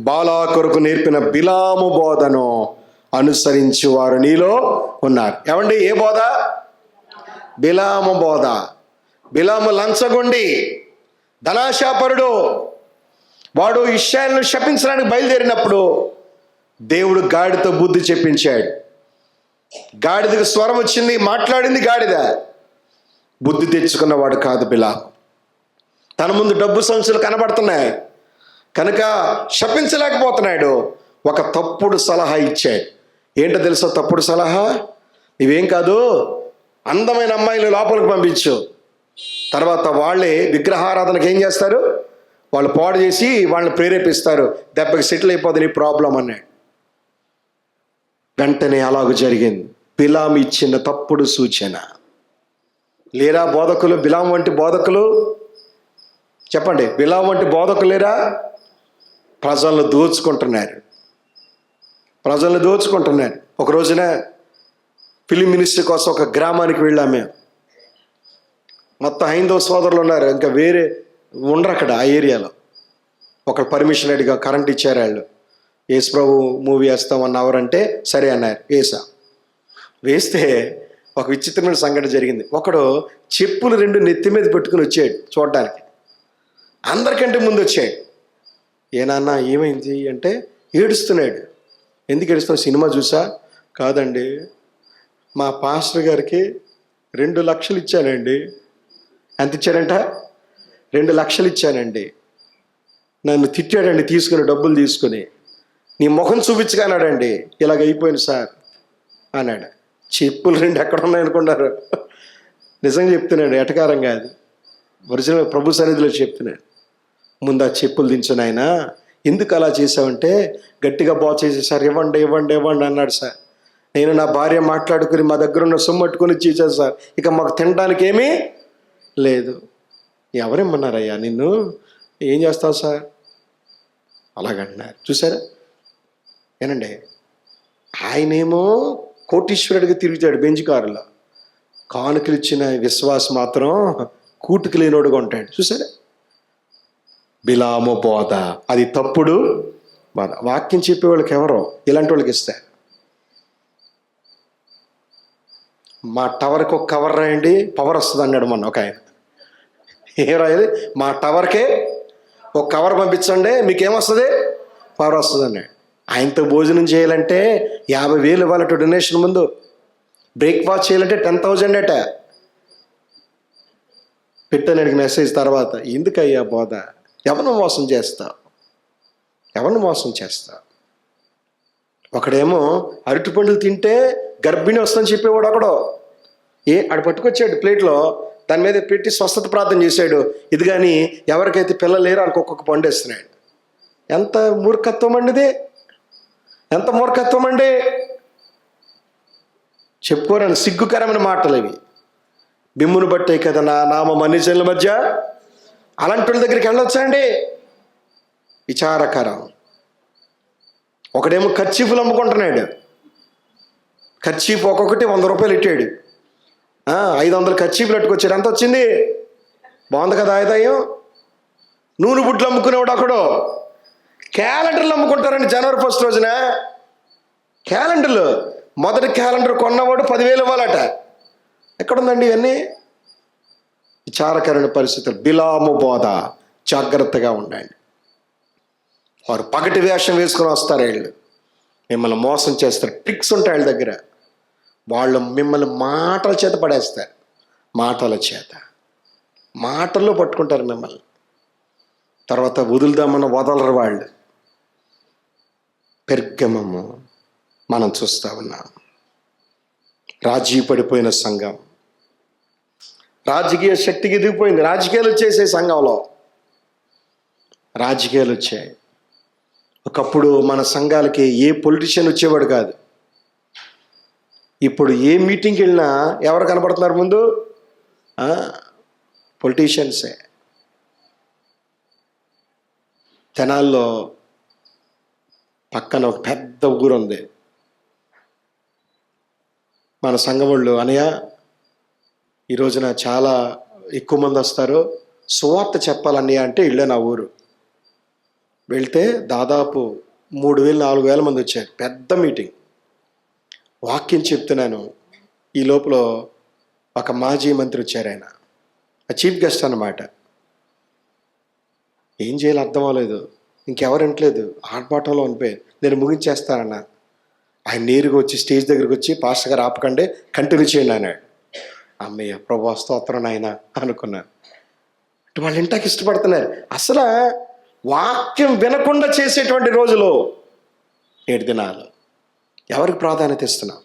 బాలా కొరకు నేర్పిన బిలాము బోధను అనుసరించి వారు నీలో ఉన్నారు. ఏమండి, ఏ బోధ? బిలాము బోధ. బిలాము లంచగొండి, ధనాశాపరుడు. వాడు ఇశ్రాయేలును శపించడానికి బయలుదేరినప్పుడు దేవుడు గాడితో బుద్ధి చెప్పించాడు. గాడిదకు స్వరం వచ్చింది, మాట్లాడింది గాడిద. బుద్ధి తెచ్చుకున్నవాడు కాదు బిలాము. తన ముందు డబ్బు సంచులు కనబడుతున్నాయి కనుక శపించలేకపోతున్నాడు. ఒక తప్పుడు సలహా ఇచ్చాడు. ఏంటో తెలుసా తప్పుడు సలహా? ఇవేం కాదు, అందమైన అమ్మాయిలు లోపలికి పంపించు, తర్వాత వాళ్ళే విగ్రహారాధనకు ఏం చేస్తారు, వాళ్ళు పాడు చేసి వాళ్ళని ప్రేరేపిస్తారు, దెబ్బకి సెటిల్ అయిపోతుంది నీ ప్రాబ్లం అన్నాడు. వెంటనే అలాగ జరిగింది. బిలాము ఇచ్చిన తప్పుడు సూచన. లేరా బోధకులు? బిలాము వంటి బోధకులు చెప్పండి, బిలాము వంటి బోధకులు లేరా? ప్రజలను దోచుకుంటున్నారు. ఒక రోజున ఫిలిం మినిస్ట్రీ కోసం ఒక గ్రామానికి వెళ్ళాము మేము. మొత్తం 5 సోదరులు ఉన్నారు, ఇంకా వేరే ఉండరు అక్కడ ఆ ఏరియాలో. ఒకళ్ళు పర్మిషన్ అడిగా కరెంట్ ఇచ్చారు వాళ్ళు. యేసు ప్రభు మూవీ వేస్తామన్న ఎవరంటే సరే అన్నారు. వేస్తే ఒక విచిత్రమైన సంఘటన జరిగింది. ఒకడు చెప్పులు 2 నెత్తి మీద పెట్టుకుని వచ్చాడు చూడడానికి. అందరికంటే ముందు వచ్చాడు. ఏనాన్న ఏమైంది అంటే ఏడుస్తున్నాడు. ఎందుకు ఏడుస్తున్నావు? సినిమా చూసా? కాదండి, మా పాస్టర్ గారికి 2 లక్షలు ఇచ్చానండి. ఎంత ఇచ్చాడంట? 2 లక్షలు ఇచ్చానండి. నన్ను తిట్టాడండి తీసుకుని, డబ్బులు తీసుకుని. నీ ముఖం చూపించగలడండి, ఇలాగ అయిపోయింది సార్ అన్నాడు. చెప్పులు 2 ఎక్కడ ఉన్నాయనుకున్నారు? నిజంగా చెప్తున్నాడు, ఎటకారం కాదు, ఒరిజినల్ ప్రభు సన్నిధిలో చెప్తున్నాడు. ముందు ఆ చెప్పులు దించుని ఆయన. ఎందుకు అలా చేసావంటే గట్టిగా బాగు చేసి సార్ ఇవ్వండి అన్నాడు సార్. నేను నా భార్య మాట్లాడుకుని మా దగ్గర ఉన్న సొమ్మట్టుకొని చేశాను సార్, ఇక మాకు తినడానికి ఏమీ లేదు. ఎవరేమన్నారయ్యా నిన్ను? ఏం చేస్తావు సార్ అలాగంటున్నారు. చూసారా? ఏనండి, ఆయనేమో కోటీశ్వరుడిగా తిరుగుతాడు బెంజ్ కారులో, కానుకలు ఇచ్చిన విశ్వాసం మాత్రం కూటుకు లేనోడుగా ఉంటాడు. చూసారా? బిలాము బోధ, అది తప్పుడు బోధ. వాక్యం చెప్పేవాళ్ళకి ఎవరో ఇలాంటి వాళ్ళకి ఇస్తారు. మా టవర్కి ఒక కవర్ రాయండి, పవర్ వస్తుంది అన్నాడు మొన్న ఒక ఆయన. ఏం రాయాలి? మా టవర్కే ఒక కవర్ పంపించండి, మీకేమొస్తుంది? పవర్ వస్తుంది అన్నాడు. ఆయనతో భోజనం చేయాలంటే 50,000 ఇవ్వాలట డొనేషన్ ముందు. బ్రేక్ఫాస్ట్ చేయాలంటే 10,000 అట. పెట్టాను మెసేజ్ తర్వాత. ఎందుకయ్యా బోధ? ఎవరిని మోసం చేస్తావు? ఒకడేమో అరటి పండ్లు తింటే గర్భిణి వస్తుందని చెప్పేవాడు ఒకడు. ఆడు పట్టుకొచ్చాడు ప్లేట్లో, దాని మీద పెట్టి స్వస్థత ప్రార్థన చేశాడు. ఇది కానీ ఎవరికైతే పిల్లలు లేరో వాళ్ళకి ఒక్కొక్క పండు వేస్తున్నాడు. ఎంత మూర్ఖత్వం అండి! ఎంత మూర్ఖత్వం అండి! చెప్పుకోరని సిగ్గుకరమైన మాటలు ఇవి. బిమ్మును బట్టే కదా నా నామం అన్ని జనుల మధ్య. అలాంటి వాళ్ళ దగ్గరికి వెళ్ళొచ్చా అండి? విచారకరం. ఒకడేమో కర్చీఫ్లు అమ్ముకుంటున్నాడు. కర్చీఫ్ ఒక్కొక్కటి 100 రూపాయలు ఇట్టాడు. 500 కర్చీఫ్లు పెట్టుకొచ్చాడు. ఎంత వచ్చింది? బాగుంది కదా ఆదాయం. నూనె బుడ్లు అమ్ముకునేవాడు ఒకడు క్యాలెండర్లు అమ్ముకుంటారండి జనవరి 1 రోజున. క్యాలెండర్లు, మొదటి క్యాలెండర్ కొన్నవాడు 10,000 ఇవ్వాలట. ఎక్కడుందండి ఇవన్నీ? విచారకరమైన పరిస్థితులు. బిలాము బోధ, జాగ్రత్తగా ఉండండి. వారు పగటి వేషం వేసుకొని వస్తారు. వీళ్ళు మిమ్మల్ని మోసం చేస్తారు. ట్రిక్స్ ఉంటాయి వాళ్ళ దగ్గర. వాళ్ళు మిమ్మల్ని మాటల చేత పడేస్తారు. మాటల్లో పట్టుకుంటారు మిమ్మల్ని. తర్వాత వదులుదామన్న వదలరు వాళ్ళు. పెర్గమము మనం చూస్తూ ఉన్నాం. రాజీ పడిపోయిన సంఘం, రాజకీయ శక్తికి ఎదిగిపోయింది. రాజకీయాలు వచ్చేసే సంఘంలో రాజకీయాలు వచ్చాయి. ఒకప్పుడు మన సంఘాలకి ఏ పొలిటీషియన్ వచ్చేవాడు కాదు. ఇప్పుడు ఏ మీటింగ్కి వెళ్ళినా ఎవరు కనపడుతున్నారు ముందు? పొలిటీషియన్సే. తెనాల్లో పక్కన ఒక పెద్ద ఊరు ఉంది. మన సంఘం వాళ్ళు, అనయ్య ఈ రోజున చాలా ఎక్కువ మంది వస్తారు, సువార్త చెప్పాలన్నయ్య అంటే వెళ్ళే నా ఊరు. వెళ్తే దాదాపు 3,000-4,000 మంది వచ్చారు. పెద్ద మీటింగ్. వాక్యం చెప్తున్నాను. ఈ లోపల ఒక మాజీ మంత్రి వచ్చారు. ఆయన చీఫ్ గెస్ట్ అన్నమాట. ఏం చేయాలో అర్థం అవ్వలేదు. ఇంకెవరు వింటలేదు. ఆర్భాటంలో అనిపోయారు. నేను ముగించేస్తానన్నా. ఆయన నేరుగా వచ్చి స్టేజ్ దగ్గరికి వచ్చి, పాస్టర్ గారు ఆపకండి, కంటిన్యూ చేయండి అన్నాడు. అమ్మయ్య, ప్రభు స్తోత్రం నాయన అనుకున్నాను. వాళ్ళు ఇంటాకి ఇష్టపడుతున్నారు. అసలు వాక్యం వినకుండా చేసేటువంటి రోజులు 7 దినాలు. ఎవరికి ప్రాధాన్యత ఇస్తున్నాం?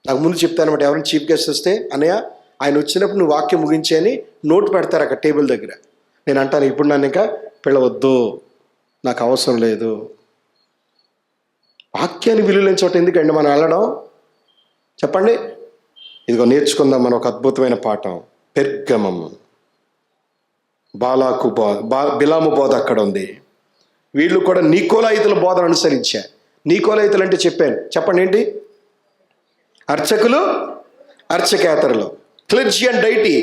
నాకు ముందు చెప్తానమాట. ఎవరైనా చీఫ్ గెస్ట్ వస్తే, అన్నయ్య ఆయన వచ్చినప్పుడు నువ్వు వాక్యం ముగించేయని నోటు పెడతారు అక్కడ టేబుల్ దగ్గర. నేను అంటాను, ఇప్పుడు నన్ను ఇంకా పిలవద్దు, నాకు అవసరం లేదు. వాక్యాన్ని విలువలేని చోట ఎందుకండి మనం వెళ్ళడం? చెప్పండి. ఇదిగో నేర్చుకుందాం మనం ఒక అద్భుతమైన పాఠం. పెర్గమము, బిలాము బోధ అక్కడ ఉంది. వీళ్ళు కూడా నికోలాయితుల బోధను అనుసరించారు. నికోలాయితులు అంటే చెప్పాను, చెప్పండి ఏంటి? అర్చకులు, అర్చకేతరులు, క్లెర్జీ అండ్ డైటీ,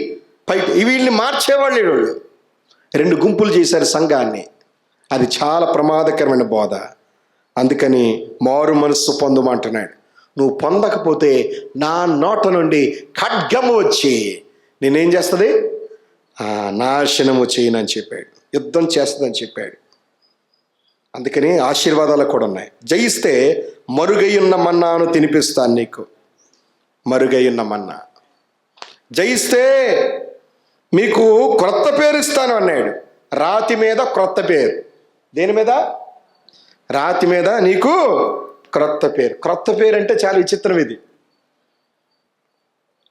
పైటి. వీళ్ళని మార్చేవాళ్ళు. వీళ్ళు 2 గుంపులు చేశారు సంఘాన్ని. అది చాలా ప్రమాదకరమైన బోధ. అందుకని మారు మనస్సు పొందమంటున్నాడు. నువ్వు పొందకపోతే నా నోట నుండి ఖడ్గము వచ్చి నేనేం చేస్తుంది? నాశనము చేయనని చెప్పాడు. యుద్ధం చేస్తుందని చెప్పాడు. అందుకని ఆశీర్వాదాలు కూడా ఉన్నాయి. జయిస్తే మరుగైయున్న మన్నాను తినిపిస్తాను నీకు. మరుగైయున్న మన్నా. జయిస్తే మీకు క్రొత్త పేరు ఇస్తాను అన్నాడు. రాతి మీద క్రొత్త పేరు. దేని మీద? రాతి మీద నీకు క్రొత్త పేరు. క్రొత్త పేరు అంటే చాలా విచిత్రం ఇది.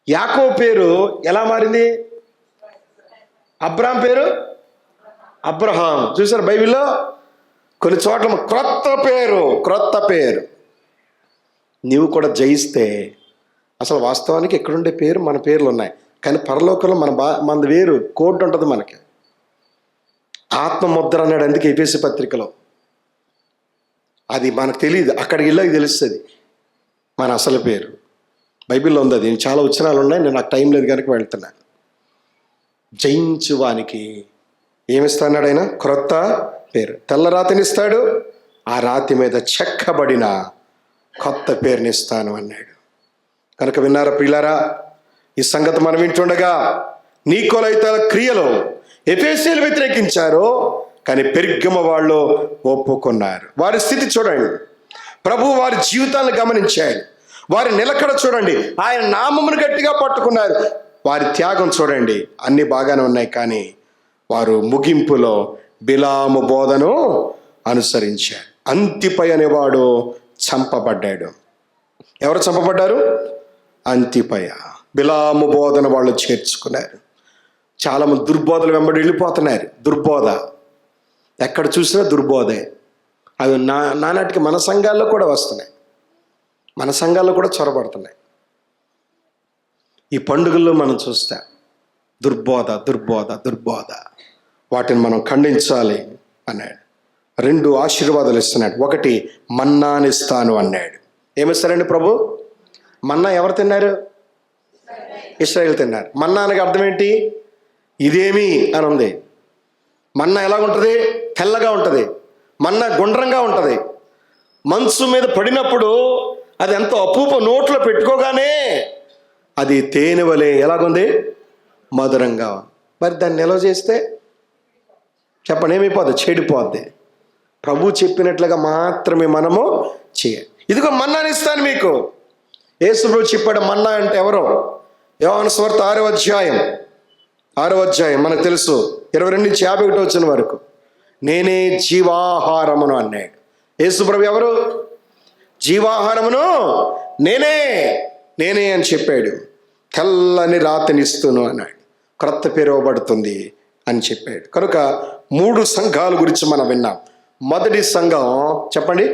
యాకోబు పేరు ఎలా మారింది? అబ్రాహాం పేరు అబ్రహాం. చూసారు బైబిల్లో కొన్ని చోట్ల క్రొత్త పేరు, క్రొత్త పేరు. నీవు కూడా జయిస్తే, అసలు వాస్తవానికి ఎక్కడుండే పేరు మన పేర్లు ఉన్నాయి, కానీ పరలోకంలో మనది వేరు కోడ్ ఉంటుంది మనకి. ఆత్మముద్ర అన్నాడు అందుకే ఎఫెసీ పత్రికలో. అది మనకు తెలియదు, అక్కడికి వెళ్ళాక తెలుస్తుంది మన అసలు పేరు. బైబిల్లో ఉంది అది. చాలా వచనాలు ఉన్నాయి, నేను నాకు టైం లేదు కనుక వెళ్తున్నాను. జయించువానికి ఏమిస్తాడు ఆయన? క్రొత్త పేరు. తెల్ల రాతినిస్తాడు, ఆ రాతి మీద చెక్కబడిన కొత్త పేరునిస్తాను అన్నాడు. కనుక విన్నారా ప్రియులారా? ఈ సంగతి మనం వింటుండగా నికోలాయితుల క్రియలు ఎఫెసీయులు వ్యతిరేకించారు, కానీ పెర్గమ వాళ్ళు ఒప్పుకున్నారు. వారి స్థితి చూడండి. ప్రభు వారి జీవితాలను గమనించాడు. వారి నిలకడ చూడండి. ఆయన నామమును గట్టిగా పట్టుకున్నారు. వారి త్యాగం చూడండి. అన్ని బాగానే ఉన్నాయి, కానీ వారు ముగింపులో బిలాము బోధను అనుసరించారు. అంతిపై అనేవాడు చంపబడ్డాడు. ఎవరు చంపబడ్డారు? అంతిపయ. బిలాము బోధన వాళ్ళు చేర్చుకున్నారు. చాలామంది దుర్బోధలు వెంబడి వెళ్ళిపోతున్నారు. దుర్బోధ ఎక్కడ చూసినా దుర్బోధే. అవి నానాటికి మన సంఘాల్లో కూడా వస్తున్నాయి, మన సంఘాల్లో కూడా చొరబడుతున్నాయి. ఈ పండుగల్లో మనం చూస్తే దుర్బోధ దుర్బోధ దుర్బోధ. వాటిని మనం ఖండించాలి అన్నాడు. 2 ఆశీర్వాదాలు ఇస్తున్నాడు. ఒకటి, మన్నానిస్తాను అన్నాడు. ఏమిస్తారండి ప్రభు? మన్నా ఎవరు తిన్నారు? ఇశ్రాయేలు తిన్నారు. మన్నా అనగా అర్థం ఏంటి? ఇదేమి అని ఉంది. మన్నా ఎలా ఉంటుంది? తెల్లగా ఉంటుంది. మన్నా గుండ్రంగా ఉంటుంది. మంచు మీద పడినప్పుడు అది ఎంతో అపూప నోట్లో పెట్టుకోగానే అది తేనె వలె ఎలాగుంది, మధురంగా. మరి దాన్ని నిల్వ చేస్తే చెప్పండి ఏమైపోద్ది? చెడిపోద్ది. ప్రభు చెప్పినట్లుగా మాత్రమే మనము చేయాలి. ఇదిగో మన్నాని ఇస్తాను మీకు. యేసు ప్రభు చెప్పాడు మన్నా అంటే ఎవరో? యోహాను సువార్త 6వ అధ్యాయం మనకు తెలుసు, 22 నుంచి 51 వచ్చిన వరకు. నేనే జీవాహారమును అన్నాడు. యేసు ప్రభు ఎవరు? జీవాహారమును నేనే అని చెప్పాడు. తెల్లని రాతినిస్తును అన్నాడు. క్రొత్త పేరు ఇవ్వబడుతుంది అని చెప్పాడు. కనుక 3 సంఘాల గురించి మనం విన్నాం. మొదటి సంఘం చెప్పండి,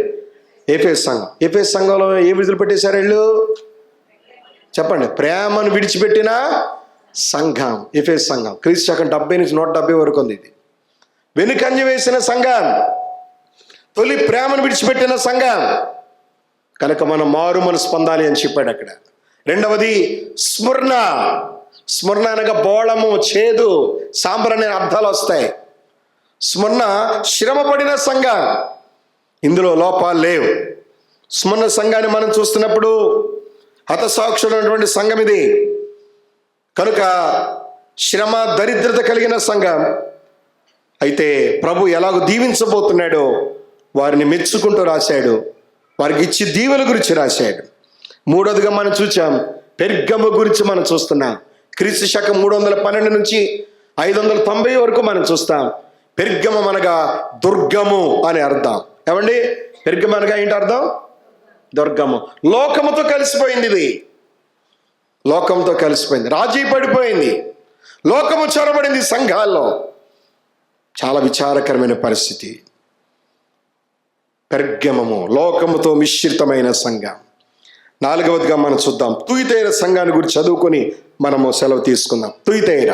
ఎఫెసు సంఘం. ఎఫెసు సంఘంలో ఏ విడుదల పెట్టేశారు వీళ్ళు? చెప్పండి. ప్రేమను విడిచిపెట్టిన సంఘం ఎఫెసు సంఘం. క్రీస్తు శకం 70 నుంచి 170 వరకు ఉంది. ఇది వెనుకంజ వేసిన సంఘం, తొలి ప్రేమను విడిచిపెట్టిన సంఘం. కనుక మనం మారు మనసు పొందాలి అని చెప్పాడు అక్కడ. రెండవది స్మరణ అనగా బోళము, చేదు, సాంబ్ర అనే అర్థాలు వస్తాయి. స్మరణ శ్రమ పడిన సంఘం, ఇందులో లోపాలు లేవు. స్మరణ సంఘాన్ని మనం చూస్తున్నప్పుడు హతసాక్షుడైనటువంటి సంఘం ఇది. కనుక శ్రమ దరిద్రత కలిగిన సంఘం. అయితే ప్రభు ఎలాగో దీవించబోతున్నాడో వారిని మెచ్చుకుంటూ రాశాడు. వారికి ఇచ్చి దీవెల గురించి రాశాడు. మూడోదిగా మనం చూచాం, పెర్గము గురించి మనం చూస్తున్నాం. క్రీస్తు శకం 312 నుంచి 590 వరకు మనం చూస్తాం. పెర్గమం అనగా దుర్గము అని అర్థం. ఏమండి? పెర్గమం అనగా ఏంటి అర్థం? దుర్గము. లోకముతో కలిసిపోయింది. ఇది లోకంతో కలిసిపోయింది, రాజీ పడిపోయింది, లోకము చొరబడింది సంఘాల్లో. చాలా విచారకరమైన పరిస్థితి. పెర్గమము లోకముతో మిశ్రితమైన సంఘం. 4వదిగా మనం చూద్దాం, తుయితైర సంఘాన్ని గురించి చదువుకొని మనము సెలవు తీసుకుందాం. తుయితైర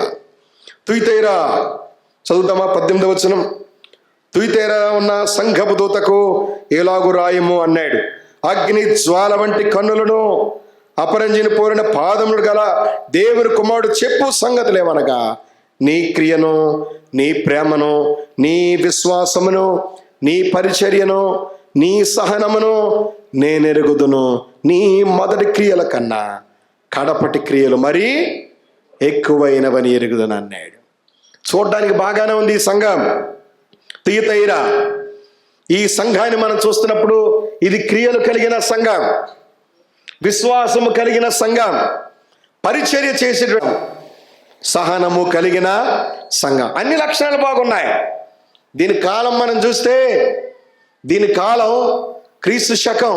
చదువుతామా? 18వ వచనం. తుయితైర ఉన్న సంఘపు దూతకు ఎలాగు రాయము అన్నాడు. అగ్ని జ్వాల వంటి కన్నులను, అపరంజిని పోరిన పాదములు గల దేవుని కుమారుడు చెప్పు సంగతులేమనగా, నీ క్రియను, నీ ప్రేమను, నీ విశ్వాసమును, నీ పరిచర్యను, నీ సహనమును నేనెరుగుదును. నీ మొదటి క్రియల కన్నా కడపటి క్రియలు మరీ ఎక్కువైనవని ఎరుగుదును అన్నాడు. చూడడానికి బాగానే ఉంది ఈ సంఘం తుయతైర. ఈ సంఘాన్ని మనం చూస్తున్నప్పుడు ఇది క్రియలు కలిగిన సంఘం, విశ్వాసము కలిగిన సంఘం, పరిచర్య చేసే సహనము కలిగిన సంఘం. అన్ని లక్షణాలు బాగున్నాయి. దీని కాలం మనం చూస్తే, దీని కాలం క్రీస్తు శకం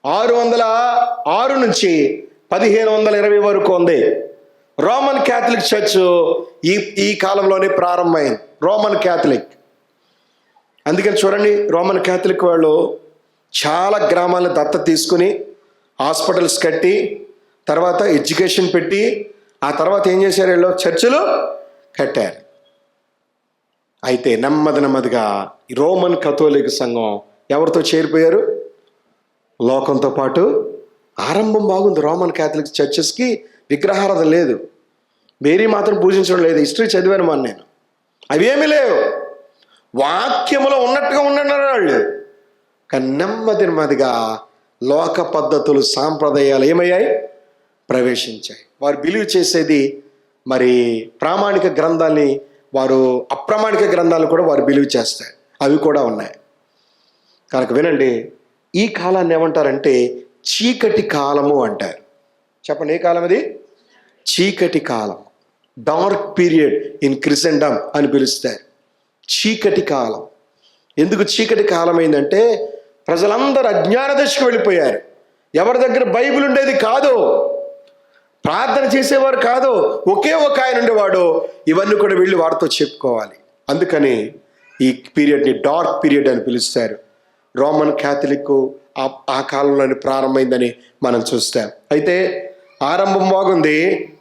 606 నుంచి 1520 వరకు ఉంది. రోమన్ క్యాథలిక్ చర్చ్ ఈ కాలంలోనే ప్రారంభమైంది. Roman Catholic. అందుకని చూడండి, రోమన్ క్యాథలిక్ వాళ్ళు చాలా గ్రామాలను దత్తత తీసుకుని హాస్పిటల్స్ కట్టి, తర్వాత ఎడ్యుకేషన్ పెట్టి, ఆ తర్వాత ఏం చేశారు? వీళ్ళు చర్చిలు కట్టారు. అయితే నెమ్మదిగా రోమన్ కథోలిక్ సంఘం ఎవరితో చేరిపోయారు? లోకంతో పాటు. ఆరంభం బాగుంది. రోమన్ క్యాథలిక్ చర్చెస్కి విగ్రహారాధన లేదు, మేరీ మాత్రం పూజించడం లేదు. హిస్టరీ చదివాను మన నేను. అవేమీ లేవు, వాక్యములో ఉన్నట్టుగా ఉన్నారు వాళ్ళు. కానీ నెమ్మదిగా లోక పద్ధతులు, సాంప్రదాయాలు ఏమయ్యాయి? ప్రవేశించాయి. వారు బిలీవ్ చేసేది మరి ప్రామాణిక గ్రంథాలని, వారు అప్రామాణిక గ్రంథాలు కూడా వారు బిలీవ్ చేస్తారు. అవి కూడా ఉన్నాయి. కనుక వినండి, ఈ కాలాన్ని ఏమంటారంటే చీకటి కాలము అంటారు. చెప్పండి, ఏ కాలం అది? చీకటి కాలం, డార్క్ పీరియడ్ ఇన్ క్రిస్టెండమ్ అని పిలుస్తారు. చీకటి కాలం. ఎందుకు చీకటి కాలం అయిందంటే ప్రజలందరూ అజ్ఞాన దశకు వెళ్ళిపోయారు. ఎవరి దగ్గర బైబిల్ ఉండేది కాదు, ప్రార్థన చేసేవారు కాదు, ఒకే ఒక ఆయన ఉండేవాడు. ఇవన్నీ కూడా వెళ్ళి వారితో చెప్పుకోవాలి. అందుకని ఈ పీరియడ్ని డార్క్ పీరియడ్ అని పిలుస్తారు. రోమన్ క్యాథలిక్ ఆ కాలంలోనే ప్రారంభమైందని మనం చూస్తాం. అయితే ఆరంభం బాగుంది,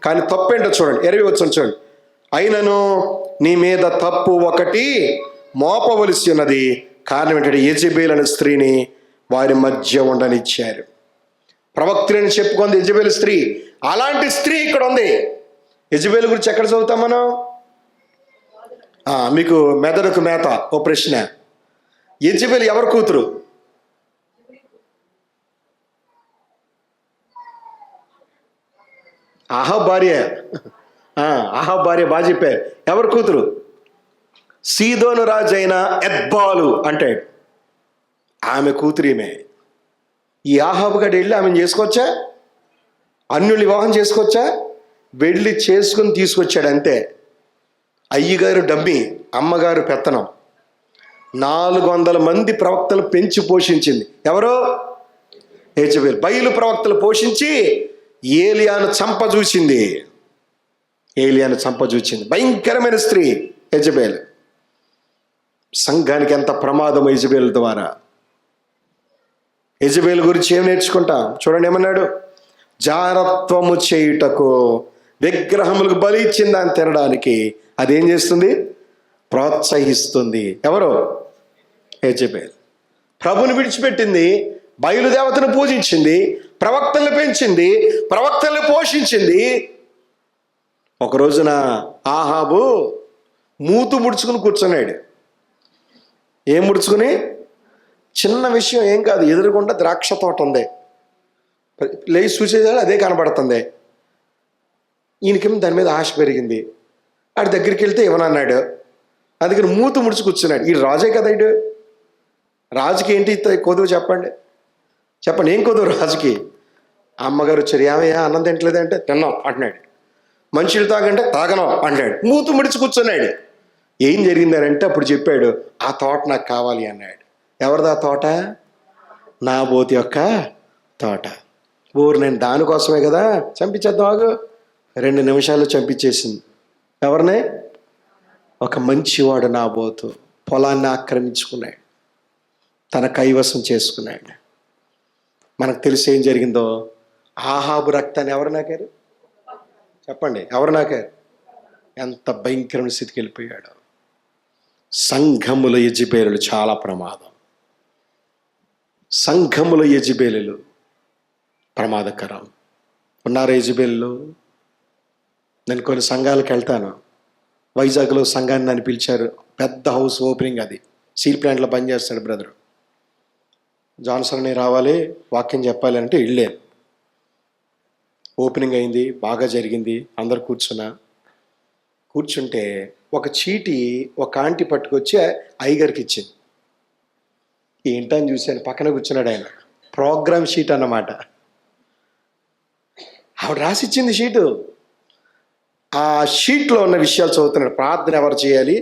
కానీ తప్పేంటో చూడండి. 20 వచనం చూడండి. అయినను నీ మీద తప్పు ఒకటి మోపవలసి ఉన్నది. కారణం ఏంటంటే యెజబెల్ అనే స్త్రీని వారి మధ్య ఉండనిచ్చారు. ప్రవక్తులని చెప్పుకుంది యెజబెల్ స్త్రీ. అలాంటి స్త్రీ ఇక్కడ ఉంది. యెజబెల్ గురించి ఎక్కడ చదువుతాం మనం? మీకు మెదడుకు మేత ఓ ప్రశ్న. యెజబెల్ ఎవరి కూతురు? అహాబ్ భార్య. అహాబ్ భార్య బాగా చెప్పారు. ఎవరి కూతురు? సీదోను రాజు అయిన ఎత్బాలు అంటాడు. ఆమె కూతురు ఈమె. ఈ అహాబు గడి వెళ్ళి ఆమెను చేసుకోవచ్చా? అన్యుల్ని వివాహం చేసుకోవచ్చా? వెళ్ళి చేసుకుని తీసుకొచ్చాడు అంతే. అయ్యగారు డమ్మి, అమ్మగారు పెత్తనం. 400 మంది ప్రవక్తలు పెంచి పోషించింది ఎవరో? యెజబెల్. బయలు ప్రవక్తలు పోషించి ఏలియాను చంపజూచింది. భయంకరమైన స్త్రీ యెజబెల్. సంఘానికి ఎంత ప్రమాదం యెజబెల్ ద్వారా. యెజబెల్ గురించి ఏం నేర్చుకుంటాం చూడండి. ఏమన్నాడు? జారత్వము చేయుటకు, విగ్రహములకు బలి ఇచ్చిన దాన్ని తినడానికి అదేం చేస్తుంది? ప్రోత్సహిస్తుంది. ఎవరు? యెజబెల్. ప్రభుని విడిచిపెట్టింది, బయలుదేవతను పూజించింది, ప్రవక్తలను పెంచింది, ప్రవక్తలను పోషించింది. ఒక రోజున ఆహాబు మూతు ముడుచుకుని కూర్చున్నాడు. ఏం ముడుచుకుని? చిన్న విషయం ఏం కాదు, ఎదురుగుండా ద్రాక్ష తోట ఉంది. లేచి చూసేదాడు అదే కనబడుతుంది. ఈయనకేమో దాని మీద ఆశ పెరిగింది. ఆడి దగ్గరికి వెళ్తే ఇవ్వనన్నాడు. అందుకని మూతు ముడుచు కూర్చున్నాడు. ఈ రాజే కదా ఇడు. రాజుకి ఏంటి కొదువు చెప్పండి. ఏం కొదువు రాజుకి? అమ్మగారు వచ్చారు, ఏమయ్యా అన్నం తింటలేదంటే తిన్నాం అంటున్నాడు. మనుషులు తాగంటే తాగనం అంటున్నాడు. మూతు ముడిచి కూర్చున్నాడు. ఏం జరిగిందనంటే అప్పుడు చెప్పాడు, ఆ తోట నాకు కావాలి అన్నాడు. ఎవరిది ఆ తోట? నాబోతు యొక్క తోట. నేను దానికోసమే కదా చంపించేద్దాం ఆగు. 2 నిమిషాల్లో చంపించేసింది. ఎవరిని? ఒక మంచివాడు నాబోతు పొలాన్ని ఆక్రమించుకున్నాడు, తన కైవసం చేసుకున్నాడు. మనకు తెలిసి ఏం జరిగిందో. ఆహాబు రక్తాన్ని ఎవరు నాకారు? చెప్పండి, ఎవరు నాకారు? ఎంత భయంకరమైన స్థితికి వెళ్ళిపోయాడు. సంఘముల యెజబెలు చాలా ప్రమాదం. సంఘముల యెజబెలు ప్రమాదకరం. ఉన్నారు యెజబెలు. నేను కొన్ని సంఘాలకు వెళ్తాను. వైజాగ్లో సంఘాన్ని నన్ను పిలిచారు. పెద్ద హౌస్ ఓపెనింగ్, అది స్టీల్ ప్లాంట్లో పనిచేస్తాడు బ్రదరు. జాన్సన్ రావాలి, వాక్యం చెప్పాలి అంటే వెళ్ళాను. ఓపెనింగ్ అయింది, బాగా జరిగింది. అందరు కూర్చుంటే ఒక చీటి ఒక ఆంటీ పట్టుకొచ్చి అయ్యగారికి ఇచ్చింది. ఏంటని చూశాను, పక్కన కూర్చున్నాడు ఆయన. ప్రోగ్రామ్ షీట్ అన్నమాట. ఆవిడ రాసిచ్చింది షీటు. ఆ షీట్లో ఉన్న విషయాలు చదువుతున్నాడు. ప్రార్థన ఎవరు చేయాలి,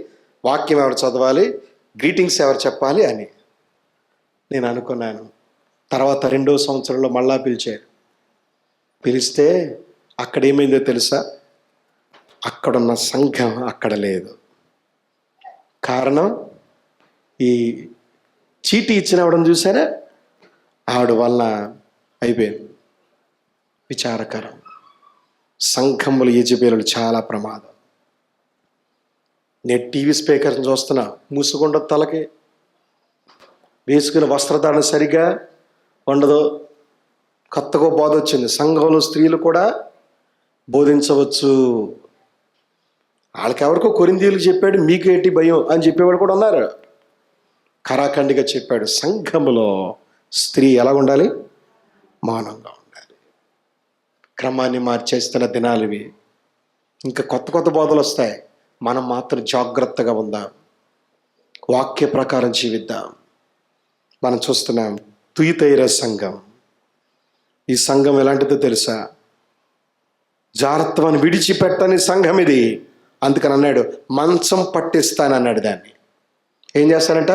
వాక్యం ఎవరు చదవాలి, గ్రీటింగ్స్ ఎవరు చెప్పాలి అని. నేను అనుకున్నాను. తర్వాత 2వ సంవత్సరంలో మళ్ళా పిలిస్తే అక్కడ ఏమైందో తెలుసా? అక్కడున్న సంఘం అక్కడ లేదు. కారణం, ఈ చీటీ ఇచ్చిన ఆవిడని చూసారా? ఆవిడ వల్ల అయిపోయింది. విచారకరం. సంఘముల యెజబెలు చాలా ప్రమాదం. నేను టీవీ స్పీకర్ని చూస్తున్నా, మూసుకుండా తలకి వేసుకున్న వస్త్రధారణ సరిగ్గా ఉండదు. కొత్తగా బోధ వచ్చింది, సంఘంలో స్త్రీలు కూడా బోధించవచ్చు. వాళ్ళకెవరికో కొరింథీయులకు చెప్పాడు, మీకేంటి భయం అని చెప్పేవాడు కూడా ఉన్నారు. ఖరాఖండిగా చెప్పాడు, సంఘములో స్త్రీ ఎలా ఉండాలి? మౌనంగా ఉండాలి. క్రమాన్ని మార్చేస్తున్న దినాలు ఇవి. ఇంకా కొత్త బోధలు వస్తాయి. మనం మాత్రం జాగ్రత్తగా ఉందాం, వాక్య ప్రకారం జీవిద్దాం. మనం చూస్తున్నాం తుయతైర సంఘం. ఈ సంఘం ఎలాంటిదో తెలుసా? జాగ్రత్తని విడిచిపెట్టని సంఘం ఇది. అందుకని అన్నాడు, మంచం పట్టిస్తానన్నాడు. దాన్ని ఏం చేస్తానంట?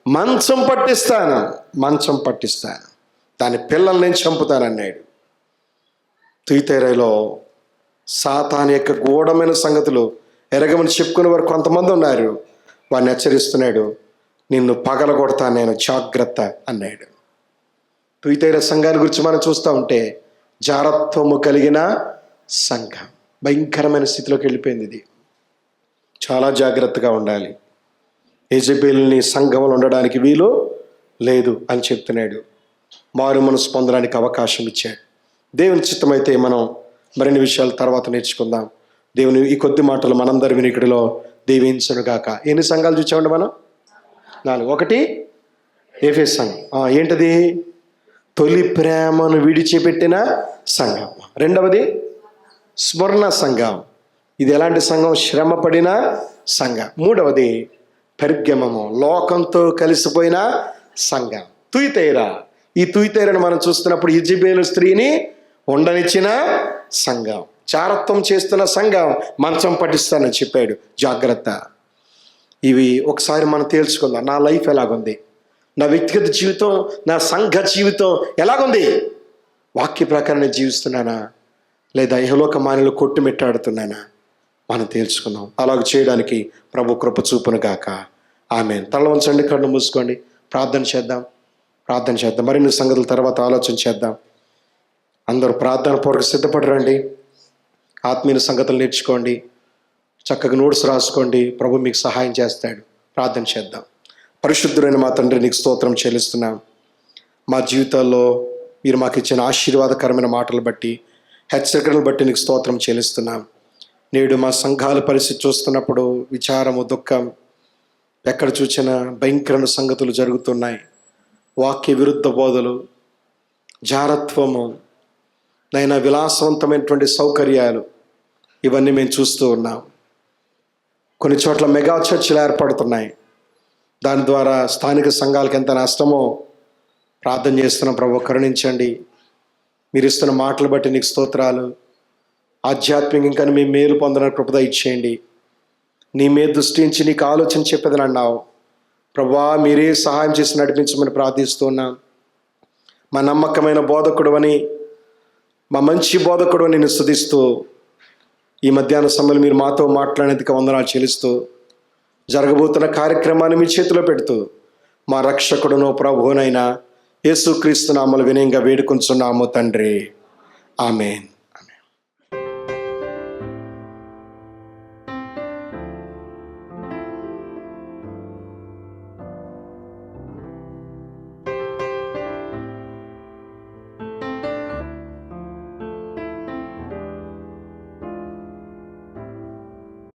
మంచం పట్టిస్తాను, దాని పిల్లల్ని నేను చంపుతానన్నాడు. తుయతైరలో సాతాను యొక్క గూఢమైన సంగతులు ఎరగమని చెప్పుకునే వారు కొంతమంది ఉన్నారు. వాడిని హెచ్చరిస్తున్నాడు, నిన్ను పగలగొడతాను నేను, జాగ్రత్త అన్నాడు. తుయతైర సంఘాన్ని గురించి మనం చూస్తూ ఉంటే జారత్వము కలిగిన సంఘం భయంకరమైన స్థితిలోకి వెళ్ళిపోయింది. ఇది చాలా జాగ్రత్తగా ఉండాలి. యెజబెలుని సంఘంలో ఉండడానికి వీలు లేదు అని చెప్తున్నాడు. మారు మనసు పొందడానికి అవకాశం ఇచ్చాడు. దేవుని చిత్తమైతే మనం మరిన్ని విషయాలు తర్వాత నేర్చుకుందాం. దేవుని ఈ కొద్ది మాటలు మనందరి వినికిడిలో దీవించును గాక. ఎన్ని సంఘాలు చూసామండి మనం? 4. 1 ఎఫెసు సంఘం. ఏంటది? తొలి ప్రేమను విడిచిపెట్టిన సంఘం. రెండవది స్మరణ సంఘం. ఇది ఎలాంటి సంఘం? శ్రమపడిన సంఘం. మూడవది పెర్గమము, లోకంతో కలిసిపోయిన సంఘం. తుయితైరా, ఈ తుయితైరను మనం చూస్తున్నప్పుడు ఇజబేలు స్త్రీని ఉండనిచ్చిన సంఘం, చారత్వం చేస్తున్న సంఘం, మంచం పట్టిస్తానని చెప్పాడు. జాగ్రత్త. ఇవి ఒకసారి మనం తేల్చుకుందాం. నా లైఫ్ ఎలాగుంది? నా వ్యక్తిగత జీవితం, నా సంఘ జీవితం ఎలాగుంది? వాక్య ప్రకారం నేను జీవిస్తున్నానా, లేదా ఇహలోక మానలు కొట్టుమిట్టాడుతున్నానా? మనం తేల్చుకుందాం. అలాగ చేయడానికి ప్రభు కృప చూపును గాక. ఆమేన్. తల వంచండి, కళ్ళు మూసుకోండి, ప్రార్థన చేద్దాం. మరిన్ని సంగతుల తర్వాత ఆలోచన చేద్దాం. అందరూ ప్రార్థన పూర్వక సిద్ధపడరండి. ఆత్మీయ సంగతులు నేర్చుకోండి, చక్కగా నోట్స్ రాసుకోండి. ప్రభు మీకు సహాయం చేస్తాడు. ప్రార్థన చేద్దాం. పరిశుద్ధుడైన మా తండ్రి, నీకు స్తోత్రం చెల్లిస్తున్నాం. మా జీవితాల్లో మీరు మాకు ఇచ్చిన ఆశీర్వాదకరమైన మాటలు బట్టి, హెచ్చరికలను బట్టి నీకు స్తోత్రం చెల్లిస్తున్నాం. నేడు మా సంఘాల పరిస్థితి చూస్తున్నప్పుడు విచారము, దుఃఖం, ఎక్కడ చూసినా భయంకరమైన సంగతులు జరుగుతున్నాయి. వాక్య విరుద్ధ బోధలు, జారత్వము, నైనా విలాసవంతమైనటువంటి సౌకర్యాలు, ఇవన్నీ మేము చూస్తూ ఉన్నాం. కొన్ని చోట్ల మెగా చర్చిలు ఏర్పడుతున్నాయి. దాని ద్వారా స్థానిక సంఘాలకు ఎంత నష్టమో ప్రార్థన చేస్తున్నాం. ప్రభు కరుణించండి. మీరు ఇస్తున్న మాటలు బట్టి నీకు స్తోత్రాలు. ఆధ్యాత్మికంగా మీ మేలు పొందడానికి కృపద ఇచ్చేయండి. నీ మీద దృష్టించి నీకు ఆలోచన చెప్పేదని అన్నావు. ప్రభువా, మీరే సహాయం చేసి నడిపించమని ప్రార్థిస్తున్నాం. మా నమ్మకమైన బోధకుడు అని, మా మంచి బోధకుడు అని నేను స్తుతిస్తూ, ఈ మధ్యాహ్న సమయంలో మీరు మాతో మాట్లాడేందుకు వందనాలు చెల్లిస్తూ, జరగబోతున్న కార్యక్రమాన్ని మీ చేతిలో పెడుతూ, మా రక్షకుడును ప్రభువునైనా యేసుక్రీస్తు నామములో వినయంగా వేడుకొంచున్నాము తండ్రి. ఆమేన్.